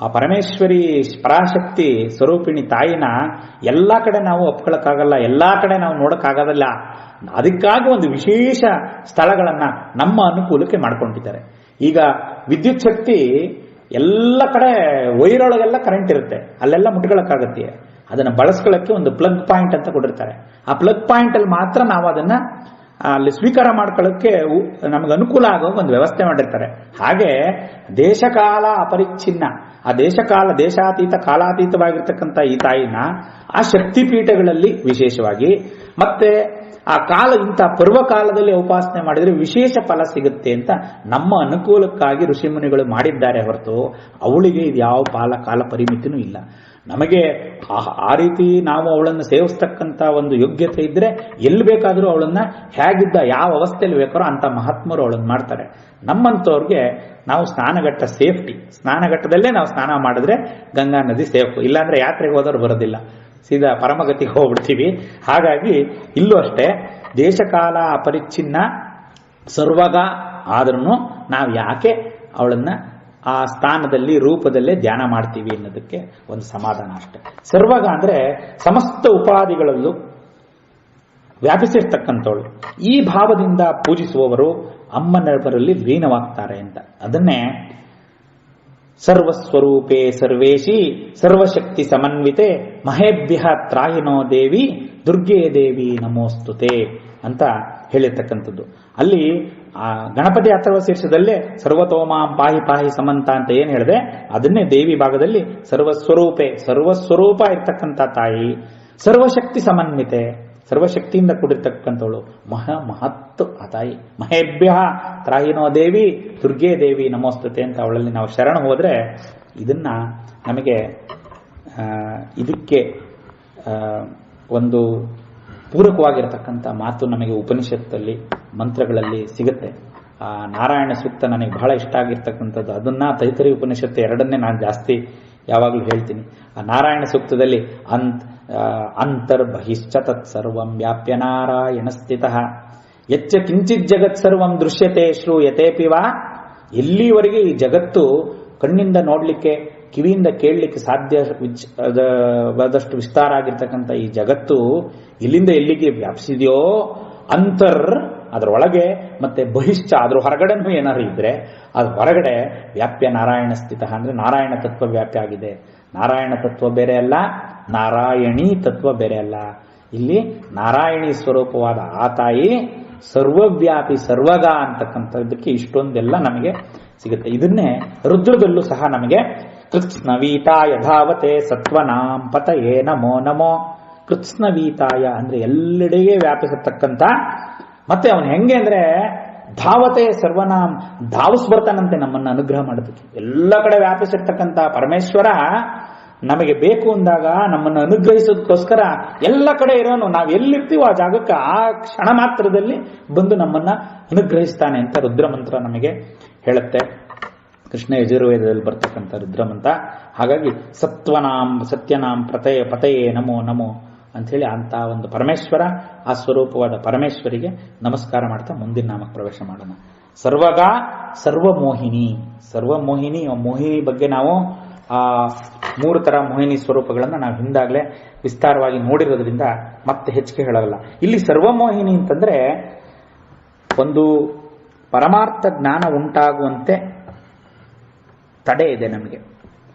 ಆ ಪರಮೇಶ್ವರಿ ಪರಾಶಕ್ತಿ ಸ್ವರೂಪಿಣಿ ತಾಯಿನ ಎಲ್ಲಾ ಕಡೆ ನಾವು ಒಪ್ಕೊಳ್ಳಕ್ಕಾಗಲ್ಲ, ಎಲ್ಲಾ ಕಡೆ ನಾವು ನೋಡಕ್ಕಾಗೋದಿಲ್ಲ. ಅದಕ್ಕಾಗಿ ಒಂದು ವಿಶೇಷ ಸ್ಥಳಗಳನ್ನ ನಮ್ಮ ಅನುಕೂಲಕ್ಕೆ ಮಾಡ್ಕೊಂಡಿದ್ದಾರೆ. ಈಗ ವಿದ್ಯುತ್ ಶಕ್ತಿ ಎಲ್ಲ ಕಡೆ ವೈರೊಳಗೆಲ್ಲ ಕರೆಂಟ್ ಇರುತ್ತೆ, ಅಲ್ಲೆಲ್ಲ ಮುಟ್ಕೊಳ್ಳಕ್ಕಾಗತ್ತೆ. ಅದನ್ನ ಬಳಸ್ಕೊಳ್ಳಕ್ಕೆ ಒಂದು ಪ್ಲಗ್ ಪಾಯಿಂಟ್ ಅಂತ ಕೊಟ್ಟಿರ್ತಾರೆ. ಆ ಪ್ಲಗ್ ಪಾಯಿಂಟ್ ಅಲ್ಲಿ ಮಾತ್ರ ನಾವು ಅದನ್ನ ಅಲ್ಲಿ ಸ್ವೀಕಾರ ಮಾಡ್ಕೊಳ್ಳೋಕ್ಕೆ ನಮ್ಗೆ ಅನುಕೂಲ ಆಗೋ ಒಂದು ವ್ಯವಸ್ಥೆ ಮಾಡಿರ್ತಾರೆ. ಹಾಗೆ ದೇಶಕಾಲ ಅಪರಿಚ್ಛಿನ್ನ, ಆ ದೇಶಾತೀತ ಕಾಲಾತೀತವಾಗಿರ್ತಕ್ಕಂಥ ಈ ತಾಯಿನ ಆ ಶಕ್ತಿ ಪೀಠಗಳಲ್ಲಿ ವಿಶೇಷವಾಗಿ, ಮತ್ತೆ ಆ ಕಾಲ ಇಂಥ ಪರ್ವಕಾಲದಲ್ಲಿ ಉಪಾಸನೆ ಮಾಡಿದ್ರೆ ವಿಶೇಷ ಫಲ ಸಿಗುತ್ತೆ ಅಂತ ನಮ್ಮ ಅನುಕೂಲಕ್ಕಾಗಿ ಋಷಿಮುನಿಗಳು ಮಾಡಿದ್ದಾರೆ ಹೊರತು ಅವಳಿಗೆ ಇದು ಯಾವ ಕಾಲ ಪರಿಮಿತಿನೂ ಇಲ್ಲ. ನಮಗೆ ಆ ರೀತಿ ನಾವು ಅವಳನ್ನು ಸೇವಿಸ್ತಕ್ಕಂಥ ಒಂದು ಯೋಗ್ಯತೆ ಇದ್ರೆ ಎಲ್ಲಿ ಬೇಕಾದರೂ ಅವಳನ್ನ ಹೇಗಿದ್ದ ಯಾವ ಅವಸ್ಥೆಯಲ್ಲಿ ಬೇಕಾರೋ ಅಂತ ಮಹಾತ್ಮರು ಅವಳನ್ನು ಮಾಡ್ತಾರೆ. ನಮ್ಮಂಥವ್ರಿಗೆ ನಾವು ಸ್ನಾನಘಟ್ಟ ಸೇಫ್ಟಿ, ಸ್ನಾನಘಟ್ಟದಲ್ಲೇ ನಾವು ಸ್ನಾನ ಮಾಡಿದ್ರೆ ಗಂಗಾ ನದಿ ಸೇಫ್. ಇಲ್ಲಾಂದ್ರೆ ಯಾತ್ರೆಗೆ ಹೋದವ್ರು ಬರೋದಿಲ್ಲ, ಸೀದಾ ಪರಮಗತಿಗೆ ಹೋಗ್ಬಿಡ್ತೀವಿ. ಹಾಗಾಗಿ ಇಲ್ಲೂ ಅಷ್ಟೇ ದೇಶಕಾಲ ಅಪರಿಚ್ಛಿನ್ನ ಸರ್ವಗ ಆದ್ರೂ ನಾವು ಯಾಕೆ ಅವಳನ್ನ ಆ ಸ್ಥಾನದಲ್ಲಿ ರೂಪದಲ್ಲೇ ಧ್ಯಾನ ಮಾಡ್ತೀವಿ ಅನ್ನೋದಕ್ಕೆ ಒಂದು ಸಮಾಧಾನ ಅಷ್ಟೆ. ಸರ್ವಗ ಅಂದ್ರೆ ಸಮಸ್ತ ಉಪಾಧಿಗಳಲ್ಲೂ ವ್ಯಾಪಿಸಿರ್ತಕ್ಕಂಥವಳು. ಈ ಭಾವದಿಂದ ಪೂಜಿಸುವವರು ಅಮ್ಮನವರಲ್ಲಿ ಲೀನವಾಗ್ತಾರೆ ಅಂತ. ಅದನ್ನೇ ಸರ್ವಸ್ವರೂಪೇ ಸರ್ವೇಶಿ ಸರ್ವಶಕ್ತಿ ಸಮನ್ವಿತೆ ಮಹೇಭ್ಯ ತ್ರಾಯಿನೋ ದೇವಿ ದುರ್ಗೇ ದೇವಿ ನಮೋಸ್ತುತೆ ಅಂತ ಹೇಳಿರ್ತಕ್ಕಂಥದ್ದು. ಅಲ್ಲಿ ಆ ಗಣಪತಿ ಅಥರ್ವ ಶೀರ್ಷದಲ್ಲೇ ಸರ್ವತೋಮಾಂ ಪಾಹಿ ಪಾಹಿ ಸಮಂತ ಅಂತ ಏನ್ ಹೇಳಿದೆ, ಅದನ್ನೇ ದೇವಿ ಭಾಗದಲ್ಲಿ ಸರ್ವಸ್ವರೂಪೆ, ಸರ್ವಸ್ವರೂಪ ಇರ್ತಕ್ಕಂಥ ತಾಯಿ, ಸರ್ವಶಕ್ತಿ ಸಮನ್ವಿತೆ, ಸರ್ವಶಕ್ತಿಯಿಂದ ಕೂಡಿರ್ತಕ್ಕಂಥವಳು, ಮಹತ್ತು ಆ ತಾಯಿ. ಮಹೇಭ್ಯ ತ್ರಾಯಿನೋ ದೇವಿ ದುರ್ಗೇ ದೇವಿ ನಮೋಸ್ತುತೆ ಅಂತ ಅವಳಲ್ಲಿ ನಾವು ಶರಣ ಹೋದ್ರೆ ಇದನ್ನ ನಮಗೆ ಇದಕ್ಕೆ ಒಂದು ಪೂರಕವಾಗಿರತಕ್ಕಂಥ ಮಾತು ನಮಗೆ ಉಪನಿಷತ್ತಲ್ಲಿ ಮಂತ್ರಗಳಲ್ಲಿ ಸಿಗುತ್ತೆ. ಆ ನಾರಾಯಣ ಸೂಕ್ತ ನನಗೆ ಬಹಳ ಇಷ್ಟ ಆಗಿರ್ತಕ್ಕಂಥದ್ದು. ಅದನ್ನ ತೈತರಿ ಉಪನಿಷತ್ತು ಎರಡನ್ನೇ ನಾನು ಜಾಸ್ತಿ ಯಾವಾಗಲೂ ಹೇಳ್ತೀನಿ. ಆ ನಾರಾಯಣ ಸೂಕ್ತದಲ್ಲಿ ಅಂತರ್ಬಹಿಶ್ಚ ತತ್ಸರ್ವಂ ವ್ಯಾಪ್ಯ ನಾರಾಯಣ ಸ್ಥಿತಃ ಯಚ್ಚ ಕಿಂಚಿತ್ ಜಗತ್ ಸರ್ವಂ ದೃಶ್ಯತೆ ಶ್ರೂಯತೆಪಿವ. ಎಲ್ಲಿವರೆಗೆ ಈ ಜಗತ್ತು ಕಣ್ಣಿಂದ ನೋಡ್ಲಿಕ್ಕೆ ಕಿವಿಯಿಂದ ಕೇಳಲಿಕ್ಕೆ ಸಾಧ್ಯವಾದಷ್ಟು ವಿಸ್ತಾರ ಆಗಿರ್ತಕ್ಕಂಥ ಈ ಜಗತ್ತು ಇಲ್ಲಿಂದ ಎಲ್ಲಿಗೆ ವ್ಯಾಪಿಸಿದೆಯೋ ಅಂತರ್ ಅದರೊಳಗೆ ಮತ್ತೆ ಬಹಿಶ್ಚ ಅದ್ರ ಹೊರಗಡೆನೂ ಏನಾದ್ರು ಇದ್ರೆ ಅದ್ರ ಹೊರಗಡೆ ವ್ಯಾಪ್ಯ ನಾರಾಯಣ ಸ್ಥಿತ ಅಂದ್ರೆ ನಾರಾಯಣ ತತ್ವ ವ್ಯಾಪ್ಯ ಆಗಿದೆ. ನಾರಾಯಣ ತತ್ವ ಬೇರೆ ಅಲ್ಲ, ನಾರಾಯಣಿ ತತ್ವ ಬೇರೆ ಅಲ್ಲ. ಇಲ್ಲಿ ನಾರಾಯಣಿ ಸ್ವರೂಪವಾದ ಆ ತಾಯಿ ಸರ್ವವ್ಯಾಪಿ ಸರ್ವಗ ಅಂತಕ್ಕಂಥದ್ದಕ್ಕೆ ಇಷ್ಟೊಂದೆಲ್ಲ ನಮಗೆ ಸಿಗುತ್ತೆ. ಇದನ್ನೇ ರುದ್ರದಲ್ಲೂ ಸಹ ನಮಗೆ ಕೃತ್ಸ್ನವೀತಾಯ ಧಾವತೆ ಸತ್ವನಾಂ ಪತಯೇ ನಮೋ ನಮೋ. ಕೃತ್ಸ್ನವೀತಾಯ ಅಂದ್ರೆ ಎಲ್ಲೆಡೆಗೆ ವ್ಯಾಪಿಸತಕ್ಕಂಥ, ಮತ್ತೆ ಅವನು ಹೆಂಗೆ ಅಂದ್ರೆ ಧಾವತೆ ಸರ್ವನಾಂ, ಧಾವಿಸ್ಬರ್ತಾನಂತೆ ನಮ್ಮನ್ನ ಅನುಗ್ರಹ ಮಾಡೋದಕ್ಕೆ. ಎಲ್ಲ ಕಡೆ ವ್ಯಾಪಿಸಿರ್ತಕ್ಕಂಥ ಪರಮೇಶ್ವರ ನಮಗೆ ಬೇಕು ಅಂದಾಗ ನಮ್ಮನ್ನು ಅನುಗ್ರಹಿಸೋದಕ್ಕೋಸ್ಕರ ಎಲ್ಲ ಕಡೆ ಇರೋನು, ನಾವು ಎಲ್ಲಿರ್ತೀವೋ ಆ ಜಾಗಕ್ಕೆ ಆ ಕ್ಷಣ ಮಾತ್ರದಲ್ಲಿ ಬಂದು ನಮ್ಮನ್ನ ಅನುಗ್ರಹಿಸ್ತಾನೆ ಅಂತ ರುದ್ರಮಂತ್ರ ನಮಗೆ ಹೇಳುತ್ತೆ. ಕೃಷ್ಣ ಯಜುರ್ವೇದದಲ್ಲಿ ಬರ್ತಕ್ಕಂಥ ರುದ್ರಮಂತ್ರ. ಹಾಗಾಗಿ ಸತ್ವನಾಂ ಸತ್ಯನಾಂ ಪತಯೇ ನಮೋ ನಮೋ ಅಂಥೇಳಿ ಅಂತ ಒಂದು ಪರಮೇಶ್ವರ, ಆ ಸ್ವರೂಪವಾದ ಪರಮೇಶ್ವರಿಗೆ ನಮಸ್ಕಾರ ಮಾಡ್ತಾ ಮುಂದಿನ ನಾಮಕ್ಕೆ ಪ್ರವೇಶ ಮಾಡೋಣ. ಸರ್ವಗ ಸರ್ವಮೋಹಿನಿ. ಸರ್ವಮೋಹಿನಿ, ಮೋಹಿನಿ ಬಗ್ಗೆ ನಾವು ಆ 3 ತರ ಮೋಹಿನಿ ಸ್ವರೂಪಗಳನ್ನು ನಾವು ಹಿಂದಾಗಲೇ ವಿಸ್ತಾರವಾಗಿ ನೋಡಿರೋದ್ರಿಂದ ಮತ್ತೆ ಹೆಚ್ಚಿಗೆ ಹೇಳಲ್ಲ. ಇಲ್ಲಿ ಸರ್ವಮೋಹಿನಿ ಅಂತಂದ್ರೆ ಒಂದು ಪರಮಾರ್ಥ ಜ್ಞಾನ ಉಂಟಾಗುವಂತೆ ತಡೆ ಇದೆ ನಮಗೆ.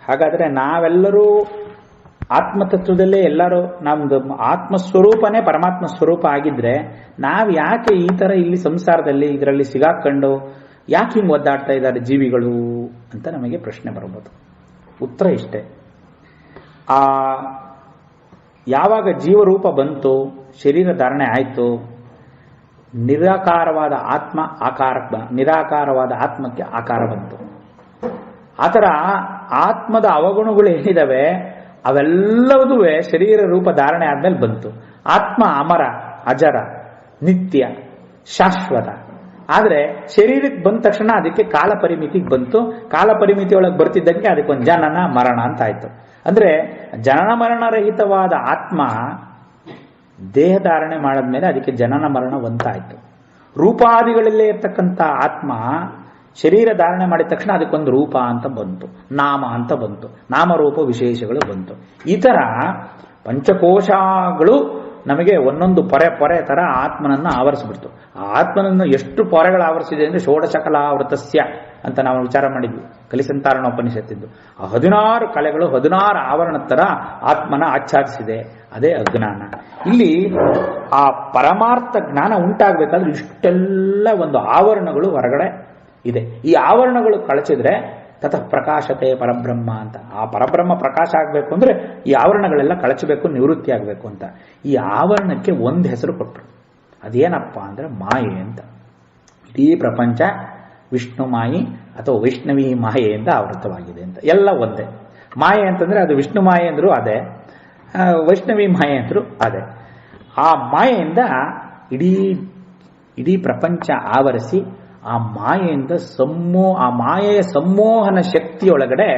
ಹಾಗಾದ್ರೆ ನಾವೆಲ್ಲರೂ ಆತ್ಮತತ್ವದಲ್ಲೇ ಎಲ್ಲರೂ ನಮ್ದು ಆತ್ಮಸ್ವರೂಪನೇ ಪರಮಾತ್ಮ ಸ್ವರೂಪ ಆಗಿದ್ರೆ ನಾವು ಯಾಕೆ ಈ ತರ ಇಲ್ಲಿ ಸಂಸಾರದಲ್ಲಿ ಇದರಲ್ಲಿ ಸಿಗಾಕೊಂಡು ಯಾಕೆ ಹಿಂಗೆ ಒದ್ದಾಡ್ತಾ ಇದ್ದಾರೆ ಜೀವಿಗಳು ಅಂತ ನಮಗೆ ಪ್ರಶ್ನೆ ಬರ್ಬೋದು. ಉತ್ತರ ಇಷ್ಟೇ, ಆ ಯಾವಾಗ ಜೀವರೂಪ ಬಂತು, ಶರೀರ ಧಾರಣೆ ಆಯಿತು, ನಿರಾಕಾರವಾದ ಆತ್ಮ ನಿರಾಕಾರವಾದ ಆತ್ಮಕ್ಕೆ ಆಕಾರ ಬಂತು. ಆ ಥರ ಆತ್ಮದ ಅವಗುಣಗಳು ಏನಿದಾವೆ ಅವೆಲ್ಲವೂ ಶರೀರ ರೂಪ ಧಾರಣೆ ಆದ್ಮೇಲೆ ಬಂತು. ಆತ್ಮ ಅಮರ, ಅಜರ, ನಿತ್ಯ, ಶಾಶ್ವತ. ಆದರೆ ಶರೀರಕ್ಕೆ ಬಂದ ತಕ್ಷಣ ಅದಕ್ಕೆ ಕಾಲ ಪರಿಮಿತಿಗೆ ಬಂತು. ಕಾಲ ಪರಿಮಿತಿ ಒಳಗೆ ಬರ್ತಿದ್ದಂಗೆ ಅದಕ್ಕೊಂದು ಜನನ ಮರಣ ಅಂತ ಆಯ್ತು. ಅಂದ್ರೆ ಜನನ ಮರಣರಹಿತವಾದ ಆತ್ಮ ದೇಹ ಧಾರಣೆ ಮಾಡಿದ್ಮೇಲೆ ಅದಕ್ಕೆ ಜನನ ಮರಣ ಒಂದಾಯ್ತು. ರೂಪಾದಿಗಳಲ್ಲೇ ಇರ್ತಕ್ಕಂಥ ಆತ್ಮ ಶರೀರ ಧಾರಣೆ ಮಾಡಿದ ತಕ್ಷಣ ಅದಕ್ಕೊಂದು ರೂಪ ಅಂತ ಬಂತು, ನಾಮ ಅಂತ ಬಂತು, ನಾಮರೂಪ ವಿಶೇಷಗಳು ಬಂತು. ಈ ತರ ಪಂಚಕೋಶಗಳು ನಮಗೆ ಒಂದೊಂದು ಪೊರೆ ತರ ಆತ್ಮನನ್ನ ಆವರಿಸ್ಬಿಡ್ತು. ಆ ಆತ್ಮನನ್ನು ಎಷ್ಟು ಪೊರೆಗಳು ಆವರಿಸಿದೆ ಅಂದ್ರೆ ಷೋಡಶಕಲಾವೃತಸ್ಯ ಅಂತ ನಾವು ವಿಚಾರ ಮಾಡಿದ್ವಿ ಕಲಿಸಂತಾರಣ ಉಪನಿಷತ್ತಿದ್ದು. ಆ 16 ಕಲೆಗಳು 16 ಆವರಣ ತರ ಆತ್ಮನ ಆಚ್ಛಾದಿಸಿದೆ. ಅದೇ ಅಜ್ಞಾನ. ಇಲ್ಲಿ ಆ ಪರಮಾರ್ಥ ಜ್ಞಾನ ಉಂಟಾಗಬೇಕಾದ್ರೆ ಇಷ್ಟೆಲ್ಲ ಒಂದು ಆವರಣಗಳು ಹೊರಗಡೆ ಇದೆ. ಈ ಆವರಣಗಳು ಕಳಚಿದ್ರೆ ತತಃ ಪ್ರಕಾಶತೆ ಪರಬ್ರಹ್ಮ ಅಂತ. ಆ ಪರಬ್ರಹ್ಮ ಪ್ರಕಾಶ ಆಗಬೇಕು ಅಂದ್ರೆ ಈ ಆವರಣಗಳೆಲ್ಲ ಕಳಚಬೇಕು, ನಿವೃತ್ತಿ ಆಗಬೇಕು ಅಂತ. ಈ ಆವರಣಕ್ಕೆ ಒಂದು ಹೆಸರು ಕೊಟ್ಟರು. ಅದೇನಪ್ಪ ಅಂದ್ರೆ ಮಾಯೆ ಅಂತ. ಇಡೀ ಪ್ರಪಂಚ ವಿಷ್ಣು ಮಾಯಿ ಅಥವಾ ವೈಷ್ಣವಿ ಮಾಯೆಯಿಂದ ಆವೃತವಾಗಿದೆ ಅಂತ. ಎಲ್ಲ ಒಂದೇ. ಮಾಯೆ ಅಂತಂದ್ರೆ ಅದು ವಿಷ್ಣು ಮಾಯೆ ಅಂದ್ರು ಅದೇ, ವೈಷ್ಣವಿ ಮಾಯೆ ಅಂದ್ರು ಅದೇ. ಆ ಮಾಯೆಯಿಂದ ಇಡೀ ಪ್ರಪಂಚ ಆವರಿಸಿ ಆ ಮಾಯೆಯಿಂದ ಆ ಮಾಯೆಯ ಸಂಮೋಹನ ಶಕ್ತಿಯೊಳಗಡೆ,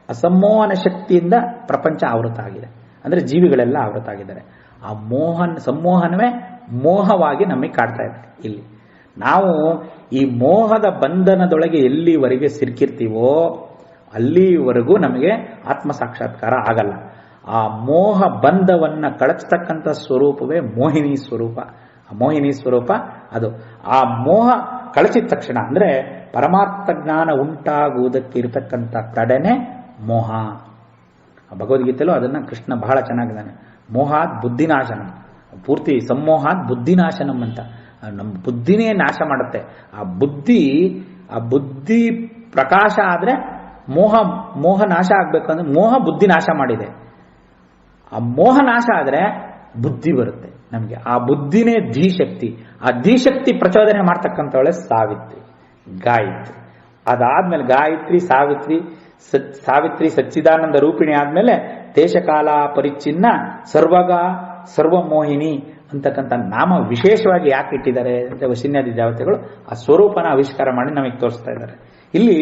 ಆ ಸಂಮೋಹನ ಶಕ್ತಿಯಿಂದ ಪ್ರಪಂಚ ಆವೃತ ಆಗಿದೆ. ಅಂದ್ರೆ ಜೀವಿಗಳೆಲ್ಲ ಆವೃತ ಆಗಿದ್ದಾರೆ. ಆ ಸಂಮೋಹನವೇ ಮೋಹವಾಗಿ ನಮಗೆ ಕಾಡ್ತಾ ಇದೆ. ಇಲ್ಲಿ ನಾವು ಈ ಮೋಹದ ಬಂಧನದೊಳಗೆ ಎಲ್ಲಿವರೆಗೆ ಸಿಕ್ಕಿರ್ತೀವೋ ಅಲ್ಲಿವರೆಗೂ ನಮಗೆ ಆತ್ಮ ಸಾಕ್ಷಾತ್ಕಾರ ಆಗಲ್ಲ. ಆ ಮೋಹ ಬಂಧವನ್ನ ಕಳಚತಕ್ಕಂಥ ಸ್ವರೂಪವೇ ಮೋಹಿನಿ ಸ್ವರೂಪ. ಆ ಮೋಹಿನಿ ಸ್ವರೂಪ ಅದು. ಆ ಮೋಹ ಕಳಚಿದ ತಕ್ಷಣ ಅಂದ್ರೆ ಪರಮಾರ್ಥ ಜ್ಞಾನ ಉಂಟಾಗುವುದಕ್ಕೆ ಇರತಕ್ಕಂಥ ತಡೆನೆ ಮೋಹ. ಭಗವದ್ಗೀತೆಯಲ್ಲೂ ಅದನ್ನ ಕೃಷ್ಣ ಬಹಳ ಚೆನ್ನಾಗಿದ್ದಾನೆ. ಮೋಹಾತ್ ಬುದ್ಧಿನಾಶನಂ, ಪೂರ್ತಿ ಸಂಮೋಹಾತ್ ಬುದ್ಧಿನಾಶನಂ ಅಂತ. ನಮ್ಮ ಬುದ್ಧಿನೇ ನಾಶ ಮಾಡುತ್ತೆ. ಆ ಬುದ್ಧಿ ಪ್ರಕಾಶ ಆದ್ರೆ ಮೋಹ ನಾಶ ಆಗ್ಬೇಕಂದ್ರೆ ಮೋಹ ಬುದ್ಧಿ ನಾಶ ಮಾಡಿದೆ. ಆ ಮೋಹ ನಾಶ ಆದ್ರೆ ಬುದ್ಧಿ ಬರುತ್ತೆ ನಮಗೆ. ಆ ಬುದ್ಧಿನೇ ಧೀಶಕ್ತಿ. ಆ ಧೀಶಕ್ತಿ ಪ್ರಚೋದನೆ ಮಾಡ್ತಕ್ಕಂಥವಳೆ ಸಾವಿತ್ರಿ, ಗಾಯತ್ರಿ. ಅದಾದ್ಮೇಲೆ ಗಾಯತ್ರಿ, ಸಾವಿತ್ರಿ ಸಚ್ಚಿದಾನಂದ ರೂಪಿಣಿ ಆದ್ಮೇಲೆ ದೇಶಕಾಲ ಪರಿಚ್ಛಿನ್ನ ಸರ್ವಗ ಸರ್ವಮೋಹಿನಿ ಅಂತಕ್ಕಂಥ ನಾಮ ವಿಶೇಷವಾಗಿ ಯಾಕೆ ಇಟ್ಟಿದ್ದಾರೆ ಅಂದ್ರೆ ವಶಿನ್ಯಾದಿ ದೇವತೆಗಳು ಆ ಸ್ವರೂಪನ ಆವಿಷ್ಕಾರ ಮಾಡಿ ನಮಗೆ ತೋರಿಸ್ತಾ ಇದ್ದಾರೆ. ಇಲ್ಲಿ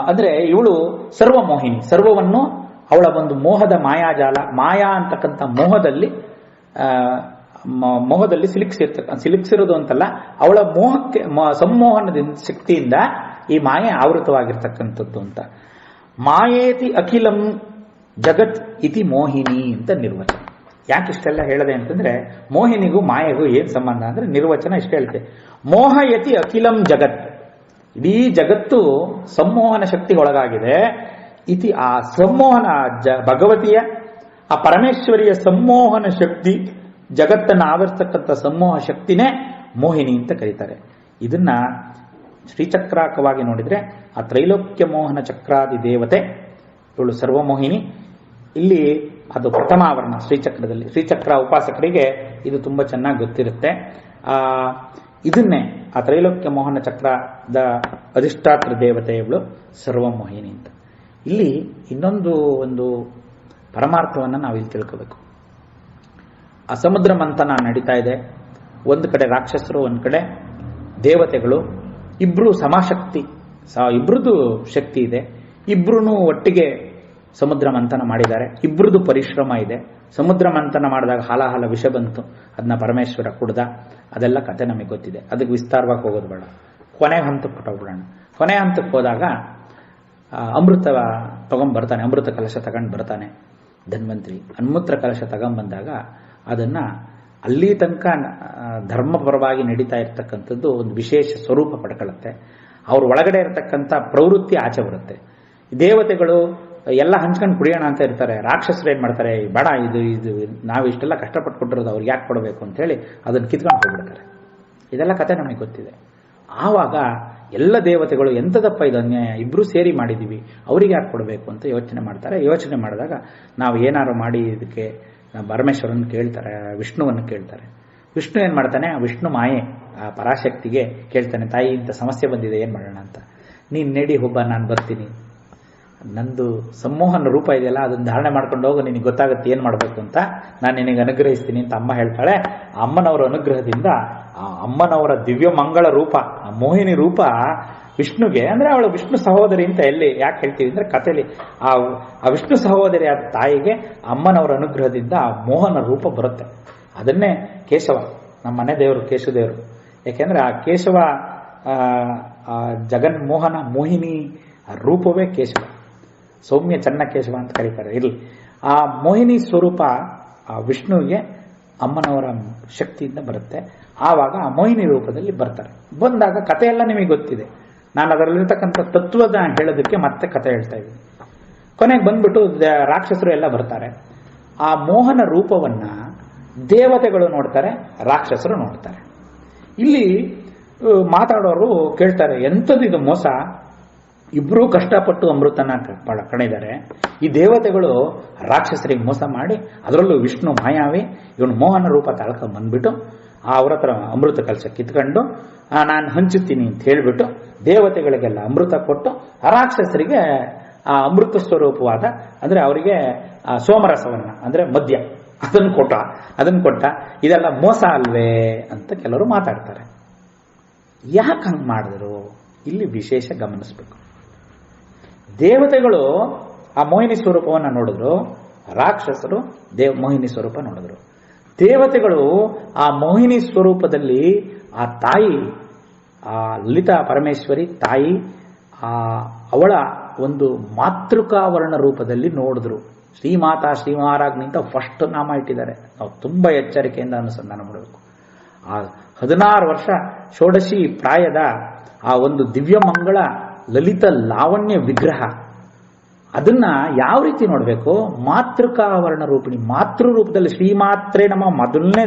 ಅಂದ್ರೆ ಇವಳು ಸರ್ವಮೋಹಿನಿ, ಸರ್ವವನ್ನು ಅವಳ ಒಂದು ಮೋಹದ ಮಾಯಾಜಾಲ, ಮಾಯಾ ಅಂತಕ್ಕಂಥ ಮೋಹದಲ್ಲಿ ಸಿಲುಕ್ಸಿರೋದು ಅಂತಲ್ಲ, ಅವಳ ಮೋಹಕ್ಕೆ ಸಂಮೋಹನದಿಂದ ಶಕ್ತಿಯಿಂದ ಈ ಮಾಯೆ ಆವೃತವಾಗಿರ್ತಕ್ಕಂಥದ್ದು ಅಂತ. ಮಾಯೇತಿ ಅಖಿಲಂ ಜಗತ್ ಇತಿ ಮೋಹಿನಿ ಅಂತ ನಿರ್ವಚನ. ಯಾಕೆ ಇಷ್ಟೆಲ್ಲ ಹೇಳದೆ ಅಂತಂದ್ರೆ ಮೋಹಿನಿಗೂ ಮಾಯೆಗೂ ಏನ್ ಸಂಬಂಧ ಅಂದ್ರೆ ನಿರ್ವಚನ ಇಷ್ಟ ಹೇಳುತ್ತೆ. ಮೋಹಯತಿ ಅಖಿಲಂ ಜಗತ್, ಇಡೀ ಜಗತ್ತು ಸಂಮೋಹನ ಶಕ್ತಿಗೊಳಗಾಗಿದೆ. ಇತಿ ಆ ಸಂಮೋಹನ ಭಗವತಿಯ ಆ ಪರಮೇಶ್ವರಿಯ ಸಂಮೋಹನ ಶಕ್ತಿ, ಜಗತ್ತನ್ನು ಆವರಿಸ್ತಕ್ಕಂಥ ಸಂಮೋಹ ಶಕ್ತಿನೇ ಮೋಹಿನಿ ಅಂತ ಕರೀತಾರೆ. ಇದನ್ನ ಶ್ರೀಚಕ್ರಾಕವಾಗಿ ನೋಡಿದ್ರೆ ಆ ತ್ರೈಲೋಕ್ಯ ಮೋಹನ ಚಕ್ರಾದಿ ದೇವತೆ ಇವಳು ಸರ್ವಮೋಹಿನಿ. ಇಲ್ಲಿ ಅದು ಪ್ರಥಮಾವರಣ ಶ್ರೀಚಕ್ರದಲ್ಲಿ. ಶ್ರೀಚಕ್ರ ಉಪಾಸಕರಿಗೆ ಇದು ತುಂಬಾ ಚೆನ್ನಾಗಿ ಗೊತ್ತಿರುತ್ತೆ. ಇದನ್ನೇ ಆ ತ್ರೈಲೋಕ್ಯ ಮೋಹನ ಚಕ್ರದ ಅಧಿಷ್ಠಾತ್ರ ದೇವತೆ ಇವಳು ಸರ್ವಮೋಹಿನಿ ಅಂತ. ಇಲ್ಲಿ ಇನ್ನೊಂದು ಒಂದು ಪರಮಾರ್ಥವನ್ನು ನಾವಿಲ್ಲಿ ತಿಳ್ಕೋಬೇಕು. ಆ ಸಮುದ್ರ ಮಂಥನ ನಡೀತಾ ಇದೆ. ಒಂದು ಕಡೆ ರಾಕ್ಷಸರು, ಒಂದು ಕಡೆ ದೇವತೆಗಳು, ಇಬ್ರು ಸಮಾಶಕ್ತಿ, ಇಬ್ರದ್ದು ಶಕ್ತಿ ಇದೆ. ಇಬ್ರು ಒಟ್ಟಿಗೆ ಸಮುದ್ರ ಮಂಥನ ಮಾಡಿದ್ದಾರೆ. ಇಬ್ರದ್ದು ಪರಿಶ್ರಮ ಇದೆ. ಸಮುದ್ರ ಮಂಥನ ಮಾಡಿದಾಗ ಹಾಲಾಹಲ ವಿಷ ಬಂತು, ಅದನ್ನ ಪರಮೇಶ್ವರ ಕುಡ್ದ. ಅದೆಲ್ಲ ಕತೆ ನಮಗೆ ಗೊತ್ತಿದೆ, ಅದಕ್ಕೆ ವಿಸ್ತಾರವಾಗಿ ಹೋಗೋದು ಬೇಡ. ಕೊನೆ ಹಂತಕ್ಕೆ ಕೊಟ್ಟೋಗ್ಬಿಡೋಣ. ಕೊನೆ ಹಂತಕ್ಕೆ ಹೋದಾಗ ಅಮೃತ ತಗೊಂಡ್ಬರ್ತಾನೆ, ಅಮೃತ ಕಲಶ ತಗೊಂಡು ಬರ್ತಾನೆ ಧನ್ವಂತರಿ. ಅಮೃತ ಕಲಶ ತಗೊಂಡ್ಬಂದಾಗ ಅದನ್ನ ಅಲ್ಲಿ ತನಕ ಧರ್ಮಪರವಾಗಿ ನಡೀತಾ ಇರ್ತಕ್ಕಂಥದ್ದು ಒಂದು ವಿಶೇಷ ಸ್ವರೂಪ ಪಡ್ಕೊಳ್ಳುತ್ತೆ. ಅವ್ರ ಒಳಗಡೆ ಇರತಕ್ಕಂಥ ಪ್ರವೃತ್ತಿ ಆಚೆ ಬರುತ್ತೆ. ದೇವತೆಗಳು ಎಲ್ಲ ಹಂಚ್ಕೊಂಡು ಕುಡಿಯೋಣ ಅಂತ ಇರ್ತಾರೆ. ರಾಕ್ಷಸರು ಏನ್ ಮಾಡ್ತಾರೆ, ಬೇಡ, ಇದು ನಾವು ಇಷ್ಟೆಲ್ಲ ಕಷ್ಟಪಟ್ಟು ಕೊಟ್ಟಿರೋದು ಅವ್ರಿಗೆ ಯಾಕೆ ಕೊಡಬೇಕು ಅಂತ ಹೇಳಿ ಅದನ್ನು ಕಿತ್ಕೊಂಡು ಹೋಗ್ಬಿಡ್ತಾರೆ. ಇದೆಲ್ಲ ಕತೆ ನಮಗೆ ಗೊತ್ತಿದೆ. ಆವಾಗ ಎಲ್ಲ ದೇವತೆಗಳು ಎಂಥದಪ್ಪ ಇದು ಅನ್ಯಾಯ, ಇಬ್ರು ಸೇರಿ ಮಾಡಿದ್ದೀವಿ, ಅವರಿಗೆ ಯಾಕೆ ಕೊಡಬೇಕು ಅಂತ ಯೋಚನೆ ಮಾಡ್ತಾರೆ. ಯೋಚನೆ ಮಾಡಿದಾಗ ನಾವು ಏನಾರು ಮಾಡಿ ಇದಕ್ಕೆ ಪರಮೇಶ್ವರನ್ ಕೇಳ್ತಾರೆ, ವಿಷ್ಣುವನ್ನು ಕೇಳ್ತಾರೆ. ವಿಷ್ಣು ಏನು ಮಾಡ್ತಾನೆ, ವಿಷ್ಣು ಮಾಯೆ ಆ ಪರಾಶಕ್ತಿಗೆ ಕೇಳ್ತಾನೆ, ತಾಯಿ ಇಂಥ ಸಮಸ್ಯೆ ಬಂದಿದೆ, ಏನು ಮಾಡೋಣ ಅಂತ. ನೀನು ನೆಡಿ ಒಬ್ಬ, ನಾನು ಬರ್ತೀನಿ, ನಂದು ಸಂಮೋಹನ ರೂಪ ಇದೆಯಲ್ಲ ಅದನ್ನು ಧಾರಣೆ ಮಾಡ್ಕೊಂಡು ಹೋಗು, ನಿನಗೆ ಗೊತ್ತಾಗುತ್ತೆ ಏನು ಮಾಡಬೇಕು ಅಂತ, ನಾನು ನಿನಗೆ ಅನುಗ್ರಹಿಸ್ತೀನಿ ಅಂತ ಅಮ್ಮ ಹೇಳ್ತಾಳೆ. ಆ ಅಮ್ಮನವರ ಅನುಗ್ರಹದಿಂದ ಆ ಅಮ್ಮನವರ ದಿವ್ಯ ಮಂಗಳ ರೂಪ, ಆ ಮೋಹಿನಿ ರೂಪ ವಿಷ್ಣುಗೆ, ಅಂದರೆ ಅವಳು ವಿಷ್ಣು ಸಹೋದರಿ ಅಂತ ಎಲ್ಲಿ ಯಾಕೆ ಹೇಳ್ತೀವಿ ಅಂದರೆ ಕಥೆಯಲ್ಲಿ ಆ ವಿಷ್ಣು ಸಹೋದರಿ ಆದ ತಾಯಿಗೆ ಅಮ್ಮನವರ ಅನುಗ್ರಹದಿಂದ ಆ ಮೋಹನ ರೂಪ ಬರುತ್ತೆ. ಅದನ್ನೇ ಕೇಶವ, ನಮ್ಮ ಮನೆ ದೇವರು ಕೇಶವದೇವರು. ಯಾಕೆಂದರೆ ಆ ಕೇಶವ ಆ ಜಗನ್ಮೋಹನ ಮೋಹಿನಿ ರೂಪವೇ ಕೇಶವ, ಸೌಮ್ಯ ಚನ್ನ ಕೇಶವ ಅಂತ ಕರೀತಾರೆ. ಇರಲಿ, ಆ ಮೋಹಿನಿ ಸ್ವರೂಪ ಆ ವಿಷ್ಣುವಿಗೆ ಅಮ್ಮನವರ ಶಕ್ತಿಯಿಂದ ಬರುತ್ತೆ. ಆವಾಗ ಆ ಮೋಹಿನಿ ರೂಪದಲ್ಲಿ ಬರ್ತಾರೆ. ಬಂದಾಗ ಕಥೆಯೆಲ್ಲ ನಿಮಗೆ ಗೊತ್ತಿದೆ, ನಾನು ಅದರಲ್ಲಿರ್ತಕ್ಕಂಥ ತತ್ವದ ಹೇಳೋದಕ್ಕೆ ಮತ್ತೆ ಕಥೆ ಹೇಳ್ತಾ ಇದ್ದೀನಿ. ಕೊನೆಗೆ ಬಂದ್ಬಿಟ್ಟು ರಾಕ್ಷಸರು ಎಲ್ಲ ಬರ್ತಾರೆ. ಆ ಮೋಹನ ರೂಪವನ್ನ ದೇವತೆಗಳು ನೋಡ್ತಾರೆ, ರಾಕ್ಷಸರು ನೋಡ್ತಾರೆ. ಇಲ್ಲಿ ಮಾತಾಡೋರು ಕೇಳ್ತಾರೆ, ಎಂಥದ್ದು ಇದು ಮೋಸ, ಇಬ್ಬರೂ ಕಷ್ಟಪಟ್ಟು ಅಮೃತನ ಕಣಿದ್ದಾರೆ, ಈ ದೇವತೆಗಳು ರಾಕ್ಷಸರಿಗೆ ಮೋಸ ಮಾಡಿ, ಅದರಲ್ಲೂ ವಿಷ್ಣು ಮಾಯಾವಿ ಇವನು ಮೋಹನ ರೂಪ ತಾಳ್ಕೊಂಡು ಬಂದ್ಬಿಟ್ಟು ಅವ್ರ ಹತ್ರ ಅಮೃತ ಕಲಶ ಕಿತ್ಕೊಂಡು ನಾನು ಹಂಚುತ್ತೀನಿ ಅಂತ ಹೇಳಿಬಿಟ್ಟು ದೇವತೆಗಳಿಗೆಲ್ಲ ಅಮೃತ ಕೊಟ್ಟು ರಾಕ್ಷಸರಿಗೆ ಆ ಅಮೃತ ಸ್ವರೂಪವಾದ ಅಂದರೆ ಅವರಿಗೆ ಸೋಮರಸವನ್ನ ಅಂದರೆ ಮದ್ಯ ಅದನ್ನು ಕೊಟ್ಟ. ಇದೆಲ್ಲ ಮೋಸ ಅಲ್ವೇ ಅಂತ ಕೆಲವರು ಮಾತಾಡ್ತಾರೆ. ಯಾಕೆ ಹಂಗೆ ಮಾಡಿದ್ರು, ಇಲ್ಲಿ ವಿಶೇಷ ಗಮನಿಸಬೇಕು. ದೇವತೆಗಳು ಆ ಮೋಹಿನಿ ಸ್ವರೂಪವನ್ನು ನೋಡಿದ್ರು, ರಾಕ್ಷಸರು ಮೋಹಿನಿ ಸ್ವರೂಪ ನೋಡಿದ್ರು. ದೇವತೆಗಳು ಆ ಮೋಹಿನಿ ಸ್ವರೂಪದಲ್ಲಿ ಆ ತಾಯಿ, ಆ ಲಲಿತಾ ಪರಮೇಶ್ವರಿ ತಾಯಿ, ಅವಳ ಒಂದು ಮಾತೃಕಾವರ್ಣ ರೂಪದಲ್ಲಿ ನೋಡಿದ್ರು. ಶ್ರೀಮಾತಾ ಶ್ರೀಮಹಾರಾಜ್ನಿ ಅಂತ ಫಸ್ಟ್ ನಾಮ ಇಟ್ಟಿದ್ದಾರೆ. ನಾವು ತುಂಬ ಎಚ್ಚರಿಕೆಯಿಂದ ಅನುಸಂಧಾನ ಮಾಡಬೇಕು. ಆ 16 ವರ್ಷ ಷೋಡಶಿ ಪ್ರಾಯದ ಆ ಒಂದು ದಿವ್ಯ ಮಂಗಳ ಲಲಿತ ಲಾವಣ್ಯ ವಿಗ್ರಹ, ಅದನ್ನ ಯಾವ ರೀತಿ ನೋಡಬೇಕು, ಮಾತೃಕಾವರ್ಣ ರೂಪಿಣಿ, ಮಾತೃ ರೂಪದಲ್ಲಿ ಶ್ರೀಮಾತ್ರೇ ನಮ್ಮ ಮೊದಲನೇ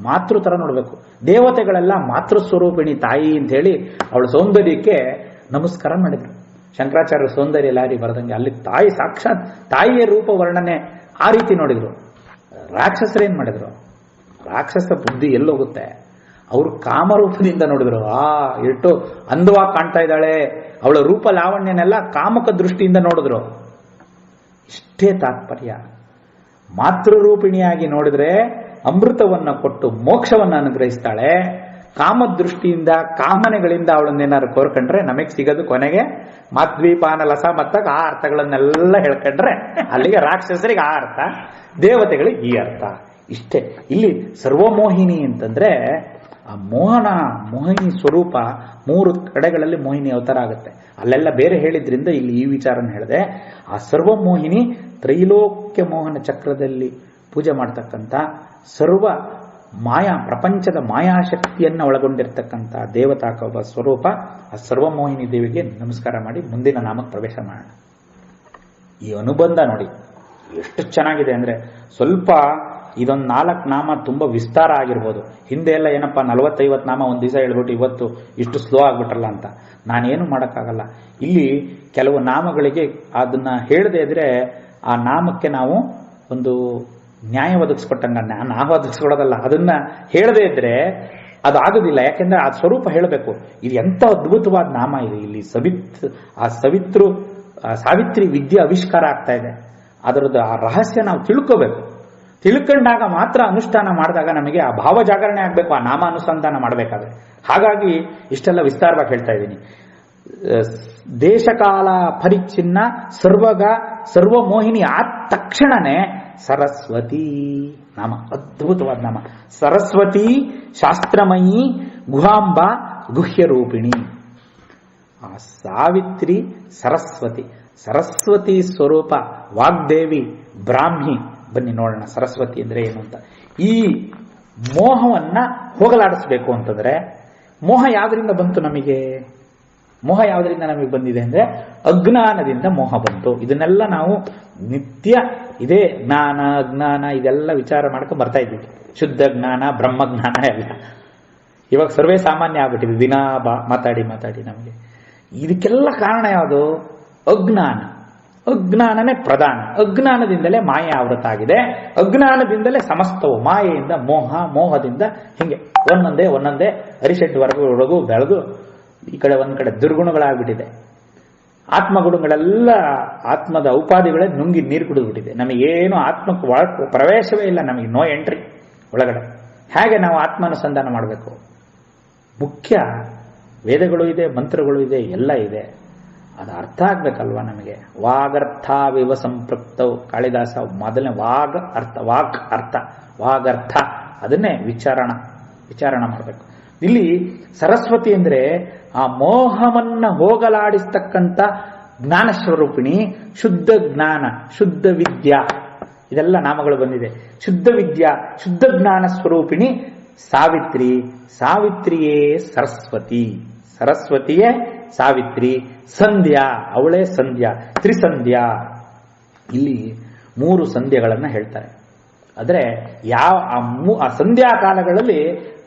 ಮಾತೃ ತರ ನೋಡಬೇಕು. ದೇವತೆಗಳೆಲ್ಲ ಮಾತೃ ಸ್ವರೂಪಿಣಿ ತಾಯಿ ಅಂತ ಹೇಳಿ ಅವಳ ಸೌಂದರ್ಯಕ್ಕೆ ನಮಸ್ಕಾರ ಮಾಡಿದ್ರು. ಶಂಕರಾಚಾರ್ಯ ಸೌಂದರ್ಯ ಲಾರಿ ಬರೆದಂಗೆ ಅಲ್ಲಿ ತಾಯಿ ಸಾಕ್ಷಾತ್ ತಾಯಿಯ ರೂಪ ವರ್ಣನೆ ಆ ರೀತಿ ನೋಡಿದ್ರು. ರಾಕ್ಷಸರೇನ್ ಮಾಡಿದ್ರು, ರಾಕ್ಷಸ ಬುದ್ಧಿ ಎಲ್ಲೋಗುತ್ತೆ, ಅವರು ಕಾಮರೂಪದಿಂದ ನೋಡಿದ್ರು. ಎಷ್ಟು ಅಂದವಾಗಿ ಕಾಣ್ತಾ ಇದ್ದಾಳೆ, ಅವಳ ರೂಪ ಲಾವಣ್ಯನೆಲ್ಲ ಕಾಮಕ ದೃಷ್ಟಿಯಿಂದ ನೋಡಿದ್ರು. ಇಷ್ಟೇ ತಾತ್ಪರ್ಯ. ಮಾತೃರೂಪಿಣಿಯಾಗಿ ನೋಡಿದ್ರೆ ಅಮೃತವನ್ನ ಕೊಟ್ಟು ಮೋಕ್ಷವನ್ನ ಅನುಗ್ರಹಿಸ್ತಾಳೆ. ಕಾಮದೃಷ್ಟಿಯಿಂದ ಕಾಮನೆಗಳಿಂದ ಅವಳನ್ನೇನಾದ್ರು ಕೋರ್ಕೊಂಡ್ರೆ ನಮಗೆ ಸಿಗೋದು ಕೊನೆಗೆ ಮಾದ್ವೀಪಾನ ಲಸ ಮತ್ತ ಆ ಅರ್ಥಗಳನ್ನೆಲ್ಲ ಹೇಳ್ಕೊಂಡ್ರೆ ಅಲ್ಲಿಗೆ ರಾಕ್ಷಸರಿಗೆ ಆ ಅರ್ಥ, ದೇವತೆಗಳಿಗೆ ಈ ಅರ್ಥ. ಇಷ್ಟೇ. ಇಲ್ಲಿ ಸರ್ವಮೋಹಿನಿ ಅಂತಂದ್ರೆ ಆ ಮೋಹಿನಿ ಸ್ವರೂಪ 3 ಕಡೆಗಳಲ್ಲಿ ಮೋಹಿನಿ ಅವತಾರ ಆಗುತ್ತೆ. ಅಲ್ಲೆಲ್ಲ ಬೇರೆ ಹೇಳಿದ್ರಿಂದ ಇಲ್ಲಿ ಈ ವಿಚಾರನ ಹೇಳಿದೆ. ಆ ಸರ್ವಮೋಹಿನಿ ತ್ರೈಲೋಕ್ಯ ಮೋಹನ ಚಕ್ರದಲ್ಲಿ ಪೂಜೆ ಮಾಡ್ತಕ್ಕಂಥ ಸರ್ವ ಮಾಯಾ ಪ್ರಪಂಚದ ಮಾಯಾಶಕ್ತಿಯನ್ನು ಒಳಗೊಂಡಿರ್ತಕ್ಕಂಥ ದೇವತಾಕ ಸ್ವರೂಪ ಆ ಸರ್ವಮೋಹಿನಿ ದೇವಿಗೆ ನಮಸ್ಕಾರ ಮಾಡಿ ಮುಂದಿನ ನಾಮಕ್ಕೆ ಪ್ರವೇಶ ಮಾಡೋಣ. ಈ ಅನುಬಂಧ ನೋಡಿ ಎಷ್ಟು ಚೆನ್ನಾಗಿದೆ ಅಂದ್ರೆ, ಸ್ವಲ್ಪ ಇದೊಂದು 4 ನಾಮ ತುಂಬಾ ವಿಸ್ತಾರ ಆಗಿರ್ಬೋದು. ಹಿಂದೆ ಎಲ್ಲ ಏನಪ್ಪ 40-50 ನಾಮ ಒಂದು ದಿವಸ ಹೇಳ್ಬಿಟ್ಟು ಇವತ್ತು ಇಷ್ಟು ಸ್ಲೋ ಆಗ್ಬಿಟ್ರಲ್ಲ ಅಂತ. ನಾನೇನು ಮಾಡೋಕ್ಕಾಗಲ್ಲ. ಇಲ್ಲಿ ಕೆಲವು ನಾಮಗಳಿಗೆ ಅದನ್ನ ಹೇಳದೇ ಇದ್ರೆ ಆ ನಾಮಕ್ಕೆ ನಾವು ಒಂದು ನ್ಯಾಯ ಒದಗಿಸ್ಕೊಟ್ಟಂಗ, ನಾವು ಒದಗಿಸ್ಕೊಡೋದಲ್ಲ, ಅದನ್ನ ಹೇಳದೇ ಇದ್ರೆ ಅದು ಆಗೋದಿಲ್ಲ. ಯಾಕೆಂದ್ರೆ ಆ ಸ್ವರೂಪ ಹೇಳಬೇಕು. ಇದು ಎಂತ ಅದ್ಭುತವಾದ ನಾಮ ಇದೆ. ಇಲ್ಲಿ ಸಾವಿತ್ರಿ ವಿದ್ಯೆ ಆವಿಷ್ಕಾರ ಆಗ್ತಾ ಇದೆ. ಅದರದ್ದು ಆ ರಹಸ್ಯ ನಾವು ತಿಳ್ಕೋಬೇಕು. ತಿಳ್ಕೊಂಡಾಗ ಮಾತ್ರ ಅನುಷ್ಠಾನ ಮಾಡಿದಾಗ ನಮಗೆ ಆ ಭಾವ ಜಾಗರಣೆ ಆಗಬೇಕು, ಆ ನಾಮ ಅನುಸಂಧಾನ ಮಾಡಬೇಕಾದ್ರೆ. ಹಾಗಾಗಿ ಇಷ್ಟೆಲ್ಲ ವಿಸ್ತಾರವಾಗಿ ಹೇಳ್ತಾ ಇದ್ದೀನಿ. ದೇಶಕಾಲ ಪರಿಚ್ಛಿನ್ನ ಸರ್ವಮೋಹಿನಿ ಆದ ತಕ್ಷಣನೇ ಸರಸ್ವತಿ ನಾಮ, ಅದ್ಭುತವಾದ ನಾಮ. ಸರಸ್ವತಿ ಶಾಸ್ತ್ರಮಯಿ ಗುಹಾಂಬ ಗುಹ್ಯ ರೂಪಿಣಿ. ಆ ಸಾವಿತ್ರಿ ಸರಸ್ವತಿ ಸ್ವರೂಪ ವಾಗ್ದೇವಿ ಬ್ರಾಹ್ಮಿ. ಬನ್ನಿ ನೋಡೋಣ ಸರಸ್ವತಿ ಅಂದ್ರೆ ಏನು ಅಂತ. ಈ ಮೋಹವನ್ನ ಹೋಗಲಾಡಿಸ್ಬೇಕು ಅಂತಂದ್ರೆ, ಮೋಹ ಯಾವ್ದ್ರಿಂದ ಬಂತು ನಮಗೆ? ಮೋಹ ಯಾವ್ದ್ರಿಂದ ನಮಗೆ ಬಂದಿದೆ ಅಂದ್ರೆ ಅಜ್ಞಾನದಿಂದ ಮೋಹ ಬಂತು. ಇದನ್ನೆಲ್ಲ ನಾವು ನಿತ್ಯ ಇದೇ ಜ್ಞಾನ ಅಜ್ಞಾನ ಇದೆಲ್ಲ ವಿಚಾರ ಮಾಡ್ಕೊಂಡು ಬರ್ತಾ ಇದ್ದೀವಿ. ಶುದ್ಧ ಜ್ಞಾನ ಬ್ರಹ್ಮಜ್ಞಾನ ಎಲ್ಲ ಇವಾಗ ಸರ್ವೇ ಸಾಮಾನ್ಯ ಆಗ್ಬಿಟ್ಟಿದೆ. ದಿನ ಮಾತಾಡಿ ನಮಗೆ ಇದಕ್ಕೆಲ್ಲ ಕಾರಣ ಯಾವುದು? ಅಜ್ಞಾನ. ಅಜ್ಞಾನನೇ ಪ್ರಧಾನ. ಅಜ್ಞಾನದಿಂದಲೇ ಮಾಯೆ ಆವೃತ ಆಗಿದೆ. ಅಜ್ಞಾನದಿಂದಲೇ ಸಮಸ್ತವು ಮಾಯೆಯಿಂದ ಮೋಹದಿಂದ ಹಿಂಗೆ ಒಂದೊಂದೇ ಅರಿಷಡ್ವರೆಗೂ ಬೆಳೆದು ಈ ಕಡೆ ಒಂದ್ ಕಡೆ ದುರ್ಗುಣಗಳಾಗ್ಬಿಟ್ಟಿದೆ. ಆತ್ಮಗುಣಗಳೆಲ್ಲ ಆತ್ಮದ ಔಪಾದಿಗಳೇ ನುಂಗಿ ನೀರು ಕುಡಿದ್ಬಿಟ್ಟಿದೆ. ನಮಗೇನು ಆತ್ಮಕ್ಕೆ ಪ್ರವೇಶವೇ ಇಲ್ಲ, ನಮಗೆ ನೋ ಎಂಟ್ರಿ ಒಳಗಡೆ. ಹೇಗೆ ನಾವು ಆತ್ಮಾನುಸಂಧಾನ ಮಾಡಬೇಕು? ಮುಖ್ಯ ವೇದಗಳು ಇದೆ, ಮಂತ್ರಗಳು ಇದೆ, ಎಲ್ಲ ಇದೆ. ಅದು ಅರ್ಥ ಆಗ್ಬೇಕಲ್ವಾ ನಮಗೆ. ವಾಗರ್ಥಾವಿವ ಸಂಪೃಕ್ತವು ಕಾಳಿದಾಸ ಮೊದಲನೇ ವಾಗರ್ಥ ಅದನ್ನೇ ವಿಚಾರಣ ಮಾಡಬೇಕು. ಇಲ್ಲಿ ಸರಸ್ವತಿ ಅಂದ್ರೆ ಆ ಮೋಹವನ್ನ ಹೋಗಲಾಡಿಸ್ತಕ್ಕಂಥ ಜ್ಞಾನ ಸ್ವರೂಪಿಣಿ, ಶುದ್ಧ ಜ್ಞಾನ, ಶುದ್ಧ ವಿದ್ಯಾ, ಇದೆಲ್ಲ ನಾಮಗಳು ಬಂದಿದೆ. ಶುದ್ಧ ವಿದ್ಯಾ, ಶುದ್ಧ ಜ್ಞಾನ ಸ್ವರೂಪಿಣಿ ಸಾವಿತ್ರಿ. ಸಾವಿತ್ರಿಯೇ ಸರಸ್ವತಿ, ಸರಸ್ವತಿಯೇ ಸಾವಿತ್ರಿ. ಸಂಧ್ಯಾ, ಅವಳೇ ಸಂಧ್ಯಾ, ತ್ರಿಸಂಧ್ಯಾ. ಇಲ್ಲಿ 3 ಸಂಧ್ಯೆಗಳನ್ನ ಹೇಳ್ತಾರೆ. ಆದರೆ ಆ ಸಂಧ್ಯಾ ಕಾಲಗಳಲ್ಲಿ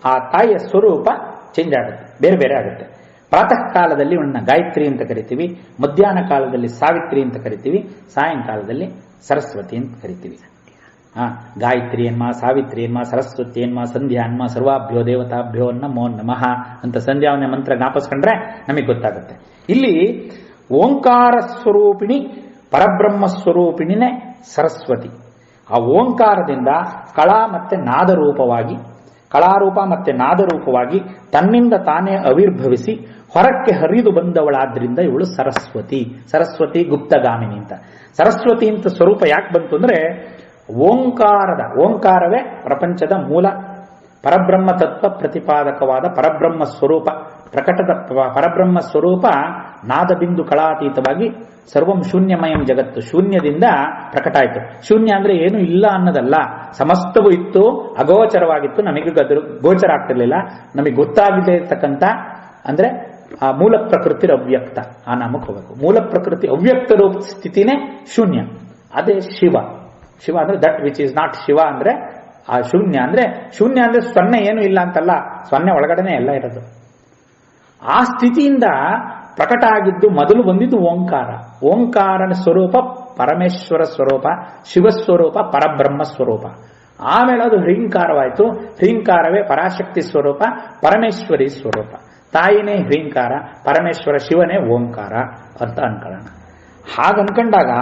ಆ ತಾಯಿಯ ಸ್ವರೂಪ ಚೇಂಜ್ ಆಗುತ್ತೆ, ಬೇರೆ ಬೇರೆ ಆಗುತ್ತೆ. ಪ್ರಾತಃ ಕಾಲದಲ್ಲಿ ಅವಳನ್ನ ಗಾಯತ್ರಿ ಅಂತ ಕರಿತೀವಿ, ಮಧ್ಯಾಹ್ನ ಕಾಲದಲ್ಲಿ ಸಾವಿತ್ರಿ ಅಂತ ಕರಿತೀವಿ, ಸಾಯಂಕಾಲದಲ್ಲಿ ಸರಸ್ವತಿ ಅಂತ ಕರಿತೀವಿ. ಗಾಯತ್ರಿ ಎನ್ಮ, ಸಾವಿತ್ರಿ ಎನ್ಮ, ಸರಸ್ವತಿ ಎನ್ಮ, ಸಂಧ್ಯಾ ಎನ್ಮ, ಸರ್ವಾಭ್ಯೋ ದೇವತಾಭ್ಯೋ ನಮೋ ನಮಃ ಅಂತ ಸಂಧ್ಯಾವನೆ ಮಂತ್ರ ಜ್ಞಾಪಿಸ್ಕೊಂಡ್ರೆ ನಮಗೆ ಗೊತ್ತಾಗುತ್ತೆ. ಇಲ್ಲಿ ಓಂಕಾರ ಸ್ವರೂಪಿಣಿ, ಪರಬ್ರಹ್ಮ ಸ್ವರೂಪಿಣಿನೇ ಸರಸ್ವತಿ. ಆ ಓಂಕಾರದಿಂದ ಕಳಾ ಮತ್ತೆ ನಾದರೂಪವಾಗಿ, ಕಳಾರೂಪ ಮತ್ತೆ ನಾದರೂಪವಾಗಿ ತನ್ನಿಂದ ತಾನೇ ಆವಿರ್ಭವಿಸಿ ಹೊರಕ್ಕೆ ಹರಿದು ಬಂದವಳಾದ್ರಿಂದ ಇವಳು ಸರಸ್ವತಿ. ಸರಸ್ವತಿ ಗುಪ್ತಗಾಮಿನಿ ಅಂತ. ಸರಸ್ವತಿ ಅಂತ ಸ್ವರೂಪ ಯಾಕೆ ಬಂತು ಅಂದ್ರೆ ಓಂಕಾರವೇ ಪ್ರಪಂಚದ ಮೂಲ ಪರಬ್ರಹ್ಮ ತತ್ವ ಪ್ರತಿಪಾದಕವಾದ ಪರಬ್ರಹ್ಮ ಸ್ವರೂಪ. ಪ್ರಕಟದ ಪರಬ್ರಹ್ಮ ಸ್ವರೂಪ ನಾದಬಿಂದು ಕಳಾತೀತವಾಗಿ ಸರ್ವಂ ಶೂನ್ಯಮಯಂ ಜಗತ್ತು, ಶೂನ್ಯದಿಂದ ಪ್ರಕಟ ಆಯಿತು. ಶೂನ್ಯ ಅಂದ್ರೆ ಏನು ಇಲ್ಲ ಅನ್ನೋದಲ್ಲ, ಸಮಸ್ತವೂ ಇತ್ತು, ಅಗೋಚರವಾಗಿತ್ತು, ನಮಗೆ ಗೋಚರ ಆಗ್ತಿರ್ಲಿಲ್ಲ. ನಮಗೆ ಗೊತ್ತಾಗದೇ ಇರ್ತಕ್ಕಂಥ ಅಂದ್ರೆ ಆ ಮೂಲ ಪ್ರಕೃತಿ ಅವ್ಯಕ್ತ, ಆ ನಾಮಕ್ಕೆ ಹೋಗಬೇಕು. ಮೂಲ ಪ್ರಕೃತಿ ಅವ್ಯಕ್ತ ರೂಪ ಸ್ಥಿತಿನೇ ಶೂನ್ಯ, ಅದೇ ಶಿವ. ಶಿವ ಅಂದ್ರೆ that which is not Shiva ಅಂದ್ರೆ ಆ ಶೂನ್ಯ ಅಂದ್ರೆ ಸೊನ್ನೆ ಏನು ಇಲ್ಲ ಅಂತಲ್ಲ, ಸೊನ್ನೆ ಒಳಗಡೆನೆ ಎಲ್ಲ ಇರೋದು. ಆ ಸ್ಥಿತಿಯಿಂದ ಪ್ರಕಟ ಆಗಿದ್ದು ಮೊದಲು ಬಂದಿದ್ದು ಓಂಕಾರ. ಓಂಕಾರನ ಸ್ವರೂಪ ಪರಮೇಶ್ವರ ಸ್ವರೂಪ, ಶಿವಸ್ವರೂಪ, ಪರಬ್ರಹ್ಮ ಸ್ವರೂಪ. ಆಮೇಲೆ ಅದು ಹ್ರೀಂಕಾರವಾಯಿತು. ಹ್ರೀಂಕಾರವೇ ಪರಾಶಕ್ತಿ ಸ್ವರೂಪ, ಪರಮೇಶ್ವರಿ ಸ್ವರೂಪ. ತಾಯಿನೇ ಹ್ರೀಂಕಾರ, ಪರಮೇಶ್ವರ ಶಿವನೇ ಓಂಕಾರ ಅಂತ ಅನ್ಕೊಳ್ಳೋಣ. ಹಾಗನ್ಕೊಂಡಾಗ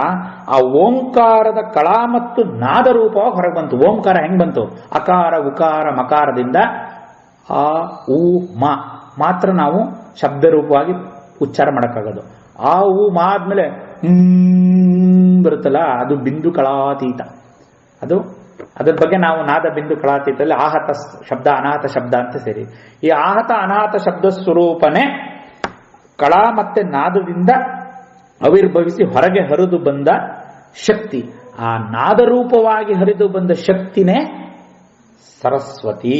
ಆ ಓಂಕಾರದ ಕಳಾ ಮತ್ತು ನಾದರೂಪವಾಗಿ ಹೊರಗೆ ಬಂತು. ಓಂಕಾರ ಹೆಂಗ್ ಬಂತು? ಅಕಾರ ಉಕಾರ ಮಕಾರದಿಂದ ಆ ಉ ಮಾತ್ರ ನಾವು ಶಬ್ದರೂಪವಾಗಿ ಉಚ್ಚಾರ ಮಾಡೋಕ್ಕಾಗೋದು. ಆ ಉ ಆದ್ಮೇಲೆ ಬರುತ್ತಲ್ಲ, ಅದು ಬಿಂದು ಕಳಾತೀತ. ಅದ್ರ ಬಗ್ಗೆ ನಾವು ನಾದ ಬಿಂದು ಕಳಾತೀತದಲ್ಲಿ ಆಹತ ಶಬ್ದ, ಅನಾಹತ ಶಬ್ದ ಅಂತ ಸೇರಿ. ಈ ಆಹತ ಅನಾಹತ ಶಬ್ದ ಸ್ವರೂಪನೇ ಕಳಾ ಮತ್ತೆ ನಾದದಿಂದ ಆವಿರ್ಭವಿಸಿ ಹೊರಗೆ ಹರಿದು ಬಂದ ಶಕ್ತಿ. ಆ ನಾದರೂಪವಾಗಿ ಹರಿದು ಬಂದ ಶಕ್ತಿನೇ ಸರಸ್ವತಿ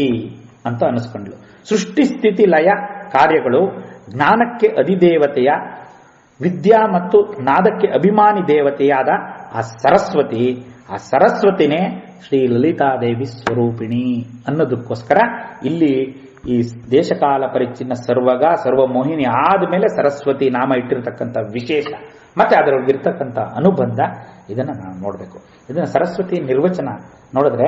ಅಂತ ಅನಿಸ್ಕೊಂಡ್ಲು. ಸೃಷ್ಟಿ ಸ್ಥಿತಿ ಲಯ ಕಾರ್ಯಗಳು ಜ್ಞಾನಕ್ಕೆ ಅಧಿದೇವತೆಯ, ವಿದ್ಯಾ ಮತ್ತು ನಾದಕ್ಕೆ ಅಭಿಮಾನಿ ದೇವತೆಯಾದ ಆ ಸರಸ್ವತಿನೇ ಶ್ರೀ ಲಲಿತಾದೇವಿ ಸ್ವರೂಪಿಣಿ ಅನ್ನೋದಕ್ಕೋಸ್ಕರ ಇಲ್ಲಿ ಈ ದೇಶಕಾಲ ಪರಿಚ್ಛಿನ್ನ ಸರ್ವಗ ಸರ್ವಮೋಹಿನಿ ಆದ್ಮೇಲೆ ಸರಸ್ವತಿ ನಾಮ ಇಟ್ಟಿರತಕ್ಕಂಥ ವಿಶೇಷ ಮತ್ತೆ ಅದರೊಳಗಿರ್ತಕ್ಕಂಥ ಅನುಬಂಧ, ಇದನ್ನ ನಾವು ನೋಡಬೇಕು. ಇದನ್ನ ಸರಸ್ವತಿ ನಿರ್ವಚನ ನೋಡಿದ್ರೆ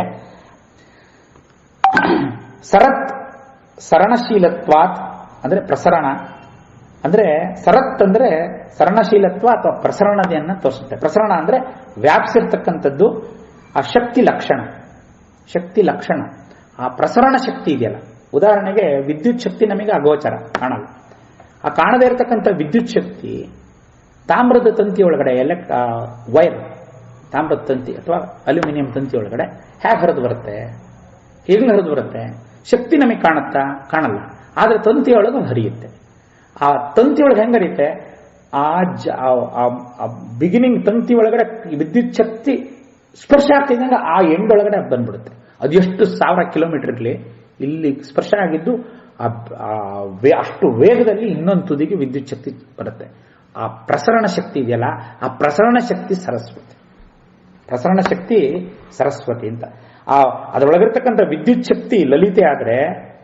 ಸರಣಶೀಲತ್ವಾತ್ ಅಂದ್ರೆ ಪ್ರಸರಣ, ಅಂದ್ರೆ ಸರತ್ ಅಂದ್ರೆ ಸರಣಶೀಲತ್ವ ಅಥವಾ ಪ್ರಸರಣತೆಯನ್ನ ತೋರಿಸುತ್ತೆ. ಪ್ರಸರಣ ಅಂದ್ರೆ ವ್ಯಾಪಿಸಿರ್ತಕ್ಕಂಥದ್ದು, ಆ ಶಕ್ತಿ ಲಕ್ಷಣ. ಆ ಪ್ರಸರಣ ಶಕ್ತಿ ಇದೆಯಲ್ಲ, ಉದಾಹರಣೆಗೆ ವಿದ್ಯುತ್ ಶಕ್ತಿ ನಮಗೆ ಅಗೋಚರ, ಕಾಣಲ್ಲ. ಆ ಕಾಣದೇ ಇರತಕ್ಕಂಥ ವಿದ್ಯುತ್ ಶಕ್ತಿ ತಾಮ್ರದ ತಂತಿ ಒಳಗಡೆ ವೈರ್, ತಾಮ್ರದ ತಂತಿ ಅಥವಾ ಅಲ್ಯೂಮಿನಿಯಂ ತಂತಿ ಒಳಗಡೆ ಹೇಗೆ ಹರಿದು ಬರುತ್ತೆ? ಈಗಲೂ ಹರಿದು ಬರುತ್ತೆ. ಶಕ್ತಿ ನಮಗೆ ಕಾಣುತ್ತಾ? ಕಾಣಲ್ಲ. ಆದ್ರೆ ತಂತಿಯೊಳಗೆ ಹರಿಯುತ್ತೆ. ಆ ತಂತಿಯೊಳಗೆ ಹೆಂಗೆ ಹರಿಯುತ್ತೆ? ಆ ಬಿಗಿನಿಂಗ್ ತಂತಿ ಒಳಗಡೆ ವಿದ್ಯುತ್ ಶಕ್ತಿ ಸ್ಪರ್ಶ ಆಗ್ತಿದ್ದಂಗೆ ಆ ಎಂಡೊಳಗಡೆ ಬಂದ್ಬಿಡುತ್ತೆ. ಅದು ಎಷ್ಟು 1000 ಕಿಲೋಮೀಟರ್ಲಿ ಇಲ್ಲಿ ಸ್ಪರ್ಶ ಆಗಿದ್ದು ಅಷ್ಟು ವೇಗದಲ್ಲಿ ಇನ್ನೊಂದು ತುದಿಗೆ ವಿದ್ಯುತ್ ಶಕ್ತಿ ಬರುತ್ತೆ. ಆ ಪ್ರಸರಣ ಶಕ್ತಿ ಇದೆಯಲ್ಲ, ಆ ಪ್ರಸರಣ ಶಕ್ತಿ ಸರಸ್ವತಿ ಅಂತ. ಅದರೊಳಗಿರ್ತಕ್ಕಂಥ ವಿದ್ಯುತ್ ಶಕ್ತಿ ಲಲಿತೆ ಆದ್ರೆ,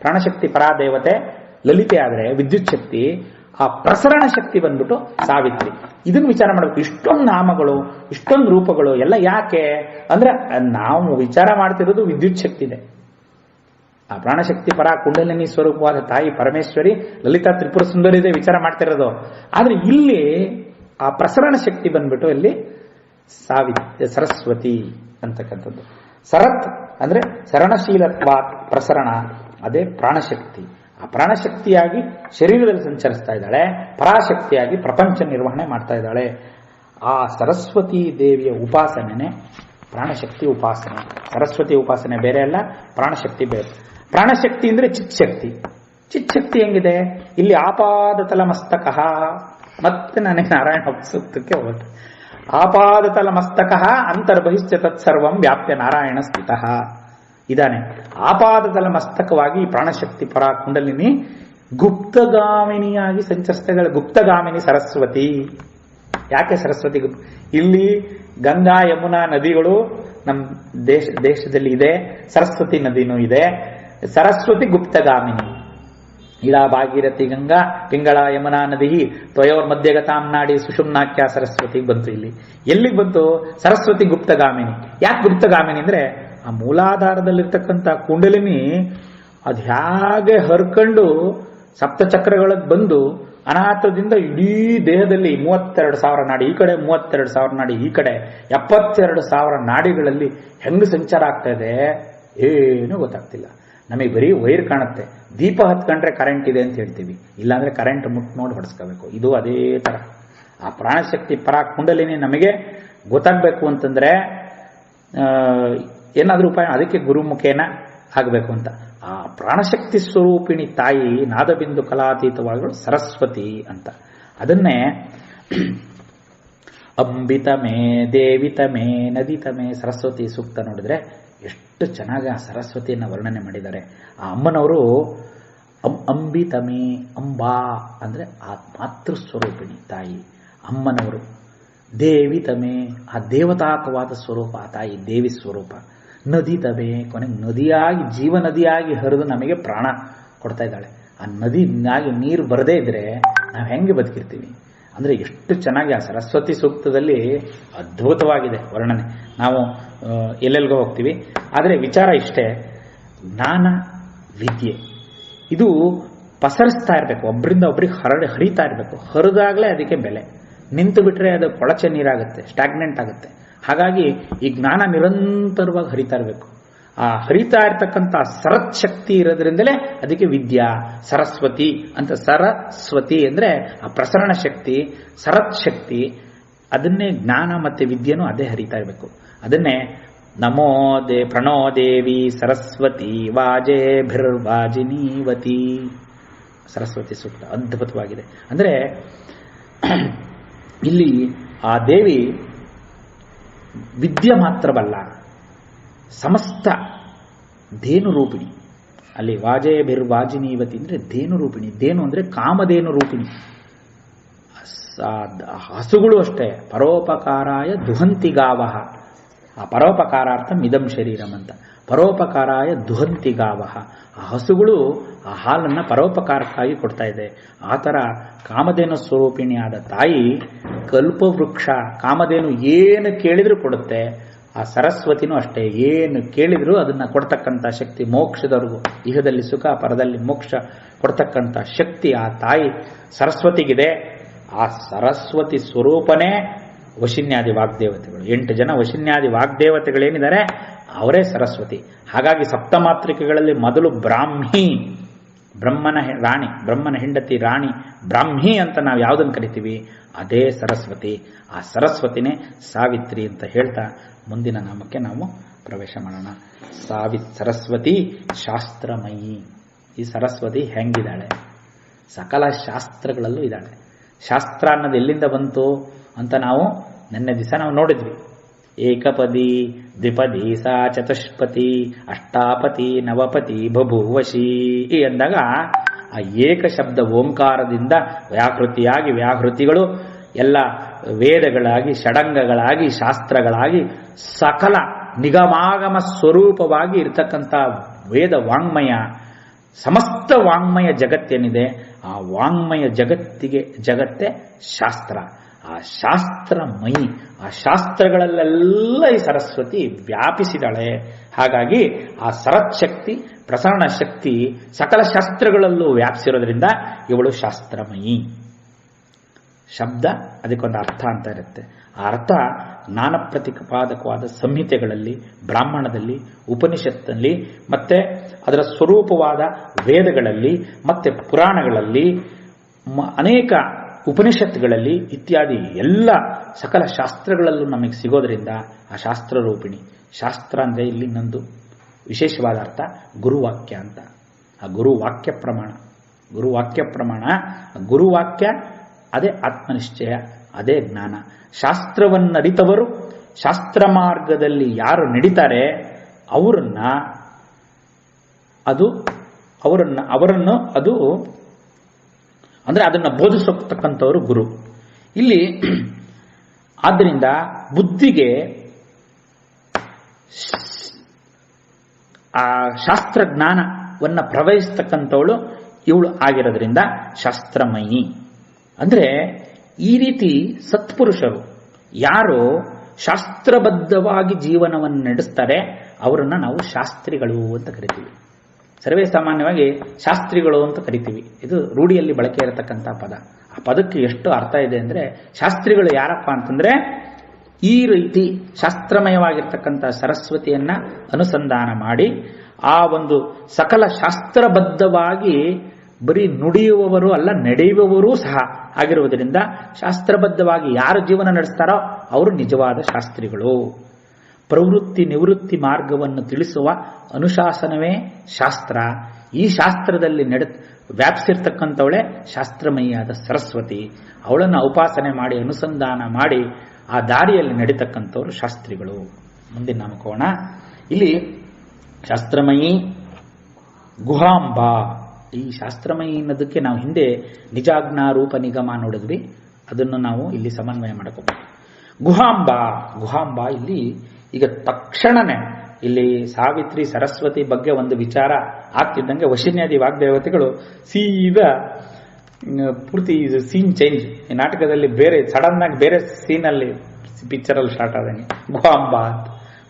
ಪ್ರಾಣಶಕ್ತಿ ಪರಾದೇವತೆ ಲಲಿತೆ ಆದ್ರೆ ವಿದ್ಯುತ್ ಶಕ್ತಿ, ಆ ಪ್ರಸರಣ ಶಕ್ತಿ ಬಂದ್ಬಿಟ್ಟು ಸಾವಿತ್ರಿ. ಇದನ್ನು ವಿಚಾರ ಮಾಡಬೇಕು. ಇಷ್ಟೊಂದು ನಾಮಗಳು, ಇಷ್ಟೊಂದು ರೂಪಗಳು ಎಲ್ಲ ಯಾಕೆ ಅಂದ್ರೆ ನಾವು ವಿಚಾರ ಮಾಡ್ತಿರೋದು ವಿದ್ಯುತ್ ಶಕ್ತಿ ಇದೆ. ಆ ಪ್ರಾಣಶಕ್ತಿ ಪರ ಕುಂಡಲಿನಿ ಸ್ವರೂಪವಾದ ತಾಯಿ ಪರಮೇಶ್ವರಿ ಲಲಿತಾ ತ್ರಿಪುರ ಸುಂದರಿದೆ ವಿಚಾರ ಮಾಡ್ತಿರೋದು. ಆದ್ರೆ ಇಲ್ಲಿ ಆ ಪ್ರಸರಣ ಶಕ್ತಿ ಬಂದ್ಬಿಟ್ಟು ಇಲ್ಲಿ ಸರಸ್ವತಿ ಅಂತಕ್ಕಂಥದ್ದು. ಸರತ್ ಅಂದ್ರೆ ಸರಣಶೀಲತ್ವ ಪ್ರಸರಣ, ಅದೇ ಪ್ರಾಣಶಕ್ತಿ. ಆ ಪ್ರಾಣಶಕ್ತಿಯಾಗಿ ಶರೀರದಲ್ಲಿ ಸಂಚರಿಸ್ತಾ ಇದ್ದಾಳೆ, ಪರಾಶಕ್ತಿಯಾಗಿ ಪ್ರಪಂಚ ನಿರ್ವಹಣೆ ಮಾಡ್ತಾ ಇದ್ದಾಳೆ. ಆ ಸರಸ್ವತಿ ದೇವಿಯ ಉಪಾಸನೆ ಪ್ರಾಣಶಕ್ತಿ ಉಪಾಸನೆ. ಸರಸ್ವತಿ ಉಪಾಸನೆ ಬೇರೆ ಅಲ್ಲ, ಪ್ರಾಣಶಕ್ತಿ ಬೇರೆ. ಪ್ರಾಣಶಕ್ತಿ ಅಂದ್ರೆ ಚಿತ್ಶಕ್ತಿ. ಚಿತ್ಶಕ್ತಿ ಹೆಂಗಿದೆ? ಇಲ್ಲಿ ಆಪಾದತಲ ಮಸ್ತಕ, ಮತ್ತೆ ನನಗೆ ನಾರಾಯಣ ಸೂಕ್ತಕ್ಕೆ ಹೋಗುತ್ತೆ. ಆಪಾದತಲ ಮಸ್ತಕ ಅಂತರ್ಬಹಿಶ್ಚ ತತ್ಸರ್ವಂ ವ್ಯಾಪ್ಯ ನಾರಾಯಣ ಸ್ಥಿತಃ ಇದಾನೆ. ಆಪಾದತಲ ಮಸ್ತಕವಾಗಿ ಪ್ರಾಣಶಕ್ತಿ ಪರ ಕುಂಡಲಿನಿ ಗುಪ್ತಗಾಮಿನಿಯಾಗಿ ಸಂಚರಿಸ್ತಾ ಇದ್ದಾಳೆ. ಗುಪ್ತಗಾಮಿನಿ ಸರಸ್ವತಿ. ಯಾಕೆ ಸರಸ್ವತಿ? ಇಲ್ಲಿ ಗಂಗಾ ಯಮುನಾ ನದಿಗಳು ನಮ್ಮ ದೇಶದಲ್ಲಿ ಇದೆ, ಸರಸ್ವತಿ ನದಿನೂ ಇದೆ. ಸರಸ್ವತಿ ಗುಪ್ತಗಾಮಿನಿ. ಇಳಾ ಭಾಗೀರಥಿ ಗಂಗಾ ಪಿಂಗಳ ಯಮುನಾ ನದಿ ತ್ವಯೋರ್ ಮಧ್ಯಗತಾಂ ನಾಡಿ ಸುಷುಮ್ನಾಖ್ಯ ಸರಸ್ವತಿ ಬಂತು. ಇಲ್ಲಿ ಎಲ್ಲಿಗೆ ಬಂತು? ಸರಸ್ವತಿ ಗುಪ್ತಗಾಮಿನಿ. ಯಾಕೆ ಗುಪ್ತಗಾಮಿನಿ ಅಂದ್ರೆ ಆ ಮೂಲಾಧಾರದಲ್ಲಿರ್ತಕ್ಕಂಥ ಕುಂಡಲಿನಿ ಅದು ಹೇಗೆ ಹರ್ಕೊಂಡು ಸಪ್ತಚಕ್ರಗಳಿಗೆ ಬಂದು ಅನಾಥದಿಂದ ಇಡೀ ದೇಹದಲ್ಲಿ 32,000 ನಾಡಿ ಈ ಕಡೆ, 32,000 ನಾಡಿ ಈ ಕಡೆ, 72,000 ನಾಡಿಗಳಲ್ಲಿ ಹೆಂಗ್ ಸಂಚಾರ ಆಗ್ತಾ ಇದೆ ಏನೂ ಗೊತ್ತಾಗ್ತಿಲ್ಲ. ನಮಗೆ ಬರೀ ವೈರ್ ಕಾಣುತ್ತೆ. ದೀಪ ಹತ್ಕೊಂಡ್ರೆ ಕರೆಂಟ್ ಇದೆ ಅಂತ ಹೇಳ್ತೀವಿ, ಇಲ್ಲಾಂದ್ರೆ ಕರೆಂಟ್ ಮುಟ್ ನೋಡಿ ಹೊಡೆಸ್ಕೋಬೇಕು. ಇದು ಅದೇ ತರ. ಆ ಪ್ರಾಣಶಕ್ತಿ ಪರ ಕುಂಡಲಿನಿ ನಮಗೆ ಗೊತ್ತಾಗಬೇಕು ಅಂತಂದ್ರೆ ಏನಾದ್ರೂ ಉಪಾಯ, ಅದಕ್ಕೆ ಗುರುಮುಖೇನ ಆಗಬೇಕು ಅಂತ. ಆ ಪ್ರಾಣಶಕ್ತಿ ಸ್ವರೂಪಿಣಿ ತಾಯಿ ನಾದಬಿಂದು ಕಲಾತೀತವಾಗಳು ಸರಸ್ವತಿ ಅಂತ. ಅದನ್ನೇ ಅಂಬಿತಮೇ ದೇವಿತಮೇ ನದಿತಮೇ ಸರಸ್ವತಿ ಸೂಕ್ತ ನೋಡಿದ್ರೆ ಎಷ್ಟು ಚೆನ್ನಾಗಿ ಆ ಸರಸ್ವತಿಯನ್ನು ವರ್ಣನೆ ಮಾಡಿದ್ದಾರೆ. ಆ ಅಮ್ಮನವರು ಅಂಬಿತಮೇ, ಅಂಬಾ ಅಂದ್ರೆ ಆ ಮಾತೃ ಸ್ವರೂಪಿಣಿ ತಾಯಿ ಅಮ್ಮನವರು. ದೇವಿತಮೇ, ಆ ದೇವತಾಕವಾದ ಸ್ವರೂಪ ಆ ತಾಯಿ ದೇವಿ ಸ್ವರೂಪ. ನದಿತಮೇ, ಕೊನೆಗೆ ನದಿಯಾಗಿ ಜೀವ ನದಿಯಾಗಿ ಹರಿದು ನಮಗೆ ಪ್ರಾಣ ಕೊಡ್ತಾ ಇದ್ದಾಳೆ. ಆ ನದಿಯಾಗಿ ನೀರು ಬರದೇ ಇದ್ರೆ ನಾವು ಹೆಂಗೆ ಬದುಕಿರ್ತೀವಿ ಅಂದ್ರೆ ಎಷ್ಟು ಚೆನ್ನಾಗಿ ಆ ಸರಸ್ವತಿ ಸೂಕ್ತದಲ್ಲಿ ಅದ್ಭುತವಾಗಿದೆ ವರ್ಣನೆ. ನಾವು ಎಲ್ಲೆಲ್ಗೋ ಹೋಗ್ತೀವಿ, ಆದರೆ ವಿಚಾರ ಇಷ್ಟೇ, ಜ್ಞಾನ ವಿದ್ಯೆ ಇದು ಪಸರಿಸ್ತಾ ಇರಬೇಕು, ಒಬ್ಬರಿಂದ ಒಬ್ರಿಗೆ ಹರಿತಾ ಇರಬೇಕು. ಹರಿದಾಗಲೇ ಅದಕ್ಕೆ ಬೆಲೆ. ನಿಂತು ಬಿಟ್ರೆ ಅದು ಕೊಳಚೆ ನೀರಾಗುತ್ತೆ, ಸ್ಟಾಗ್ನೆಂಟ್ ಆಗುತ್ತೆ. ಹಾಗಾಗಿ ಈ ಜ್ಞಾನ ನಿರಂತರವಾಗಿ ಹರಿತಾ ಇರಬೇಕು. ಆ ಹರಿತಾ ಇರ್ತಕ್ಕಂಥ ಸರತ್ ಶಕ್ತಿ ಇರೋದ್ರಿಂದಲೇ ಅದಕ್ಕೆ ವಿದ್ಯಾ ಸರಸ್ವತಿ ಅಂತ. ಸರಸ್ವತಿ ಅಂದ್ರೆ ಆ ಪ್ರಸರಣ ಶಕ್ತಿ, ಸರತ್ ಶಕ್ತಿ. ಅದನ್ನೇ ಜ್ಞಾನ ಮತ್ತೆ ವಿದ್ಯೆನೂ ಅದೇ ಹರಿತಾ ಇರಬೇಕು. ಅದನ್ನೇ ನಮೋ ಪ್ರಣೋ ದೇವಿ ಸರಸ್ವತಿ ವಾಜೇಭಿರ್ವಾಜಿನೀವತಿ ಸರಸ್ವತಿ ಸೂಕ್ತ ಅದ್ಭುತವಾಗಿದೆ. ಅಂದ್ರೆ ಇಲ್ಲಿ ಆ ದೇವಿ ವಿದ್ಯೆ ಮಾತ್ರವಲ್ಲ, ಸಮಸ್ತ ಧೇನು ರೂಪಿಣಿ. ಅಲ್ಲಿ ವಾಜೇಭಿರ್ವಾಜಿನೀವತಿ ಅಂದ್ರೆ ಧೇನು ರೂಪಿಣಿ. ಧೇನು ಅಂದ್ರೆ ಕಾಮಧೇನು ರೂಪಿಣಿ. ಹಸುಗಳು ಅಷ್ಟೇ. ಪರೋಪಕಾರಾಯ ದುಹಂತಿ ಗಾವಹ. ಆ ಪರೋಪಕಾರಾರ್ಥ ಮಿದಂ ಶರೀರಂ ಅಂತ. ಪರೋಪಕಾರಾಯ ದುಹಂತಿ ಗಾವಹ. ಆ ಹಸುಗಳು ಆ ಹಾಲನ್ನು ಪರೋಪಕಾರಕ್ಕಾಗಿ ಕೊಡ್ತಾ ಇದೆ. ಆ ಥರ ಕಾಮಧೇನು ಸ್ವರೂಪಿಣಿಯಾದ ತಾಯಿ ಕಲ್ಪವೃಕ್ಷ. ಕಾಮಧೇನು ಏನು ಕೇಳಿದ್ರು ಕೊಡುತ್ತೆ. ಆ ಸರಸ್ವತಿನೂ ಅಷ್ಟೇ, ಏನು ಕೇಳಿದ್ರು ಅದನ್ನ ಕೊಡ್ತಕ್ಕಂಥ ಶಕ್ತಿ. ಮೋಕ್ಷದವರೆಗೂ ಇಹದಲ್ಲಿ ಸುಖ, ಪರದಲ್ಲಿ ಮೋಕ್ಷ ಕೊಡ್ತಕ್ಕಂಥ ಶಕ್ತಿ ಆ ತಾಯಿ ಸರಸ್ವತಿಗಿದೆ. ಆ ಸರಸ್ವತಿ ಸ್ವರೂಪನೇ ವಶಿನ್ಯಾದಿ ವಾಗ್ದೇವತೆಗಳು. 8 ಜನ ವಶಿನ್ಯಾದಿ ವಾಗ್ದೇವತೆಗಳೇನಿದ್ದಾರೆ ಅವರೇ ಸರಸ್ವತಿ. ಹಾಗಾಗಿ ಸಪ್ತಮಾತೃಕೆಗಳಲ್ಲಿ ಮೊದಲು ಬ್ರಾಹ್ಮಿ, ಬ್ರಹ್ಮನ ರಾಣಿ, ಬ್ರಹ್ಮನ ಹೆಂಡತಿ ರಾಣಿ ಬ್ರಾಹ್ಮಿ ಅಂತ ನಾವು ಯಾವುದನ್ನು ಕರಿತೀವಿ ಅದೇ ಸರಸ್ವತಿ. ಆ ಸರಸ್ವತಿನೇ ಸಾವಿತ್ರಿ ಅಂತ ಹೇಳ್ತಾ ಮುಂದಿನ ನಾಮಕ್ಕೆ ನಾವು ಪ್ರವೇಶ ಮಾಡೋಣ. ಸರಸ್ವತಿ ಶಾಸ್ತ್ರಮಯಿ. ಈ ಸರಸ್ವತಿ ಹೆಂಗಿದ್ದಾಳೆ? ಸಕಲ ಶಾಸ್ತ್ರಗಳಲ್ಲೂ ಇದ್ದಾಳೆ. ಶಾಸ್ತ್ರ ಅನ್ನೋದು ಎಲ್ಲಿಂದ ಬಂತು ಅಂತ ನಾವು ನಿನ್ನೆ ದಿವಸ ನಾವು ನೋಡಿದ್ವಿ. ಏಕಪದಿ ದ್ವಿಪದಿ ಸಾ ಚತುಷ್ಪತಿ ಅಷ್ಟಾಪತಿ ನವಪತಿ ಬಭೂವಶಿ ಎಂದಾಗ ಆ ಏಕ ಶಬ್ದ ಓಂಕಾರದಿಂದ ವ್ಯಾಹೃತಿಯಾಗಿ, ವ್ಯಾಹೃತಿಗಳು ಎಲ್ಲ ವೇದಗಳಾಗಿ, ಷಡಂಗಗಳಾಗಿ, ಶಾಸ್ತ್ರಗಳಾಗಿ, ಸಕಲ ನಿಗಮಾಗಮ ಸ್ವರೂಪವಾಗಿ ಇರತಕ್ಕಂಥ ವೇದ ವಾಂಗ್ಮಯ, ಸಮಸ್ತ ವಾಂಗ್ಮಯ ಜಗತ್ತೇನಿದೆ ಆ ವಾಂಗ್ಮಯ ಜಗತ್ತೇ ಶಾಸ್ತ್ರ. ಆ ಶಾಸ್ತ್ರಮಯಿ, ಆ ಶಾಸ್ತ್ರಗಳಲ್ಲೆಲ್ಲ ಈ ಸರಸ್ವತಿ ವ್ಯಾಪಿಸಿದಾಳೆ. ಹಾಗಾಗಿ ಆ ಸರತ್ ಶಕ್ತಿ, ಪ್ರಸರಣ ಶಕ್ತಿ ಸಕಲ ಶಾಸ್ತ್ರಗಳಲ್ಲೂ ವ್ಯಾಪಿಸಿರೋದ್ರಿಂದ ಇವಳು ಶಾಸ್ತ್ರಮಯಿ. ಶಬ್ದ ಅದಕ್ಕೊಂದು ಅರ್ಥ ಅಂತ ಇರುತ್ತೆ. ಆ ಅರ್ಥ ಜ್ಞಾನ ಪ್ರತಿಪಾದಕವಾದ ಸಂಹಿತೆಗಳಲ್ಲಿ, ಬ್ರಾಹ್ಮಣದಲ್ಲಿ, ಉಪನಿಷತ್ನಲ್ಲಿ, ಮತ್ತೆ ಅದರ ಸ್ವರೂಪವಾದ ವೇದಗಳಲ್ಲಿ, ಮತ್ತೆ ಪುರಾಣಗಳಲ್ಲಿ, ಅನೇಕ ಉಪನಿಷತ್ತುಗಳಲ್ಲಿ ಇತ್ಯಾದಿ ಎಲ್ಲ ಸಕಲ ಶಾಸ್ತ್ರಗಳಲ್ಲೂ ನಮಗೆ ಸಿಗೋದ್ರಿಂದ ಆ ಶಾಸ್ತ್ರ ರೂಪಿಣಿ. ಶಾಸ್ತ್ರ ಅಂದರೆ ಇಲ್ಲಿ ಇನ್ನೊಂದು ವಿಶೇಷವಾದ ಅರ್ಥ ಗುರುವಾಕ್ಯ ಅಂತ. ಆ ಗುರುವಾಕ್ಯ ಪ್ರಮಾಣ, ಗುರುವಾಕ್ಯ ಅದೇ ಆತ್ಮನಿಶ್ಚಯ, ಅದೇ ಜ್ಞಾನ. ಶಾಸ್ತ್ರವನ್ನರಿತವರು, ಶಾಸ್ತ್ರ ಮಾರ್ಗದಲ್ಲಿ ಯಾರು ನಡೀತಾರೆ ಅವರನ್ನು ಅದು ಅಂದ್ರೆ ಅದನ್ನು ಬೋಧಿಸತಕ್ಕಂಥವರು ಗುರು. ಇಲ್ಲಿ ಆದ್ದರಿಂದ ಬುದ್ಧಿಗೆ ಆ ಶಾಸ್ತ್ರಜ್ಞಾನವನ್ನ ಪ್ರವಹಿಸ್ತಕ್ಕಂಥವಳು ಇವಳು ಆಗಿರೋದ್ರಿಂದ ಶಾಸ್ತ್ರಮಯಿ. ಅಂದ್ರೆ ಈ ರೀತಿ ಸತ್ಪುರುಷರು ಯಾರು ಶಾಸ್ತ್ರಬದ್ಧವಾಗಿ ಜೀವನವನ್ನು ನಡೆಸ್ತಾರೆ ಅವರನ್ನ ನಾವು ಶಾಸ್ತ್ರಿಗಳು ಅಂತ ಕರಿತೀವಿ. ಸರ್ವೇ ಸಾಮಾನ್ಯವಾಗಿ ಶಾಸ್ತ್ರಿಗಳು ಅಂತ ಕರಿತೀವಿ. ಇದು ರೂಢಿಯಲ್ಲಿ ಬಳಕೆ ಇರತಕ್ಕಂಥ ಪದ. ಆ ಪದಕ್ಕೆ ಎಷ್ಟು ಅರ್ಥ ಇದೆ ಅಂದ್ರೆ, ಶಾಸ್ತ್ರಿಗಳು ಯಾರಪ್ಪ ಅಂತಂದ್ರೆ ಈ ರೀತಿ ಶಾಸ್ತ್ರಮಯವಾಗಿರ್ತಕ್ಕಂಥ ಸರಸ್ವತಿಯನ್ನ ಅನುಸಂಧಾನ ಮಾಡಿ ಆ ಒಂದು ಸಕಲ ಶಾಸ್ತ್ರಬದ್ಧವಾಗಿ ಬರೀ ನುಡಿಯುವವರು ಅಲ್ಲ, ನಡೆಯುವವರೂ ಸಹ ಆಗಿರುವುದರಿಂದ ಶಾಸ್ತ್ರಬದ್ಧವಾಗಿ ಯಾರು ಜೀವನ ನಡೆಸ್ತಾರೋ ಅವರು ನಿಜವಾದ ಶಾಸ್ತ್ರಿಗಳು. ಪ್ರವೃತ್ತಿ ನಿವೃತ್ತಿ ಮಾರ್ಗವನ್ನು ತಿಳಿಸುವ ಅನುಶಾಸನವೇ ಶಾಸ್ತ್ರ. ಈ ಶಾಸ್ತ್ರದಲ್ಲಿ ವ್ಯಾಪಿಸಿರ್ತಕ್ಕಂಥವಳೆ ಶಾಸ್ತ್ರಮಯಿಯಾದ ಸರಸ್ವತಿ. ಅವಳನ್ನು ಉಪಾಸನೆ ಮಾಡಿ ಅನುಸಂಧಾನ ಮಾಡಿ ಆ ದಾರಿಯಲ್ಲಿ ನಡೀತಕ್ಕಂಥವ್ರು ಶಾಸ್ತ್ರಿಗಳು. ಮುಂದಿನ ನಾಮಕೋಣ. ಇಲ್ಲಿ ಶಾಸ್ತ್ರಮಯಿ ಗುಹಾಂಬ. ಈ ಶಾಸ್ತ್ರಮಯಿ ಅನ್ನೋದಕ್ಕೆ ನಾವು ಹಿಂದೆ ನಿಜಾಜ್ಞಾ ರೂಪ ನಿಗಮ ನೋಡಿದ್ವಿ. ಅದನ್ನು ನಾವು ಇಲ್ಲಿ ಸಮನ್ವಯ ಮಾಡ್ಕೋಬೇಕು. ಗುಹಾಂಬ ಇಲ್ಲಿ ಈಗ ತಕ್ಷಣನೇ ಇಲ್ಲಿ ಸಾವಿತ್ರಿ ಸರಸ್ವತಿ ಬಗ್ಗೆ ಒಂದು ವಿಚಾರ ಆಗ್ತಿದ್ದಂಗೆ ವಶಿನ್ಯಾದಿ ವಾಗ್ದೇವತೆಗಳು ಸೀದಾ ಪೂರ್ತಿ ಸೀನ್ ಚೇಂಜ್. ಈ ನಾಟಕದಲ್ಲಿ ಬೇರೆ ಸಡನ್ ಆಗಿ ಬೇರೆ ಸೀನಲ್ಲಿ ಪಿಕ್ಚರಲ್ಲಿ ಸ್ಟಾರ್ಟ್ ಆದಂಗೆ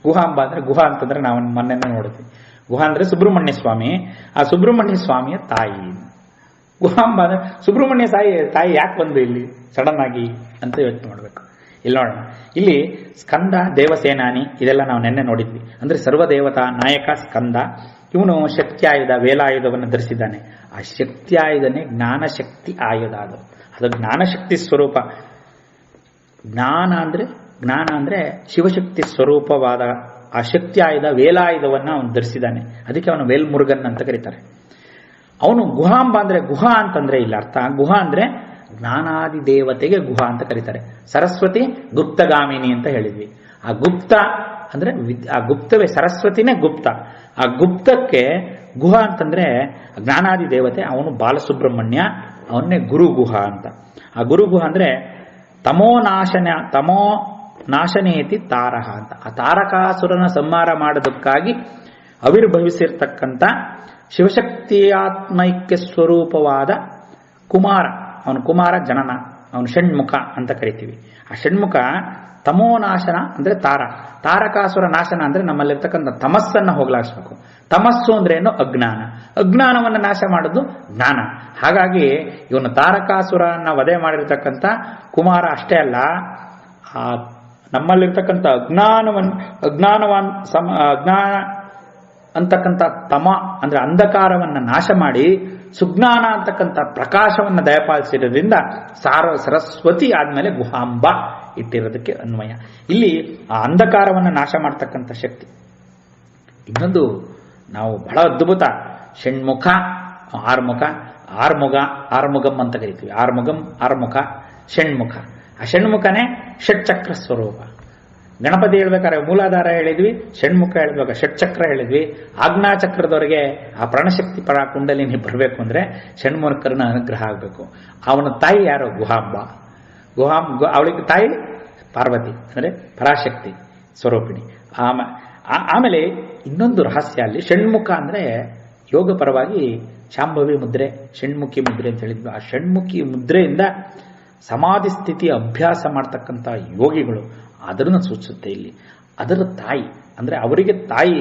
ಗುಹಾಂಬ ಅಂದ್ರೆ ಗುಹಾ ಅಂತಂದ್ರೆ ನಾವು ಮೊನ್ನೆ ನೋಡಿದ್ವಿ. ಗುಹಾ ಅಂದ್ರೆ ಸುಬ್ರಹ್ಮಣ್ಯ ಸ್ವಾಮಿ. ಆ ಸುಬ್ರಹ್ಮಣ್ಯ ಸ್ವಾಮಿಯ ತಾಯಿ. ಗುಹಾಂಬ ಅಂದ್ರೆ ಸುಬ್ರಹ್ಮಣ್ಯ ತಾಯಿ ಯಾಕೆ ಬಂದು ಇಲ್ಲಿ ಸಡನ್ ಆಗಿ ಅಂತ ಯೋಚನೆ ಮಾಡಬೇಕು. ಇಲ್ಲಿ ನೋಡೋಣ. ಇಲ್ಲಿ ಸ್ಕಂದ ದೇವಸೇನಾನಿ ಇದೆಲ್ಲ ನಾವು ನೆನ್ನೆ ನೋಡಿದ್ವಿ. ಅಂದ್ರೆ ಸರ್ವದೇವತಾ ನಾಯಕ ಸ್ಕಂದ. ಇವನು ಶಕ್ತ್ಯಾಯುಧ ವೇಲಾಯುಧವನ್ನು ಧರಿಸಿದ್ದಾನೆ. ಆ ಶಕ್ತ್ಯಾಯುಧನೇ ಜ್ಞಾನಶಕ್ತಿ ಆಯುಧ. ಅದು ಜ್ಞಾನಶಕ್ತಿ ಸ್ವರೂಪ. ಜ್ಞಾನ ಅಂದ್ರೆ ಶಿವಶಕ್ತಿ ಸ್ವರೂಪವಾದ ಆ ಶಕ್ತ್ಯಾಯುಧ ವೇಲಾಯುಧವನ್ನ ಅವನು ಧರಿಸಿದ್ದಾನೆ. ಅದಕ್ಕೆ ಅವನು ವೇಲ್ಮುರುಗನ್ ಅಂತ ಕರೀತಾರೆ. ಅವನು ಗುಹಾಂಬ ಅಂದ್ರೆ ಗುಹಾ ಅಂತಂದ್ರೆ ಇಲ್ಲ ಅರ್ಥ. ಗುಹಾ ಅಂದ್ರೆ ಜ್ಞಾನಾದಿ ದೇವತೆಗೆ ಗುಹಾ ಅಂತ ಕರೀತಾರೆ. ಸರಸ್ವತಿ ಗುಪ್ತಗಾಮಿನಿ ಅಂತ ಹೇಳಿದ್ವಿ. ಆ ಗುಪ್ತ ಅಂದ್ರೆ ಆ ಗುಪ್ತವೇ ಸರಸ್ವತಿನೇ ಗುಪ್ತ. ಆ ಗುಪ್ತಕ್ಕೆ ಗುಹಾ ಅಂತಂದ್ರೆ ಜ್ಞಾನಾದಿ ದೇವತೆ. ಅವನು ಬಾಲಸುಬ್ರಹ್ಮಣ್ಯ, ಅವನ್ನೇ ಗುರು ಗುಹಾ ಅಂತ. ಆ ಗುರು ಗುಹಾ ಅಂದ್ರೆ ತಮೋ ನಾಶನೇತಿ ತಾರಹ ಅಂತ. ಆ ತಾರಕಾಸುರನ ಸಂಹಾರ ಮಾಡೋದಕ್ಕಾಗಿ ಆವಿರ್ಭವಿಸಿರ್ತಕ್ಕಂಥ ಶಿವಶಕ್ತಿಯಾತ್ಮೈಕ್ಯ ಸ್ವರೂಪವಾದ ಕುಮಾರ. ಅವನು ಕುಮಾರ ಜನನ, ಅವನು ಷಣ್ಮುಖ ಅಂತ ಕರಿತೀವಿ. ಆ ಷಣ್ಮುಖ ತಮೋ ನಾಶನ ಅಂದ್ರೆ ತಾರಕಾಸುರ ನಾಶನ ಅಂದ್ರೆ ನಮ್ಮಲ್ಲಿರ್ತಕ್ಕಂಥ ತಮಸ್ಸನ್ನು ಹೋಗ್ಲಾಡಿಸ್ಬೇಕು. ತಮಸ್ಸು ಅಂದ್ರೆ ಏನು? ಅಜ್ಞಾನ. ಅಜ್ಞಾನವನ್ನು ನಾಶ ಮಾಡೋದು ಜ್ಞಾನ. ಹಾಗಾಗಿ ಇವನು ತಾರಕಾಸುರನ್ನ ವಧೆ ಮಾಡಿರ್ತಕ್ಕಂಥ ಕುಮಾರ ಅಷ್ಟೇ ಅಲ್ಲ, ಆ ನಮ್ಮಲ್ಲಿರ್ತಕ್ಕಂಥ ಅಜ್ಞಾನ ಅಂತಕ್ಕಂಥ ತಮ ಅಂದ್ರೆ ಅಂಧಕಾರವನ್ನು ನಾಶ ಮಾಡಿ ಸುಜ್ಞಾನ ಅಂತಕ್ಕಂಥ ಪ್ರಕಾಶವನ್ನು ದಯಪಾಲಿಸಿರೋದ್ರಿಂದ ಸರಸ್ವತಿ ಆದ್ಮೇಲೆ ಗುಹಾಂಬ ಇಟ್ಟಿರೋದಕ್ಕೆ ಅನ್ವಯ. ಇಲ್ಲಿ ಆ ಅಂಧಕಾರವನ್ನು ನಾಶ ಮಾಡ್ತಕ್ಕಂಥ ಶಕ್ತಿ. ಇನ್ನೊಂದು ನಾವು ಬಹಳ ಅದ್ಭುತ ಷಣ್ಮುಖ ಆರ್ಮುಗಂ ಅಂತ ಕರಿತೀವಿ. ಆರ್ಮುಖ ಷಣ್ಮುಖ. ಆ ಷಣ್ಮುಖನೇ ಷಟ್ಚಕ್ರ ಸ್ವರೂಪ. ಗಣಪತಿ ಹೇಳ್ಬೇಕಾದ್ರೆ ಮೂಲಾಧಾರ ಹೇಳಿದ್ವಿ, ಷಣ್ಮುಖ ಹೇಳ್ಬೇಕು, ಷಟ್ಚಕ್ರ ಹೇಳಿದ್ವಿ. ಆಜ್ಞಾಚಕ್ರದವರೆಗೆ ಆ ಪ್ರಾಣಶಕ್ತಿ ಪರ ಕುಂಡಲಿನಿ ಬರಬೇಕು ಅಂದ್ರೆ ಷಣ್ಮುಖರನ ಅನುಗ್ರಹ ಆಗಬೇಕು. ಅವನ ತಾಯಿ ಯಾರು? ಗುಹಾಂಬ. ಅವಳಿಗೆ ತಾಯಿ ಪಾರ್ವತಿ ಅಂದ್ರೆ ಪರಾಶಕ್ತಿ ಸ್ವರೂಪಿಣಿ. ಆಮೇಲೆ ಇನ್ನೊಂದು ರಹಸ್ಯ ಅಲ್ಲಿ ಷಣ್ಮುಖ ಅಂದ್ರೆ ಯೋಗ ಪರವಾಗಿ ಶಾಂಭವಿ ಮುದ್ರೆ, ಷಣ್ಮುಖಿ ಮುದ್ರೆ ಅಂತ ಹೇಳಿದ್ವಿ. ಆ ಷಣ್ಮುಖಿ ಮುದ್ರೆಯಿಂದ ಸಮಾಧಿ ಸ್ಥಿತಿ ಅಭ್ಯಾಸ ಮಾಡ್ತಕ್ಕಂಥ ಯೋಗಿಗಳು ಅದನ್ನು ಸೂಚಿಸುತ್ತೆ ಇಲ್ಲಿ. ಅದರ ತಾಯಿ ಅಂದರೆ ಅವರಿಗೆ ತಾಯಿ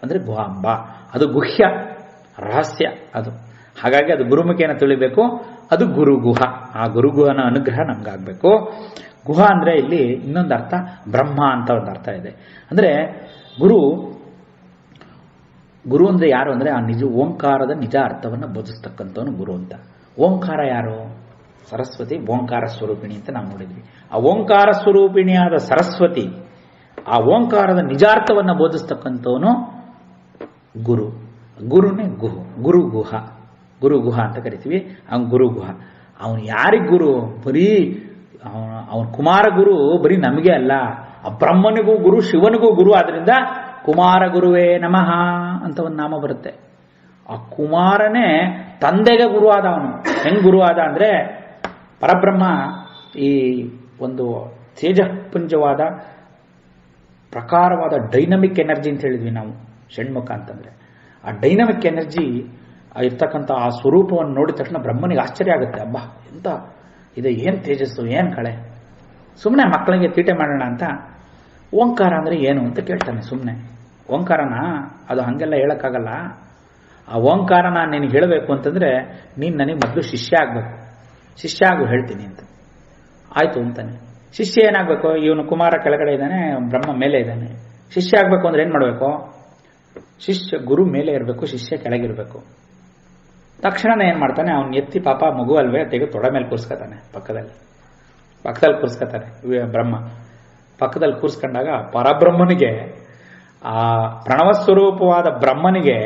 ಅಂದರೆ ಗುಹಾಂಬ, ಅದು ಗುಹ್ಯ ರಹಸ್ಯ ಅದು. ಹಾಗಾಗಿ ಅದು ಗುರುಮುಖಿಯನ್ನು ತಿಳಿಬೇಕು, ಅದು ಗುರುಗುಹ. ಆ ಗುರುಗುಹನ ಅನುಗ್ರಹ ನಮ್ಗಾಗಬೇಕು. ಗುಹ ಅಂದರೆ ಇಲ್ಲಿ ಇನ್ನೊಂದು ಅರ್ಥ ಬ್ರಹ್ಮ ಅಂತ ಒಂದು ಅರ್ಥ ಇದೆ. ಅಂದರೆ ಗುರು ಅಂದರೆ ಯಾರು ಅಂದರೆ ಆ ನಿಜ ಓಂಕಾರದ ನಿಜ ಅರ್ಥವನ್ನು ಬೋಧಿಸ್ತಕ್ಕಂಥವನು ಗುರು ಅಂತ. ಓಂಕಾರ ಯಾರು? ಸರಸ್ವತಿ ಓಂಕಾರ ಸ್ವರೂಪಿಣಿ ಅಂತ ನಾವು ನೋಡಿದ್ವಿ. ಆ ಓಂಕಾರ ಸ್ವರೂಪಿಣಿಯಾದ ಸರಸ್ವತಿ ಆ ಓಂಕಾರದ ನಿಜಾರ್ಥವನ್ನು ಬೋಧಿಸ್ತಕ್ಕಂಥವನು ಗುರು. ಗುರುನೇ ಗುರುಗುಹ, ಗುರುಗುಹ ಅಂತ ಕರಿತೀವಿ. ಅವನು ಗುರುಗುಹ. ಅವನು ಯಾರಿಗೆ ಗುರು? ಬರೀ ಅವನು ಕುಮಾರ ಗುರು ಬರೀ ನಮಗೆ ಅಲ್ಲ, ಆ ಬ್ರಹ್ಮನಿಗೂ ಗುರು, ಶಿವನಿಗೂ ಗುರು. ಆದ್ರಿಂದ ಕುಮಾರ ಗುರುವೇ ನಮಃ ಅಂತ ಒಂದು ನಾಮ ಬರುತ್ತೆ. ಆ ಕುಮಾರನೇ ತಂದೆಗೆ ಗುರು ಆದ. ಅವನು ಹೆಂಗ್ ಗುರು ಆದ ಅಂದ್ರೆ ಪರಬ್ರಹ್ಮ ಈ ಒಂದು ತೇಜಪುಂಜವಾದ ಪ್ರಕಾರವಾದ ಡೈನಮಿಕ್ ಎನರ್ಜಿ ಅಂತ ಹೇಳಿದ್ವಿ ನಾವು. ಷಣ್ಮುಖ ಅಂತಂದ್ರೆ ಆ ಡೈನಮಿಕ್ ಎನರ್ಜಿ ಇರ್ತಕ್ಕಂಥ ಆ ಸ್ವರೂಪವನ್ನು ನೋಡಿದ ತಕ್ಷಣ ಬ್ರಹ್ಮನಿಗೆ ಆಶ್ಚರ್ಯ ಆಗುತ್ತೆ. ಅಬ್ಬಾ ಎಂತ ಇದು, ಏನು ತೇಜಸ್ಸು, ಏನು ಕಳೆ. ಸುಮ್ಮನೆ ಮಕ್ಕಳಿಗೆ ತೀಟೆ ಮಾಡೋಣ ಅಂತ ಓಂಕಾರ ಅಂದರೆ ಏನು ಅಂತ ಕೇಳ್ತಾನೆ ಸುಮ್ಮನೆ. ಓಂಕಾರನ ಅದು ಹಾಗೆಲ್ಲ ಹೇಳೋಕ್ಕಾಗಲ್ಲ. ಆ ಓಂಕಾರನ ನಿನಗೆ ಹೇಳಬೇಕು ಅಂತಂದರೆ ನೀನು ನನಗೆ ಮೊದಲು ಶಿಷ್ಯ ಆಗಬೇಕು. ಶಿಷ್ಯ ಆಗು ಹೇಳ್ತೀನಿ ಅಂತ. ಆಯಿತು ಅಂತಾನೆ. ಶಿಷ್ಯ ಏನಾಗಬೇಕು? ಇವನು ಕುಮಾರ ಕೆಳಗಡೆ ಇದ್ದಾನೆ, ಬ್ರಹ್ಮ ಮೇಲೆ ಇದ್ದಾನೆ. ಶಿಷ್ಯ ಆಗಬೇಕು ಅಂದ್ರೆ ಏನು ಮಾಡಬೇಕು? ಶಿಷ್ಯ ಗುರು ಮೇಲೆ ಇರಬೇಕು, ಶಿಷ್ಯ ಕೆಳಗಿರಬೇಕು. ತಕ್ಷಣನೇ ಏನು ಮಾಡ್ತಾನೆ? ಅವನು ಎತ್ತಿ ಪಾಪ ಮಗು ಅಲ್ವೇ ತೆಗೆದು ತೊಡೆ ಮೇಲೆ ಕೂರಿಸ್ಕೊತಾನೆ. ಪಕ್ಕದಲ್ಲಿ ಕೂರಿಸ್ಕೊತಾನೆ ಬ್ರಹ್ಮ. ಪಕ್ಕದಲ್ಲಿ ಕೂರಿಸ್ಕೊಂಡಾಗ ಪರಬ್ರಹ್ಮನಿಗೆ, ಆ ಪ್ರಣವ ಸ್ವರೂಪವಾದ ಬ್ರಹ್ಮನಿಗೆ,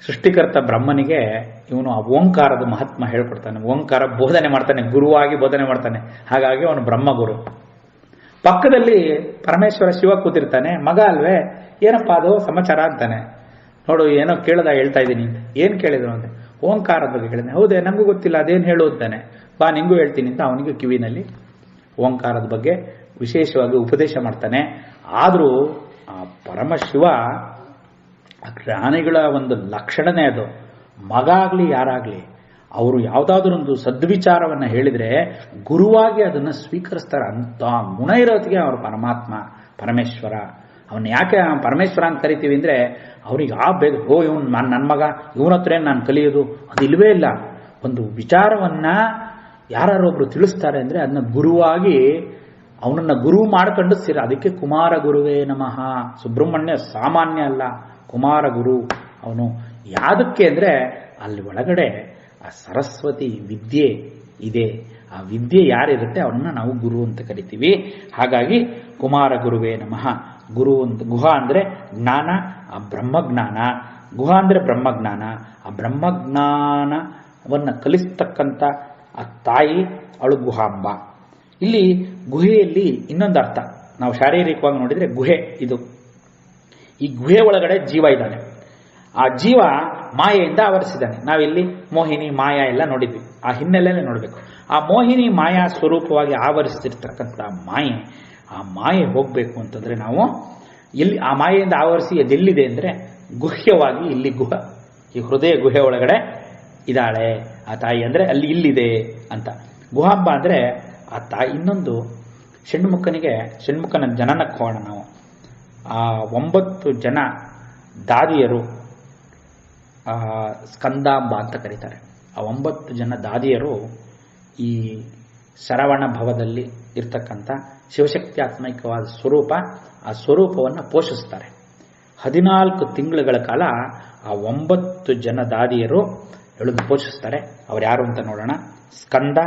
ಸೃಷ್ಟಿಕರ್ತ ಬ್ರಹ್ಮನಿಗೆ ಇವನು ಆ ಓಂಕಾರದ ಮಹಾತ್ಮ ಹೇಳ್ಕೊಡ್ತಾನೆ. ಓಂಕಾರ ಬೋಧನೆ ಮಾಡ್ತಾನೆ, ಗುರುವಾಗಿ ಬೋಧನೆ ಮಾಡ್ತಾನೆ. ಹಾಗಾಗಿ ಅವನು ಬ್ರಹ್ಮಗುರು. ಪಕ್ಕದಲ್ಲಿ ಪರಮೇಶ್ವರ ಶಿವ ಕೂತಿರ್ತಾನೆ. ಮಗ ಅಲ್ವೇ, ಏನಪ್ಪ ಅದು ಸಮಾಚಾರ ಅಂತಾನೆ. ನೋಡು ಏನೋ ಕೇಳ್ದ ಹೇಳ್ತಾ ಇದ್ದೀನಿ ಅಂತ. ಏನು ಕೇಳಿದ್ರು ಅಂದ್ರೆ ಓಂಕಾರದ ಬಗ್ಗೆ ಹೇಳಿದೆ. ಹೌದೇ, ನನಗೂ ಗೊತ್ತಿಲ್ಲ, ಅದೇನು ಹೇಳು ಅಂತಾನೆ. ಬಾ ನಿಂಗೂ ಹೇಳ್ತೀನಿ ಅಂತ ಅವನಿಗೂ ಕಿವಿನಲ್ಲಿ ಓಂಕಾರದ ಬಗ್ಗೆ ವಿಶೇಷವಾಗಿ ಉಪದೇಶ ಮಾಡ್ತಾನೆ. ಆದರೂ ಆ ಪರಮಶಿವ ಜ್ಞಾನಿಗಳ ಒಂದು ಲಕ್ಷಣನೇ ಅದು. ಮಗ ಆಗಲಿ ಯಾರಾಗಲಿ ಅವರು ಯಾವುದಾದ್ರೂ ಒಂದು ಸದ್ವಿಚಾರವನ್ನು ಹೇಳಿದರೆ ಗುರುವಾಗಿ ಅದನ್ನು ಸ್ವೀಕರಿಸ್ತಾರೆ. ಅಂತ ಗುಣ ಇರೋತ್ತಿಗೆ ಅವರು ಪರಮಾತ್ಮ ಪರಮೇಶ್ವರ. ಅವನ್ನ ಯಾಕೆ ಪರಮೇಶ್ವರ ಅಂತ ಕರಿತೀವಿ ಅಂದರೆ ಅವ್ರಿಗೆ ಆ ಬೇಗ ಇವನು ನನ್ನ ಮಗ, ಇವನ ಹತ್ರ ನಾನು ಕಲಿಯೋದು ಅದು ಇಲ್ಲವೇ ಇಲ್ಲ. ಒಂದು ವಿಚಾರವನ್ನು ಯಾರೊಬ್ರು ತಿಳಿಸ್ತಾರೆ ಅಂದರೆ ಅದನ್ನ ಗುರುವಾಗಿ ಅವನನ್ನು ಗುರು ಮಾಡ್ಕೊಂಡು ಅದಕ್ಕೆ ಕುಮಾರ ಗುರುವೇ ನಮಃ. ಸುಬ್ರಹ್ಮಣ್ಯ ಸಾಮಾನ್ಯ ಅಲ್ಲ, ಕುಮಾರ ಗುರು ಅವನು. ಯಾವುದಕ್ಕೆ ಅಂದರೆ ಅಲ್ಲಿ ಒಳಗಡೆ ಆ ಸರಸ್ವತಿ ವಿದ್ಯೆ ಇದೆ. ಆ ವಿದ್ಯೆ ಯಾರಿರುತ್ತೆ ಅವನ್ನ ನಾವು ಗುರು ಅಂತ ಕರಿತೀವಿ. ಹಾಗಾಗಿ ಕುಮಾರ ಗುರುವೇ ನಮಃ. ಗುರು ಅಂತ, ಗುಹ ಅಂದರೆ ಜ್ಞಾನ, ಆ ಬ್ರಹ್ಮಜ್ಞಾನ. ಗುಹ ಅಂದರೆ ಬ್ರಹ್ಮಜ್ಞಾನ. ಆ ಬ್ರಹ್ಮಜ್ಞಾನವನ್ನು ಕಲಿಸ್ತಕ್ಕಂಥ ಆ ತಾಯಿ ಅವಳು ಗುಹಾಂಬ. ಇಲ್ಲಿ ಗುಹೆಯಲ್ಲಿ ಇನ್ನೊಂದು ಅರ್ಥ ನಾವು ಶಾರೀರಿಕವಾಗಿ ನೋಡಿದರೆ ಗುಹೆ ಇದು. ಈ ಗುಹೆ ಒಳಗಡೆ ಜೀವ ಇದ್ದಾನೆ. ಆ ಜೀವ ಮಾಯೆಯಿಂದ ಆವರಿಸಿದ್ದಾನೆ. ನಾವಿಲ್ಲಿ ಮೋಹಿನಿ ಮಾಯಾ ಎಲ್ಲ ನೋಡಿದ್ವಿ. ಆ ಹಿನ್ನೆಲೆಯಲ್ಲಿ ನೋಡಬೇಕು. ಆ ಮೋಹಿನಿ ಮಾಯಾ ಸ್ವರೂಪವಾಗಿ ಆವರಿಸ್ತಿರ್ತಕ್ಕಂಥ ಮಾಯೆ, ಆ ಮಾಯೆ ಹೋಗಬೇಕು ಅಂತಂದ್ರೆ ನಾವು ಎಲ್ಲಿ ಆ ಮಾಯೆಯಿಂದ ಆವರಿಸಿ ಅದೆಲ್ಲಿದೆ ಅಂದರೆ ಗುಹ್ಯವಾಗಿ ಇಲ್ಲಿ ಗುಹ, ಈ ಹೃದಯ ಗುಹೆ ಒಳಗಡೆ ಇದ್ದಾಳೆ ಆ ತಾಯಿ. ಅಂದರೆ ಅಲ್ಲಿ ಇಲ್ಲಿದೆ ಅಂತ. ಗುಹಾಂಬ ಅಂದರೆ ಆ ತಾಯಿ. ಇನ್ನೊಂದು ಷಣ್ಮುಖನ ಜನನಕ್ಕೆ ಹೋಗೋಣ ನಾವು. ಆ 9 ಜನ ದಾದಿಯರು ಸ್ಕಂದಾಂಬ ಅಂತ ಕರೀತಾರೆ. ಆ 9 ಜನ ದಾದಿಯರು ಈ ಶರವಣ ಭವದಲ್ಲಿ ಇರ್ತಕ್ಕಂಥ ಶಿವಶಕ್ತ್ಯಾತ್ಮಕವಾದ ಸ್ವರೂಪ, ಆ ಸ್ವರೂಪವನ್ನು ಪೋಷಿಸ್ತಾರೆ. 14 ತಿಂಗಳುಗಳ ಕಾಲ ಆ 9 ಜನ ದಾದಿಯರು ಎಳೆದು ಪೋಷಿಸ್ತಾರೆ. ಅವ್ರು ಯಾರು ಅಂತ ನೋಡೋಣ. ಸ್ಕಂದ,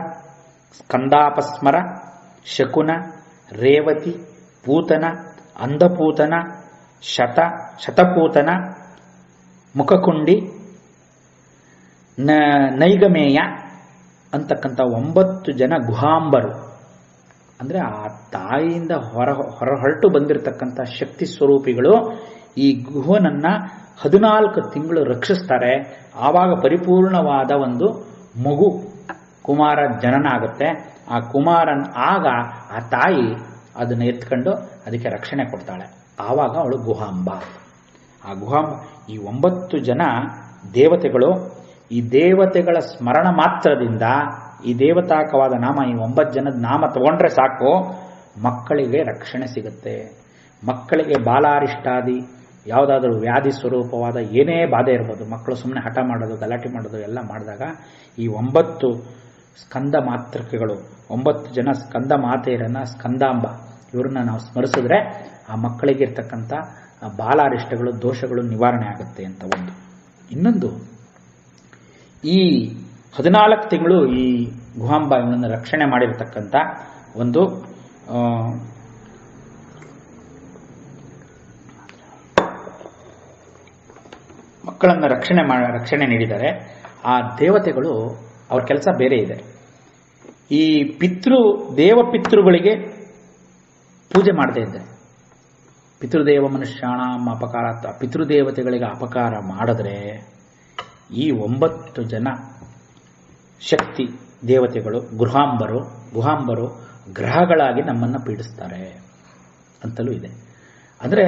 ಸ್ಕಂದಾಪಸ್ಮರ, ಶಕುನ, ರೇವತಿ, ಪೂತನ, ಅಂಧಪೂತನ, ಶತಪೂತನ, ಮುಖಕುಂಡಿ, ನೈಗಮೇಯ ಅಂತಕ್ಕಂಥ 9 ಜನ ಗುಹಾಂಬರು. ಅಂದರೆ ಆ ತಾಯಿಯಿಂದ ಹೊರಟು ಬಂದಿರತಕ್ಕಂಥ ಶಕ್ತಿ ಸ್ವರೂಪಿಗಳು ಈ ಗುಹನನ್ನ 14 ತಿಂಗಳು ರಕ್ಷಿಸ್ತಾರೆ. ಆವಾಗ ಪರಿಪೂರ್ಣವಾದ ಒಂದು ಮಗು ಕುಮಾರ ಜನನ ಆಗುತ್ತೆ. ಆ ಕುಮಾರನ್ ಆಗ ಆ ತಾಯಿ ಅದನ್ನು ಎತ್ಕೊಂಡು ಅದಕ್ಕೆ ರಕ್ಷಣೆ ಕೊಡ್ತಾಳೆ. ಆವಾಗ ಅವಳು ಗುಹಾಂಬ. ಆ ಗುಹಾಂಬ ಈ 9 ಜನ ದೇವತೆಗಳು. ಈ ದೇವತೆಗಳ ಸ್ಮರಣ ಮಾತ್ರದಿಂದ ಈ ದೇವತಾಕವಾದ ನಾಮ, ಈ 9 ಜನದ ನಾಮ ತಗೊಂಡ್ರೆ ಸಾಕು, ಮಕ್ಕಳಿಗೆ ರಕ್ಷಣೆ ಸಿಗುತ್ತೆ. ಮಕ್ಕಳಿಗೆ ಬಾಲಾರಿಷ್ಟಾದಿ ಯಾವುದಾದ್ರೂ ವ್ಯಾಧಿ ಸ್ವರೂಪವಾದ ಏನೇ ಬಾಧೆ ಇರ್ಬೋದು, ಮಕ್ಕಳು ಸುಮ್ಮನೆ ಹಠ ಮಾಡೋದು, ಗಲಾಟೆ ಮಾಡೋದು ಎಲ್ಲ ಮಾಡಿದಾಗ ಈ 9 ಸ್ಕಂದ ಮಾತೃಕೆಗಳು, 9 ಜನ ಸ್ಕಂದ ಮಾತೆಯರನ್ನ, ಸ್ಕಂದಾಂಬ ಇವ್ರನ್ನ ನಾವು ಸ್ಮರಿಸಿದ್ರೆ ಆ ಮಕ್ಕಳಿಗೆ ಇರ್ತಕ್ಕಂಥ ಬಾಲಾರಿಷ್ಟಗಳು, ದೋಷಗಳು ನಿವಾರಣೆ ಆಗುತ್ತೆ ಅಂತ ಒಂದು. ಇನ್ನೊಂದು, ಈ 14 ತಿಂಗಳು ಈ ಗುಹಾಂಬ ಇವನನ್ನು ರಕ್ಷಣೆ ಮಾಡಿರತಕ್ಕಂಥ ಒಂದು ಮಕ್ಕಳನ್ನು ರಕ್ಷಣೆ ನೀಡಿದ್ದಾರೆ. ಆ ದೇವತೆಗಳು ಅವ್ರ ಕೆಲಸ ಬೇರೆ ಇದೆ. ಈ ದೇವಪಿತೃಗಳಿಗೆ ಪೂಜೆ ಮಾಡದೇ ಇದ್ದಾರೆ. ಪಿತೃದೇವ ಮನುಷ್ಯಾಣ ಅಪಕಾರ, ಪಿತೃದೇವತೆಗಳಿಗೆ ಅಪಕಾರ ಮಾಡಿದ್ರೆ ಈ 9 ಜನ ಶಕ್ತಿ ದೇವತೆಗಳು, ಗುಹಾಂಬರು ಗ್ರಹಗಳಾಗಿ ನಮ್ಮನ್ನು ಪೀಡಿಸ್ತಾರೆ ಅಂತಲೂ ಇದೆ. ಅಂದರೆ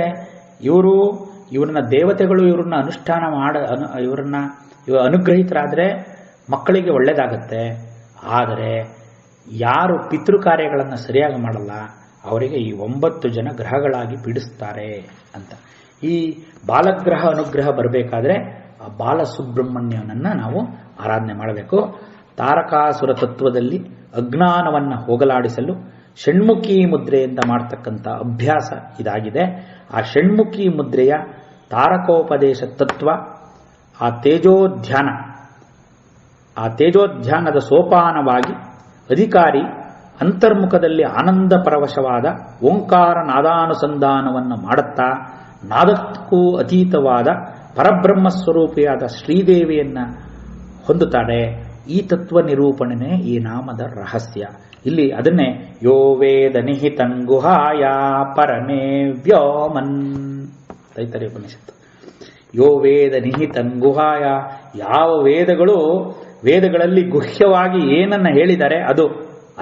ಇವ್ರನ್ನ ದೇವತೆಗಳು ಇವ್ರನ್ನ ಅನುಷ್ಠಾನ ಇವ್ರನ್ನ ಅನುಗ್ರಹಿತರಾದರೆ ಮಕ್ಕಳಿಗೆ ಒಳ್ಳೆಯದಾಗತ್ತೆ. ಆದರೆ ಯಾರು ಪಿತೃ ಕಾರ್ಯಗಳನ್ನು ಸರಿಯಾಗಿ ಮಾಡಲ್ಲ ಅವರಿಗೆ ಈ 9 ಜನ ಗ್ರಹಗಳಾಗಿ ಪೀಡಿಸ್ತಾರೆ ಅಂತ. ಈ ಬಾಲಗ್ರಹ ಅನುಗ್ರಹ ಬರಬೇಕಾದ್ರೆ ಆ ಬಾಲಸುಬ್ರಹ್ಮಣ್ಯನನ್ನು ನಾವು ಆರಾಧನೆ ಮಾಡಬೇಕು. ತಾರಕಾಸುರ ತತ್ವದಲ್ಲಿ ಅಜ್ಞಾನವನ್ನು ಹೋಗಲಾಡಿಸಲು ಷಣ್ಮುಖಿ ಮುದ್ರೆಯಿಂದ ಮಾಡ್ತಕ್ಕಂಥ ಅಭ್ಯಾಸ ಇದಾಗಿದೆ. ಆ ಷಣ್ಮುಖಿ ಮುದ್ರೆಯ ತಾರಕೋಪದೇಶ ತತ್ವ, ಆ ತೇಜೋಧ್ಯಾನದ ಸೋಪಾನವಾಗಿ ಅಧಿಕಾರಿ ಅಂತರ್ಮುಖದಲ್ಲಿ ಆನಂದ ಪರವಶವಾದ ಓಂಕಾರ ನಾದಾನುಸಂಧಾನವನ್ನು ಮಾಡುತ್ತಾ ನಾದಕ್ಕೂ ಅತೀತವಾದ ಪರಬ್ರಹ್ಮ ಸ್ವರೂಪಿಯಾದ ಶ್ರೀದೇವಿಯನ್ನ ಹೊಂದುತ್ತಾರೆ. ಈ ತತ್ವ ನಿರೂಪಣೆ ಈ ನಾಮದ ರಹಸ್ಯ. ಇಲ್ಲಿ ಅದನ್ನೇ ಯೋ ವೇದ ನಿಹಿತಂ ಗುಹಾಯ ಪರಮೇ ವ್ಯೋಮನ್, ತೈತರೀಯ ಉಪನಿಷತ್ತು. ಯೋ ವೇದ ನಿಹಿತಂ ಗುಹಾಯ, ಯಾವ ವೇದಗಳಲ್ಲಿ ಗುಹ್ಯವಾಗಿ ಏನನ್ನ ಹೇಳಿದ್ದಾರೆ ಅದು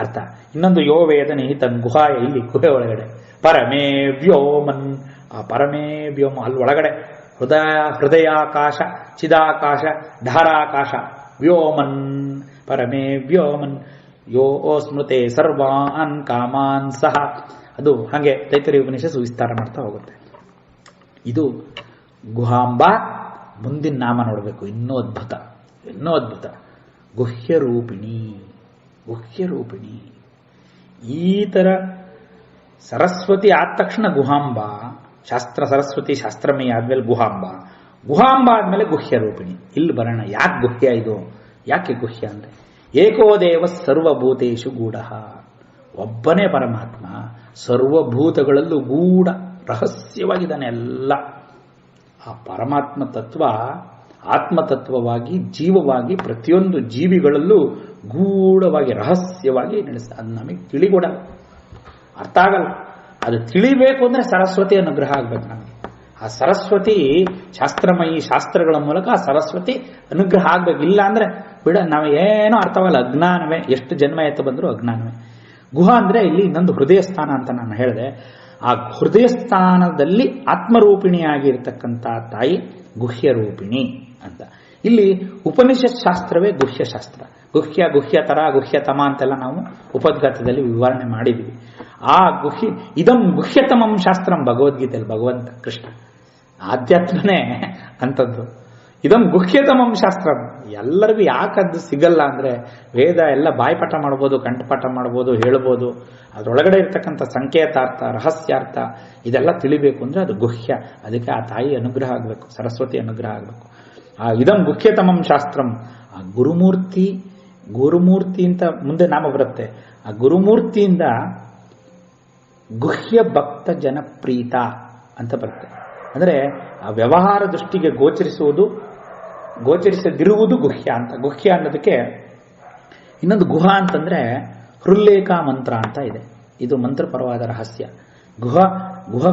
ಅರ್ಥ. ಇನ್ನೊಂದು ಯೋ ವೇದ ನಿಹಿತಂ ಗುಹಾಯ, ಇಲ್ಲಿ ಗುಹೆ ಒಳಗಡೆ ಪರಮೇ ವ್ಯೋಮನ್, ಆ ಪರಮೇ ವ್ಯೋಮ ಅಲ್ಲಿ ಒಳಗಡೆ ಹೃದಯಾಕಾಶ, ಚಿದಾಕಾಶ, ಧಾರಾಕಾಶ, ವ್ಯೋಮನ್ ಪರಮೇ ವ್ಯೋಮನ್ ಯೋ ಸ್ಮೃತೆ ಸರ್ವಾನ್ ಕಾಮಾನ್ ಸಹ. ಅದು ಹಾಗೆ ತೈತರೀಯ ಉಪನಿಷತ್ತು ವಿಸ್ತಾರ ಮಾಡ್ತಾ ಹೋಗುತ್ತೆ. ಇದು ಗುಹಾಂಬ. ಮುಂದಿನ ನಾಮ ನೋಡಬೇಕು, ಇನ್ನೂ ಅದ್ಭುತ. ಗುಹ್ಯರೂಪಿಣಿ. ಈ ಥರ ಸರಸ್ವತಿ ಆದ ತಕ್ಷಣ ಗುಹಾಂಬ, ಸರಸ್ವತಿ ಶಾಸ್ತ್ರಮಯಿ ಆದ್ಮೇಲೆ ಗುಹಾಂಬ ಆದ್ಮೇಲೆ ಗುಹ್ಯರೂಪಿಣಿ. ಇಲ್ಲಿ ಬರೋಣ, ಯಾಕೆ ಗುಹ್ಯ ಇದು? ಯಾಕೆ ಗುಹ್ಯ ಅಂದ್ರೆ ಏಕೋದೇವ ಸರ್ವಭೂತೇಶು ಗೂಢ, ಒಬ್ಬನೇ ಪರಮಾತ್ಮ ಸರ್ವಭೂತಗಳಲ್ಲೂ ಗೂಢ ರಹಸ್ಯವಾಗಿದ್ದಾನೆ ಎಲ್ಲ. ಆ ಪರಮಾತ್ಮ ತತ್ವ ಆತ್ಮತತ್ವವಾಗಿ ಜೀವವಾಗಿ ಪ್ರತಿಯೊಂದು ಜೀವಿಗಳಲ್ಲೂ ಗೂಢವಾಗಿ ರಹಸ್ಯವಾಗಿ ನಡೆಸ್ತಾ, ಅದು ನಮಗೆ ತಿಳಿಗೊಡಲ್ಲ, ಅರ್ಥ ಆಗಲ್ಲ. ಅದು ತಿಳಿಬೇಕು ಅಂದ್ರೆ ಸರಸ್ವತಿ ಅನುಗ್ರಹ ಆಗ್ಬೇಕು ನಮಗೆ. ಆ ಸರಸ್ವತಿ ಶಾಸ್ತ್ರಮಯಿ ಶಾಸ್ತ್ರಗಳ ಮೂಲಕ ಆ ಸರಸ್ವತಿ ಅನುಗ್ರಹ ಆಗ್ಬೇಕು. ಇಲ್ಲ ಅಂದ್ರೆ ಬಿಡ, ನಾವು ಏನೋ ಅರ್ಥವಲ್ಲ, ಅಜ್ಞಾನವೇ. ಎಷ್ಟು ಜನ್ಮ ಎತ್ತ ಬಂದರೂ ಅಜ್ಞಾನವೇ. ಗುಹ ಅಂದ್ರೆ ಇಲ್ಲಿ ಇನ್ನೊಂದು ಹೃದಯ ಸ್ಥಾನ ಅಂತ ನಾನು ಹೇಳಿದೆ. ಆ ಹೃದಯ ಸ್ಥಾನದಲ್ಲಿ ಆತ್ಮರೂಪಿಣಿಯಾಗಿರ್ತಕ್ಕಂಥ ತಾಯಿ ಗುಹ್ಯರೂಪಿಣಿ ಅಂತ. ಇಲ್ಲಿ ಉಪನಿಷತ್ ಶಾಸ್ತ್ರವೇ ಗುಹ್ಯಶಾಸ್ತ್ರ. ಗುಹ್ಯತರ ಗುಹ್ಯತಮ ಅಂತೆಲ್ಲ ನಾವು ಉಪದ್ಘಾತದಲ್ಲಿ ವಿವರಣೆ ಮಾಡಿದ್ವಿ. ಆ ಇದಂ ಗುಹ್ಯತಮಂ ಶಾಸ್ತ್ರಂ, ಭಗವದ್ಗೀತೆಯಲ್ಲಿ ಭಗವಂತ ಕೃಷ್ಣ ಆಧ್ಯಾತ್ಮನೇ ಅಂಥದ್ದು. ಇದಂ ಗುಹ್ಯತಮಂ ಶಾಸ್ತ್ರ. ಎಲ್ಲರಿಗೂ ಯಾಕದ್ದು ಸಿಗಲ್ಲ ಅಂದ್ರೆ, ವೇದ ಎಲ್ಲ ಬಾಯ್ಪಾಠ ಮಾಡ್ಬೋದು, ಕಂಠಪಾಠ ಮಾಡ್ಬೋದು, ಹೇಳ್ಬೋದು. ಅದರೊಳಗಡೆ ಇರ್ತಕ್ಕಂಥ ಸಂಕೇತಾರ್ಥ, ರಹಸ್ಯಾರ್ಥ ಇದೆಲ್ಲ ತಿಳಿಬೇಕು ಅಂದ್ರೆ ಅದು ಗುಹ್ಯ. ಅದಕ್ಕೆ ಆ ತಾಯಿ ಅನುಗ್ರಹ ಆಗಬೇಕು, ಸರಸ್ವತಿ ಅನುಗ್ರಹ ಆಗಬೇಕು. ಆ ಇದಂ ಗುಹ್ಯತಮಂ ಶಾಸ್ತ್ರಂ. ಆ ಗುರುಮೂರ್ತಿ ಅಂತ ಮುಂದೆ ನಾಮ ಬರುತ್ತೆ. ಆ ಗುರುಮೂರ್ತಿಯಿಂದ ಗುಹ್ಯ ಭಕ್ತ ಜನಪ್ರೀತ ಅಂತ ಬರುತ್ತೆ. ಅಂದರೆ ಆ ವ್ಯವಹಾರ ದೃಷ್ಟಿಗೆ ಗೋಚರಿಸದಿರುವುದು ಗುಹ್ಯ ಅಂತ. ಗುಹ್ಯ ಅನ್ನೋದಕ್ಕೆ ಇನ್ನೊಂದು ಗುಹ ಅಂತಂದ್ರೆ ಹೃಲ್ಲೇಖ ಮಂತ್ರ ಅಂತ ಇದೆ. ಇದು ಮಂತ್ರಪರವಾದ ರಹಸ್ಯ.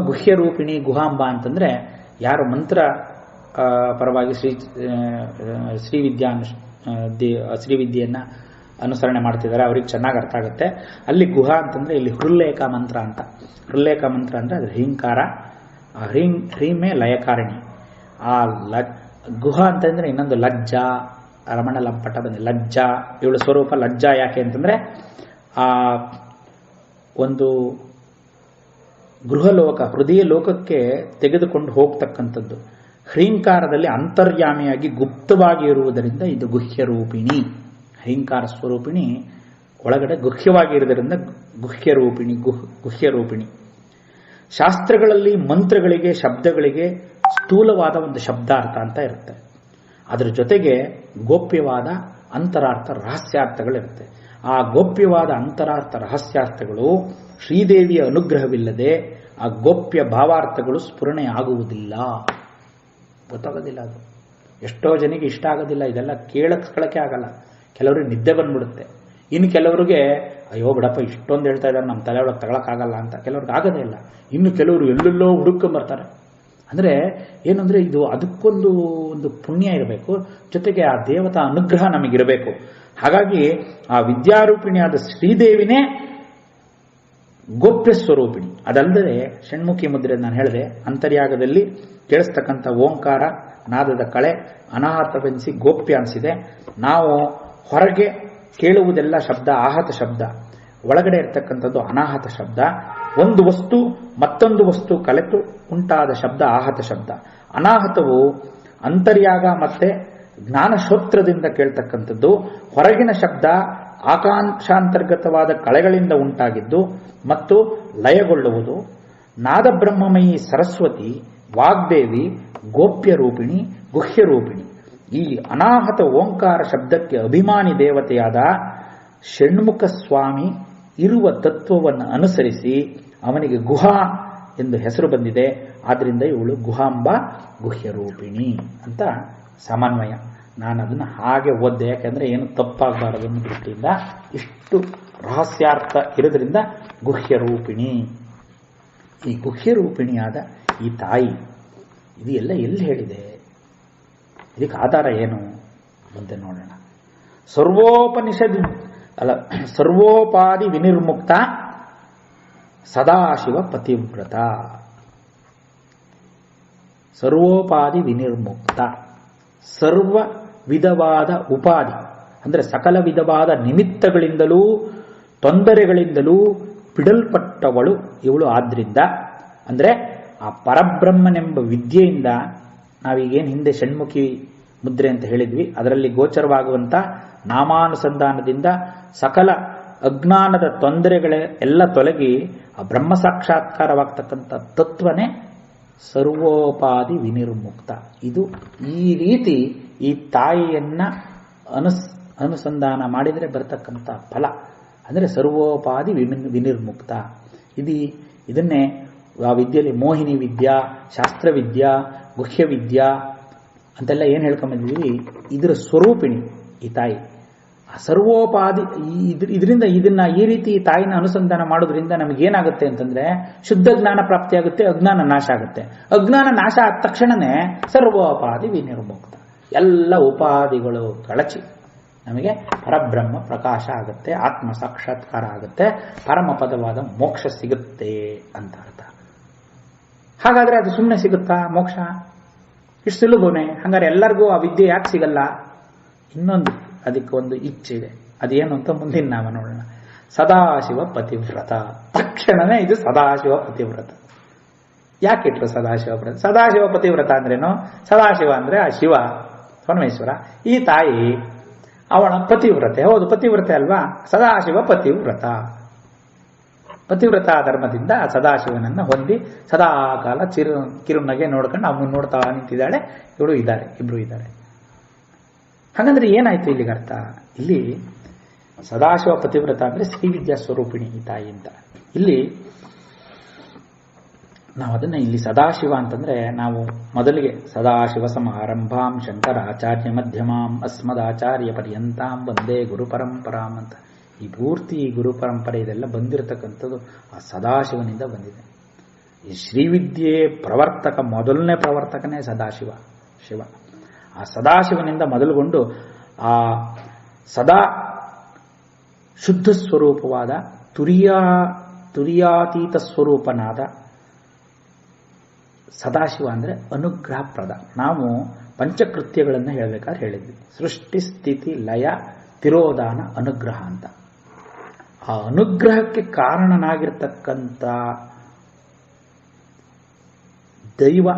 ಗುಹ್ಯ ರೂಪಿಣಿ ಗುಹಾಂಬ ಅಂತಂದ್ರೆ ಯಾರು ಮಂತ್ರ ಪರವಾಗಿ ಶ್ರೀವಿದ್ಯೆಯನ್ನ ಅನುಸರಣೆ ಮಾಡ್ತಿದ್ದಾರೆ ಅವ್ರಿಗೆ ಚೆನ್ನಾಗಿ ಅರ್ಥ ಆಗುತ್ತೆ. ಅಲ್ಲಿ ಗುಹ ಅಂತಂದ್ರೆ ಇಲ್ಲಿ ಹೃಲ್ಲೇಖ ಮಂತ್ರ ಅಂತ. ಹೃಲ್ಲೇಖ ಮಂತ್ರ ಅಂದ್ರೆ ಅದು ಹೀಂಕಾರ, ಹ್ರೀಮೇ ಲಯಕಾರಿಣಿ. ಆ ಗುಹಾ ಅಂತಂದ್ರೆ ಇನ್ನೊಂದು ಲಜ್ಜಾ, ರಮಣ ಲಂಪಟ ಬಂದ ಲಜ್ಜಾ, ಇವಳ ಸ್ವರೂಪ ಲಜ್ಜಾ. ಯಾಕೆ ಅಂತಂದ್ರೆ ಆ ಒಂದು ಗೃಹಲೋಕ, ಹೃದಯ ಲೋಕಕ್ಕೆ ತೆಗೆದುಕೊಂಡು ಹೋಗ್ತಕ್ಕಂಥದ್ದು. ಹ್ರೀಂಕಾರದಲ್ಲಿ ಅಂತರ್ಯಾಮಿಯಾಗಿ ಗುಪ್ತವಾಗಿ ಇರುವುದರಿಂದ ಇದು ಗುಹ್ಯ ರೂಪಿಣಿ. ಹ್ರೀಂಕಾರ ಸ್ವರೂಪಿಣಿ ಒಳಗಡೆ ಗುಹ್ಯವಾಗಿ ಇರುವುದರಿಂದ ಗುಹ್ಯ ರೂಪಿಣಿ. ಶಾಸ್ತ್ರಗಳಲ್ಲಿ ಮಂತ್ರಗಳಿಗೆ, ಶಬ್ದಗಳಿಗೆ ಸ್ಥೂಲವಾದ ಒಂದು ಶಬ್ದಾರ್ಥ ಅಂತ ಇರುತ್ತೆ. ಅದರ ಜೊತೆಗೆ ಗೋಪ್ಯವಾದ ಅಂತರಾರ್ಥ, ರಹಸ್ಯಾರ್ಥಗಳಿರುತ್ತೆ. ಆ ಗೋಪ್ಯವಾದ ಅಂತರಾರ್ಥ, ರಹಸ್ಯಾರ್ಥಗಳು ಶ್ರೀದೇವಿಯ ಅನುಗ್ರಹವಿಲ್ಲದೆ ಆ ಗೋಪ್ಯ ಭಾವಾರ್ಥಗಳು ಸ್ಫುರಣೆ ಆಗುವುದಿಲ್ಲ, ಗೊತ್ತಾಗೋದಿಲ್ಲ. ಅದು ಎಷ್ಟೋ ಜನಿಗೆ ಇಷ್ಟ ಆಗೋದಿಲ್ಲ. ಇದೆಲ್ಲ ಕೇಳಕ್ಕೆ ಆಗಲ್ಲ. ಕೆಲವರಿಗೆ ನಿದ್ದೆ ಬಂದ್ಬಿಡುತ್ತೆ. ಇನ್ನು ಕೆಲವರಿಗೆ ಅಯ್ಯೋ ಬಿಡಪ್ಪ ಇಷ್ಟೊಂದು ಹೇಳ್ತಾ ಇದ್ದಾರೆ, ನಮ್ಮ ತಲೆ ಒಳಗೆ ತಗೊಳಕ್ಕಾಗಲ್ಲ ಅಂತ ಕೆಲವ್ರಿಗೆ ಆಗೋದೇ ಇಲ್ಲ. ಇನ್ನು ಕೆಲವರು ಎಲ್ಲೆಲ್ಲೋ ಹುಡುಕೊಂಬರ್ತಾರೆ. ಅಂದರೆ ಏನಂದ್ರೆ ಇದು ಅದಕ್ಕೊಂದು ಪುಣ್ಯ ಇರಬೇಕು, ಜೊತೆಗೆ ಆ ದೇವತಾ ಅನುಗ್ರಹ ನಮಗಿರಬೇಕು. ಹಾಗಾಗಿ ಆ ವಿದ್ಯಾರೂಪಿಣಿಯಾದ ಶ್ರೀದೇವಿನೇ ಗೋಪ್ಯ ಸ್ವರೂಪಿಣಿ. ಅದಲ್ಲದೆ ಷಣ್ಮುಖಿ ಮುದ್ರೆ ನಾನು ಹೇಳಿದೆ, ಅಂತರ್ಯಾಗದಲ್ಲಿ ಕೇಳಿಸ್ತಕ್ಕಂಥ ಓಂಕಾರ ನಾದದ ಕಳೆ ಅನಾಹತವೆನಿಸಿ ಗೋಪ್ಯ ಅನಿಸಿದೆ. ನಾವು ಹೊರಗೆ ಕೇಳುವುದೆಲ್ಲ ಶಬ್ದ ಆಹತ ಶಬ್ದ, ಒಳಗಡೆ ಇರ್ತಕ್ಕಂಥದ್ದು ಅನಾಹತ ಶಬ್ದ. ಒಂದು ವಸ್ತು ಮತ್ತೊಂದು ವಸ್ತು ಕಲೆತು ಉಂಟಾದ ಶಬ್ದ ಆಹತ ಶಬ್ದ. ಅನಾಹತವು ಅಂತರ್ಯಾಗ ಮತ್ತೆ ಜ್ಞಾನಶೋತ್ರದಿಂದ ಕೇಳ್ತಕ್ಕಂಥದ್ದು. ಹೊರಗಿನ ಶಬ್ದ ಆಕಾಂಕ್ಷಾಂತರ್ಗತವಾದ ಕಳೆಗಳಿಂದ ಉಂಟಾಗಿದ್ದು ಮತ್ತು ಲಯಗೊಳ್ಳುವುದು. ನಾದಬ್ರಹ್ಮಮಯಿ ಸರಸ್ವತಿ ವಾಗ್ದೇವಿ ಗೋಪ್ಯ ರೂಪಿಣಿ, ಗುಹ್ಯ ರೂಪಿಣಿ. ಈ ಅನಾಹತ ಓಂಕಾರ ಶಬ್ದಕ್ಕೆ ಅಭಿಮಾನಿ ದೇವತೆಯಾದ ಷಣ್ಮುಖ ಸ್ವಾಮಿ ಇರುವ ತತ್ವವನ್ನು ಅನುಸರಿಸಿ ಅವನಿಗೆ ಗುಹಾ ಎಂದು ಹೆಸರು ಬಂದಿದೆ. ಆದ್ದರಿಂದ ಇವಳು ಗುಹಾಂಬ ಗುಹ್ಯ ರೂಪಿಣಿ ಅಂತ ಸಮನ್ವಯ. ನಾನು ಅದನ್ನು ಹಾಗೆ ಓದ್ದೆ, ಯಾಕೆಂದ್ರೆ ಏನು ತಪ್ಪಾಗಬಾರದು ಅನ್ನೋ ದೃಷ್ಟಿಯಿಂದ. ಇಷ್ಟು ರಹಸ್ಯಾರ್ಥ ಇರೋದ್ರಿಂದ ಗುಹ್ಯ ರೂಪಿಣಿ. ಈ ಗುಹ್ಯ ರೂಪಿಣಿಯಾದ ಈ ತಾಯಿ ಇದು ಎಲ್ಲ ಎಲ್ಲಿ ಹೇಳಿದೆ, ಇದಕ್ಕೆ ಆಧಾರ ಏನು ಮುಂದೆ ನೋಡೋಣ. ಸರ್ವೋಪಾದಿ ವಿನಿರ್ಮುಕ್ತ ಸದಾಶಿವ ಪತಿವ್ರತ. ಸರ್ವೋಪಾದಿ ವಿನಿರ್ಮುಕ್ತ, ಸರ್ವ ವಿಧವಾದ ಉಪಾಧಿ ಅಂದರೆ ಸಕಲ ವಿಧವಾದ ನಿಮಿತ್ತಗಳಿಂದಲೂ ತೊಂದರೆಗಳಿಂದಲೂ ಬಿಡಲ್ಪಟ್ಟವಳು ಇವಳು. ಆದ್ರಿಂದ ಅಂದರೆ ಆ ಪರಬ್ರಹ್ಮನೆಂಬ ವಿದ್ಯೆಯಿಂದ, ನಾವೀಗೇನು ಹಿಂದೆ ಷಣ್ಮುಖಿ ಮುದ್ರೆ ಅಂತ ಹೇಳಿದ್ವಿ, ಅದರಲ್ಲಿ ಗೋಚರವಾಗುವಂಥ ನಾಮಾನುಸಂಧಾನದಿಂದ ಸಕಲ ಅಜ್ಞಾನದ ತೊಂದರೆಗಳ ಎಲ್ಲ ತೊಲಗಿ ಆ ಬ್ರಹ್ಮ ಸಾಕ್ಷಾತ್ಕಾರವಾಗ್ತಕ್ಕಂಥ ತತ್ವನೇ ಸರ್ವೋಪಾಧಿ ವಿನಿರ್ಮುಕ್ತ. ಇದು ಈ ರೀತಿ ಈ ತಾಯಿಯನ್ನ ಅನುಸಂಧಾನ ಮಾಡಿದರೆ ಬರತಕ್ಕಂಥ ಫಲ ಅಂದರೆ ಸರ್ವೋಪಾಧಿ ವಿನಿರ್ಮುಕ್ತ. ಇದನ್ನೇ ಆ ವಿದ್ಯೆಯಲ್ಲಿ ಮೋಹಿನಿ ವಿದ್ಯಾ, ಶಾಸ್ತ್ರವಿದ್ಯಾ, ಗುಹ್ಯ ವಿದ್ಯಾ ಅಂತೆಲ್ಲ ಏನು ಹೇಳ್ಕೊಂಬಂದಿದ್ದೀವಿ. ಇದರ ಸ್ವರೂಪಿಣಿ ಈ ತಾಯಿ. ಆ ಸರ್ವೋಪಾಧಿ ಇದರಿಂದ ಇದನ್ನ ಈ ರೀತಿ ತಾಯಿನ ಅನುಸಂಧಾನ ಮಾಡೋದ್ರಿಂದ ನಮಗೇನಾಗುತ್ತೆ ಅಂತಂದ್ರೆ ಶುದ್ಧ ಜ್ಞಾನ ಪ್ರಾಪ್ತಿಯಾಗುತ್ತೆ, ಅಜ್ಞಾನ ನಾಶ ಆಗುತ್ತೆ. ಅಜ್ಞಾನ ನಾಶ ಆದ ತಕ್ಷಣನೇ ಸರ್ವೋಪಾಧಿ ವಿನಿರ್ಮುಕ್ತ, ಎಲ್ಲ ಉಪಾಧಿಗಳು ಕಳಚಿ ನಮಗೆ ಪರಬ್ರಹ್ಮ ಪ್ರಕಾಶ ಆಗುತ್ತೆ, ಆತ್ಮ ಸಾಕ್ಷಾತ್ಕಾರ ಆಗುತ್ತೆ, ಪರಮಪದವಾದ ಮೋಕ್ಷ ಸಿಗುತ್ತೆ ಅಂತ ಅರ್ಥ. ಹಾಗಾದ್ರೆ ಅದು ಸುಮ್ಮನೆ ಸಿಗುತ್ತಾ ಮೋಕ್ಷ? ಇಷ್ಟು ಸುಲಭನೇ? ಹಂಗಾರೆ ಎಲ್ಲರಿಗೂ ಆ ವಿದ್ಯೆ ಯಾಕೆ ಸಿಗಲ್ಲ? ಇನ್ನೊಂದು ಅದಕ್ಕೆ ಒಂದು ಇಚ್ಛಿದೆ. ಅದೇನು ಅಂತ ಮುಂದಿನ ನಾಮ ನೋಡೋಣ. ಸದಾಶಿವ ಪತಿವ್ರತ. ತಕ್ಷಣವೇ ಇದು ಸದಾಶಿವ ಪತಿವ್ರತ. ಯಾಕಿಟ್ರು ಸದಾಶಿವ ವ್ರತ? ಸದಾಶಿವ ಪತಿವ್ರತ ಅಂದ್ರೇನು? ಸದಾಶಿವ ಅಂದ್ರೆ ಆ ಶಿವ ಪರಮೇಶ್ವರ, ಈ ತಾಯಿ ಅವಳ ಪತಿವ್ರತೆ. ಹೌದು, ಪತಿವ್ರತೆ ಅಲ್ವಾ? ಸದಾಶಿವ ಪತಿವ್ರತ. ಪತಿವ್ರತ ಧರ್ಮದಿಂದ ಸದಾಶಿವನನ್ನ ಹೊಂದಿ ಸದಾಕಾಲ ಕಿರುನಗೆ ನೋಡ್ಕೊಂಡು ಅವನು ನೋಡ್ತಾ ನಿಂತಿದ್ದಾಳೆ. ಇವಳು ಇದ್ದಾರೆ, ಇಬ್ರು ಇದ್ದಾರೆ. ಹಾಗಂದ್ರೆ ಏನಾಯ್ತು ಇಲ್ಲಿಗೆ ಅರ್ಥ? ಇಲ್ಲಿ ಸದಾಶಿವ ಪತಿವ್ರತ ಅಂದ್ರೆ ಶ್ರೀವಿದ್ಯಾ ಸ್ವರೂಪಿಣಿ ಈ ತಾಯಿ ಅಂತ. ಇಲ್ಲಿ ನಾವು ಅದನ್ನ ಇಲ್ಲಿ ಸದಾಶಿವ ಅಂತಂದ್ರೆ ನಾವು ಮೊದಲಿಗೆ ಸದಾಶಿವ ಸಮಾರಂಭಾಂ ಶಂಕರಾಚಾರ್ಯ ಮಧ್ಯಮಾಂ ಅಸ್ಮದಾಚಾರ್ಯ ಪರ್ಯಂತಾಂ ವಂದೇ ಗುರು ಪರಂಪರಾಂ ಅಂತ ಈ ಪೂರ್ತಿ ಗುರು ಪರಂಪರೆ ಇದೆಲ್ಲ ಬಂದಿರತಕ್ಕಂಥದ್ದು ಆ ಸದಾಶಿವನಿಂದ ಬಂದಿದೆ. ಈ ಶ್ರೀವಿದ್ಯೆ ಪ್ರವರ್ತಕ, ಮೊದಲನೇ ಪ್ರವರ್ತಕನೇ ಸದಾಶಿವ, ಶಿವ. ಆ ಸದಾಶಿವನಿಂದ ಮೊದಲುಗೊಂಡು ಆ ಸದಾ ಶುದ್ಧ ಸ್ವರೂಪವಾದ ತುರಿಯಾತೀತ ಸ್ವರೂಪನಾದ ಸದಾಶಿವ ಅಂದರೆ ಅನುಗ್ರಹಪ್ರದ. ನಾವು ಪಂಚಕೃತ್ಯಗಳನ್ನು ಹೇಳಬೇಕಾದ್ರೆ ಹೇಳಿದ್ವಿ, ಸೃಷ್ಟಿ ಸ್ಥಿತಿ ಲಯ ತಿರೋಧಾನ ಅನುಗ್ರಹ ಅಂತ. ಆ ಅನುಗ್ರಹಕ್ಕೆ ಕಾರಣನಾಗಿರ್ತಕ್ಕಂಥ ದೈವ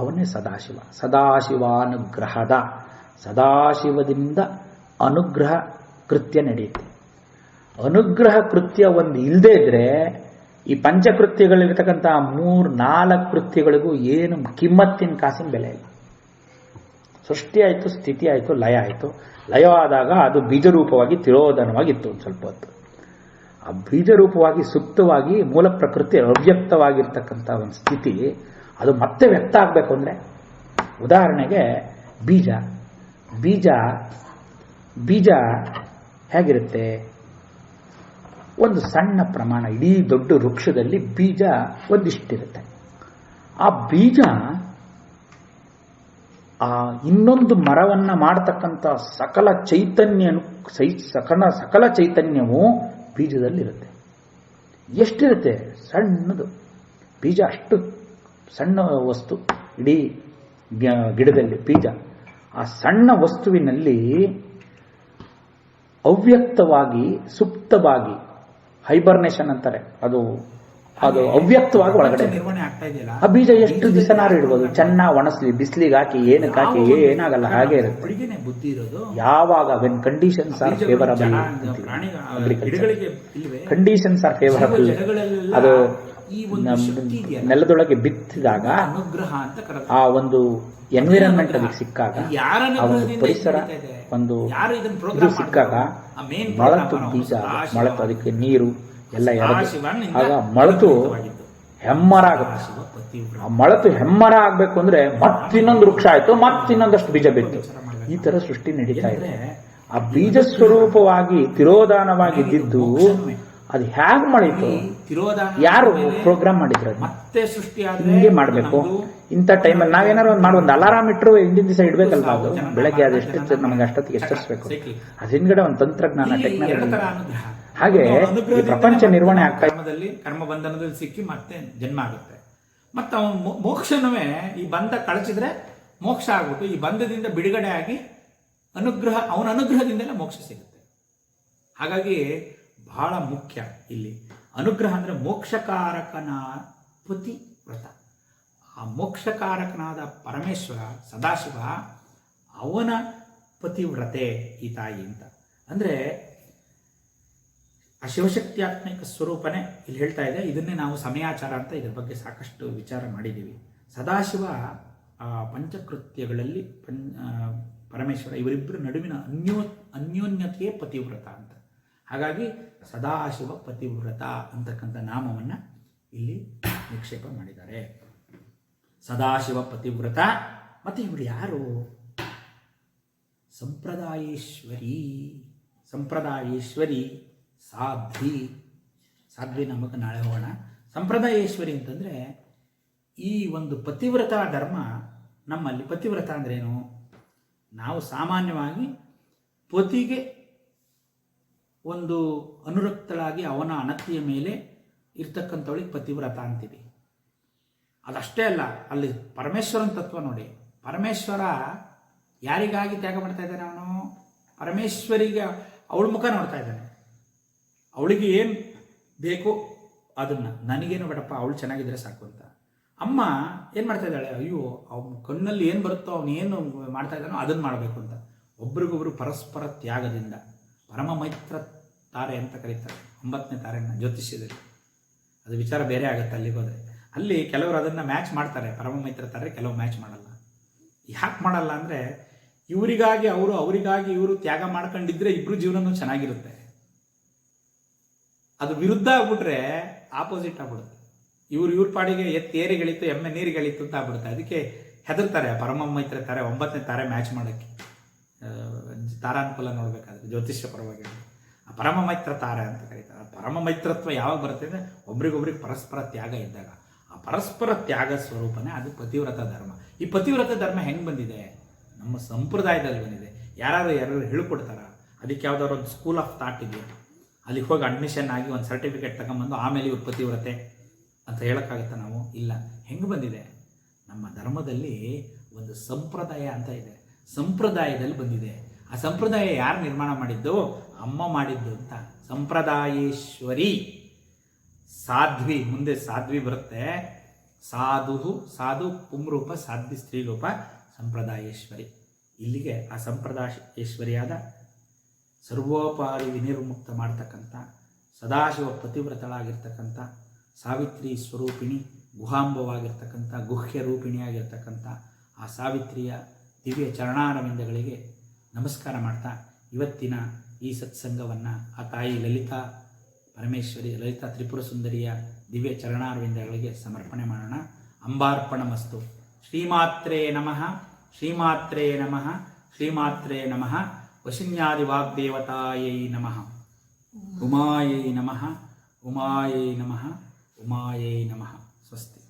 ಅವನೇ ಸದಾಶಿವ. ಸದಾಶಿವಾನುಗ್ರಹದ, ಸದಾಶಿವದಿಂದ ಅನುಗ್ರಹ ಕೃತ್ಯ ನಡೆಯುತ್ತೆ. ಅನುಗ್ರಹ ಕೃತ್ಯ ಒಂದು ಇಲ್ಲದೇ ಇದ್ರೆ ಈ ಪಂಚಕೃತ್ಯಗಳಿರ್ತಕ್ಕಂಥ 3-4 ಕೃತ್ಯಗಳಿಗೂ ಏನು ಕಿಮ್ಮತ್ತಿನ ಕಾಸಿನ ಬೆಲೆ ಇಲ್ಲ. ಸೃಷ್ಟಿ ಆಯಿತು, ಸ್ಥಿತಿ ಆಯಿತು, ಲಯ ಆಯಿತು. ಲಯವಾದಾಗ ಅದು ಬೀಜರೂಪವಾಗಿ ತಿರೋಧನವಾಗಿತ್ತು ಒಂದು ಸ್ವಲ್ಪ ಹೊತ್ತು. ಆ ಬೀಜರೂಪವಾಗಿ ಸುಪ್ತವಾಗಿ ಮೂಲ ಪ್ರಕೃತಿ ಅವ್ಯಕ್ತವಾಗಿರ್ತಕ್ಕಂಥ ಒಂದು ಸ್ಥಿತಿ ಅದು ಮತ್ತೆ ವ್ಯಕ್ತ ಆಗಬೇಕು ಅಂದರೆ, ಉದಾಹರಣೆಗೆ ಬೀಜ ಬೀಜ ಬೀಜ ಹೇಗಿರುತ್ತೆ? ಒಂದು ಸಣ್ಣ ಪ್ರಮಾಣ, ಇಡೀ ದೊಡ್ಡ ವೃಕ್ಷದಲ್ಲಿ ಬೀಜ ಒಂದಿಷ್ಟಿರುತ್ತೆ. ಆ ಬೀಜ ಆ ಇನ್ನೊಂದು ಮರವನ್ನ ಮಾಡತಕ್ಕಂಥ ಸಕಲ ಚೈತನ್ಯವೂ ಬೀಜದಲ್ಲಿರುತ್ತೆ. ಎಷ್ಟಿರುತ್ತೆ? ಸಣ್ಣದು ಬೀಜ, ಅಷ್ಟು ಸಣ್ಣ ವಸ್ತು ಇಡೀ ಗಿಡದಲ್ಲಿ ಬೀಜ. ಆ ಸಣ್ಣ ವಸ್ತುವಿನಲ್ಲಿ ಅವ್ಯಕ್ತವಾಗಿ ಸುಪ್ತವಾಗಿ, ಹೈಬರ್ನೇಷನ್ ಅಂತಾರೆ, ಅದು ಅವ್ಯಕ್ತವಾಗಿ ಒಳಗಡೆ ನಿರ್ವಹಣೆ ಆಗ್ತಾ ಇದೆಯಲ್ಲ. ಆ ಬೀಜ ಎಷ್ಟು ದಿವಸನಾರು ಇಡ್ಬೋದು, ಚೆನ್ನಾಗಿ ಒಣಸ್ಲಿ, ಬಿಸಿಲಿಗೆ ಹಾಕಿ, ಏನಕ್ಕೆ ಹಾಕಿ ಏನಾಗಲ್ಲ, ಹಾಗೆ ಇರುತ್ತೆ. ಬುದ್ಧಿ ಇರೋದು ಯಾವಾಗ when conditions are favourable, conditions are favourable, ಅದು ನೆಲದೊಳಗೆ ಬಿತ್ತಿದಾಗ ಅನುಗ್ರಹ ಅಂತ ಕರೆದ ಆ ಒಂದು ಎನ್ವಿರಾನ್ಮೆಂಟ್ ಅದಕ್ಕೆ ಸಿಕ್ಕಾಗ, ಆ ಒಂದು ಪರಿಸರ ಒಂದು ಇದು ಸಿಕ್ಕಾಗ ಮೊಳತು ಬೀಜ, ಮೊಳತು ಅದಕ್ಕೆ ನೀರು ಎಲ್ಲ ಆಗ ಮೊಳತು ಹೆಮ್ಮರ ಆಗುತ್ತೆ. ಆ ಮೊಳತು ಹೆಮ್ಮರ ಆಗ್ಬೇಕು ಅಂದ್ರೆ ಮತ್ತಿನ್ನೊಂದು ವೃಕ್ಷ ಆಯ್ತು, ಮತ್ತಿನ್ನೊಂದಷ್ಟು ಬೀಜ ಬಿತ್ತು. ಈ ತರ ಸೃಷ್ಟಿ ನಡೀತಾ ಇದೆ. ಆ ಬೀಜ ಸ್ವರೂಪವಾಗಿ ತಿರೋಧಾನವಾಗಿದ್ದು ಅದು ಹೇಗೆ ಮಾಡಿತು? ಯಾರು ಪ್ರೋಗ್ರಾಮ್ ಮಾಡಿದ್ರು? ಮತ್ತೆ ಸೃಷ್ಟಿ ಹಿಂಗೆ ಮಾಡಬೇಕು. ಇಂಥ ಟೈಮಲ್ಲಿ ನಾವೇನಾರು ಒಂದು ಅಲಾರಾಮ್ ಇಟ್ಟರು ಹಿಂದಿನ ದಿವಸ ಇಡ್ಬೇಕಲ್ವಾ? ಅದು ಬೆಳಗ್ಗೆ ಅದು ಎಷ್ಟು ನಮಗೆ ಅಷ್ಟೊತ್ತಿಗೆ ಎಚ್ಚರಿಸಬೇಕು. ಅದ್ರ ಹಿಂದ್ಗಡೆ ಒಂದು ತಂತ್ರಜ್ಞಾನ, ಟೆಕ್ನಾಲಜಿ. ಹಾಗೆ ಈ ಪ್ರಪಂಚ ನಿರ್ವಹಣೆ ಆಗ್ತಾ ಕರ್ಮ ಬಂಧನದಲ್ಲಿ ಸಿಕ್ಕಿ ಮತ್ತೆ ಜನ್ಮ ಆಗುತ್ತೆ. ಮತ್ತೆ ಅವನು ಮೋಕ್ಷನವೇ ಈ ಬಂಧ ಕಳಚಿದ್ರೆ ಮೋಕ್ಷ ಆಗ್ಬಿಟ್ಟು ಈ ಬಂಧದಿಂದ ಬಿಡುಗಡೆ ಆಗಿ ಅವನ ಅನುಗ್ರಹದಿಂದಲೇ ಮೋಕ್ಷ ಸಿಗುತ್ತೆ. ಹಾಗಾಗಿ ಬಹಳ ಮುಖ್ಯ ಇಲ್ಲಿ ಅನುಗ್ರಹ ಅಂದ್ರೆ ಮೋಕ್ಷಕಾರಕನ ಪತಿವ್ರತ. ಆ ಮೋಕ್ಷಕಾರಕನಾದ ಪರಮೇಶ್ವರ ಸದಾಶಿವ ಅವನ ಪತಿವ್ರತೆ ಈ ತಾಯಿ ಅಂತ. ಅಂದ್ರೆ ಆ ಶಿವಶಕ್ತಿಯಾತ್ಮಿಕ ಸ್ವರೂಪನೇ ಇಲ್ಲಿ ಹೇಳ್ತಾ ಇದೆ. ಇದನ್ನೇ ನಾವು ಸಮಯಾಚಾರ ಅಂತ ಇದ್ರ ಬಗ್ಗೆ ಸಾಕಷ್ಟು ವಿಚಾರ ಮಾಡಿದ್ದೀವಿ. ಸದಾಶಿವ ಆ ಪಂಚಕೃತ್ಯಗಳಲ್ಲಿ ಪರಮೇಶ್ವರ ಇವರಿಬ್ಬರ ನಡುವಿನ ಅನ್ಯೋನ್ಯತೆಯೇ ಪತಿವ್ರತ ಅಂತ. ಹಾಗಾಗಿ ಸದಾಶಿವ ಪತಿವ್ರತ ಅಂತಕ್ಕಂಥ ನಾಮವನ್ನು ಇಲ್ಲಿ ನಿಕ್ಷೇಪ ಮಾಡಿದ್ದಾರೆ. ಸದಾಶಿವ ಪತಿವ್ರತ. ಮತ್ತೆ ಇವರು ಯಾರು? ಸಂಪ್ರದಾಯೇಶ್ವರಿ ಸಾಧ್ವಿ ನಮಗೆ ನಾಳೆ ಹೋಗೋಣ. ಸಂಪ್ರದಾಯೇಶ್ವರಿ ಅಂತಂದರೆ ಈ ಒಂದು ಪತಿವ್ರತ ಧರ್ಮ ನಮ್ಮಲ್ಲಿ. ಪತಿವ್ರತ ಅಂದ್ರೇನು? ನಾವು ಸಾಮಾನ್ಯವಾಗಿ ಪತಿಗೆ ಒಂದು ಅನುರಕ್ತಳಾಗಿ ಅವನ ಅಣತಿಯ ಮೇಲೆ ಇರ್ತಕ್ಕಂಥವಳಿಗೆ ಪತಿವ್ರತ ಅಂತೀವಿ. ಅದಷ್ಟೇ ಅಲ್ಲ, ಅಲ್ಲಿ ಪರಮೇಶ್ವರನ ತತ್ವ ನೋಡಿ. ಪರಮೇಶ್ವರ ಯಾರಿಗಾಗಿ ತ್ಯಾಗ ಮಾಡ್ತಾ ಇದ್ದಾನೆ? ಅವನು ಪರಮೇಶ್ವರಿಗೆ ಅವಳ ಮುಖ ನೋಡ್ತಾ ಇದ್ದಾನೆ. ಅವಳಿಗೆ ಏನು ಬೇಕು ಅದನ್ನು, ನನಗೇನು ಬೇಡಪ್ಪ, ಅವಳು ಚೆನ್ನಾಗಿದ್ರೆ ಸಾಕು ಅಂತ. ಅಮ್ಮ ಏನು ಮಾಡ್ತಾ ಇದ್ದಾಳೆ? ಅಯ್ಯೋ, ಅವನ ಕಣ್ಣಲ್ಲಿ ಏನು ಬರುತ್ತೋ ಅವನು ಏನು ಮಾಡ್ತಾ ಇದ್ದಾನೋ ಅದನ್ನು ಮಾಡಬೇಕು ಅಂತ. ಒಬ್ರಿಗೊಬ್ರು ಪರಸ್ಪರ ತ್ಯಾಗದಿಂದ ಪರಮ ಮೈತ್ರ ತಾರೆ ಅಂತ ಕರೀತಾರೆ. 9ನೇ ತಾರೆಯನ್ನು ಜ್ಯೋತಿಷ್ಯದಲ್ಲಿ. ಅದು ವಿಚಾರ ಬೇರೆ ಆಗುತ್ತೆ ಅಲ್ಲಿಗೆ ಹೋದರೆ. ಅಲ್ಲಿ ಕೆಲವರು ಅದನ್ನು ಮ್ಯಾಚ್ ಮಾಡ್ತಾರೆ, ಪರಮ ಮೈತ್ರ ತಾರೆ, ಕೆಲವು ಮ್ಯಾಚ್ ಮಾಡಲ್ಲ. ಯಾಕೆ ಮಾಡಲ್ಲ ಅಂದರೆ ಇವರಿಗಾಗಿ ಅವರು, ಅವರಿಗಾಗಿ ಇವರು ತ್ಯಾಗ ಮಾಡ್ಕೊಂಡಿದ್ರೆ ಇಬ್ಬರು ಜೀವನನೂ ಚೆನ್ನಾಗಿರುತ್ತೆ. ಅದು ವಿರುದ್ಧ ಆಗ್ಬಿಟ್ರೆ ಆಪೋಸಿಟ್ ಆಗ್ಬಿಡುತ್ತೆ. ಇವ್ರ ಪಾಡಿಗೆ ಏರಿಗಳಿತ್ತು, ಎಮ್ಮೆ ನೀರಿಗಳಿತ್ತು ಅಂತ ಆಗ್ಬಿಡುತ್ತೆ. ಅದಕ್ಕೆ ಹೆದರ್ತಾರೆ ಪರಮ ಮೈತ್ರ ತಾರೆ 9ನೇ ತಾರೆ ಮ್ಯಾಚ್ ಮಾಡೋಕ್ಕೆ. ತಾರಾನುಕೂಲ ನೋಡ್ಬೇಕಾದ್ರೆ ಜ್ಯೋತಿಷ್ಯ ಪರವಾಗಿ ಆ ಪರಮ ಮೈತ್ರ ತಾರೆ ಅಂತ ಕರೀತಾರೆ. ಪರಮ ಮೈತ್ರತ್ವ ಯಾವಾಗ ಬರುತ್ತೆ ಅಂದರೆ ಒಬ್ರಿಗೊಬ್ರಿಗೆ ಪರಸ್ಪರ ತ್ಯಾಗ ಇದ್ದಾಗ. ಆ ಪರಸ್ಪರ ತ್ಯಾಗ ಸ್ವರೂಪನೇ ಅದು ಪತಿವ್ರತ ಧರ್ಮ. ಈ ಪತಿವ್ರತ ಧರ್ಮ ಹೆಂಗೆ ಬಂದಿದೆ? ನಮ್ಮ ಸಂಪ್ರದಾಯದಲ್ಲಿ ಬಂದಿದೆ. ಯಾರು ಹೇಳ್ಕೊಡ್ತಾರ? ಅದಕ್ಕೆ ಯಾವ್ದಾದ್ರು ಒಂದು ಸ್ಕೂಲ್ ಆಫ್ ಥಾಟ್ ಇದೆಯಾ? ಅಲ್ಲಿಗೆ ಹೋಗಿ ಅಡ್ಮಿಷನ್ ಆಗಿ ಒಂದು ಸರ್ಟಿಫಿಕೇಟ್ ತಗೊಂಬಂದು ಆಮೇಲೆ ಇವ್ರು ಪತಿವ್ರತೆ ಅಂತ ಹೇಳೋಕ್ಕಾಗುತ್ತಾ ನಾವು? ಇಲ್ಲ. ಹೆಂಗೆ ಬಂದಿದೆ? ನಮ್ಮ ಧರ್ಮದಲ್ಲಿ ಒಂದು ಸಂಪ್ರದಾಯ ಅಂತ ಇದೆ, ಸಂಪ್ರದಾಯದಲ್ಲಿ ಬಂದಿದೆ. ಆ ಸಂಪ್ರದಾಯ ಯಾರು ನಿರ್ಮಾಣ ಮಾಡಿದ್ದು? ಅಮ್ಮ ಮಾಡಿದ್ದು ಅಂತ. ಸಂಪ್ರದಾಯೇಶ್ವರಿ ಸಾಧ್ವಿ, ಮುಂದೆ ಸಾಧ್ವಿ ಬರುತ್ತೆ. ಸಾಧು ಪುಂರೂಪ, ಸಾಧ್ವಿ ಸ್ತ್ರೀರೂಪ, ಸಂಪ್ರದಾಯೇಶ್ವರಿ. ಇಲ್ಲಿಗೆ ಆ ಸಂಪ್ರದಾಯೇಶ್ವರಿಯಾದ ಸರ್ವೋಪಾದಿ ವಿನಿರ್ಮುಕ್ತ ಮಾಡ್ತಕ್ಕಂಥ ಸದಾಶಿವ ಪತಿವ್ರತಳಾಗಿರ್ತಕ್ಕಂಥ ಸಾವಿತ್ರಿ ಸ್ವರೂಪಿಣಿ, ಗುಹಾಂಬವಾಗಿರ್ತಕ್ಕಂಥ ಗುಹ್ಯ ರೂಪಿಣಿಯಾಗಿರ್ತಕ್ಕಂಥ ಆ ಸಾವಿತ್ರಿಯ ದಿವ್ಯ ಚರಣಾರವಿಂದಗಳಿಗೆ ನಮಸ್ಕಾರ ಮಾಡ್ತಾ ಇವತ್ತಿನ ಈ ಸತ್ಸಂಗವನ್ನು ಆ ತಾಯಿ ಲಲಿತಾ ಪರಮೇಶ್ವರಿ, ಲಲಿತಾ ತ್ರಿಪುರ ಸುಂದರಿಯ ದಿವ್ಯ ಚರಣಾರವಿಂದಗಳಿಗೆ ಸಮರ್ಪಣೆ ಮಾಡೋಣ. ಅಂಬಾರ್ಪಣಮಸ್ತು. ಶ್ರೀಮಾತ್ರೇ ನಮಃ, ಶ್ರೀಮಾತ್ರೇ ನಮಃ, ಶ್ರೀಮಾತ್ರೇ ನಮಃ. ವಶಿನ್ಯಾದಿ ವಾಗ್ದೇವತಾಯೈ ನಮಃ. ಉಮಾಯೈ ನಮಃ, ಉಮಾಯೈ ನಮಃ, ಉಮಾಯೈ ನಮಃ. ಸ್ವಸ್ತಿ.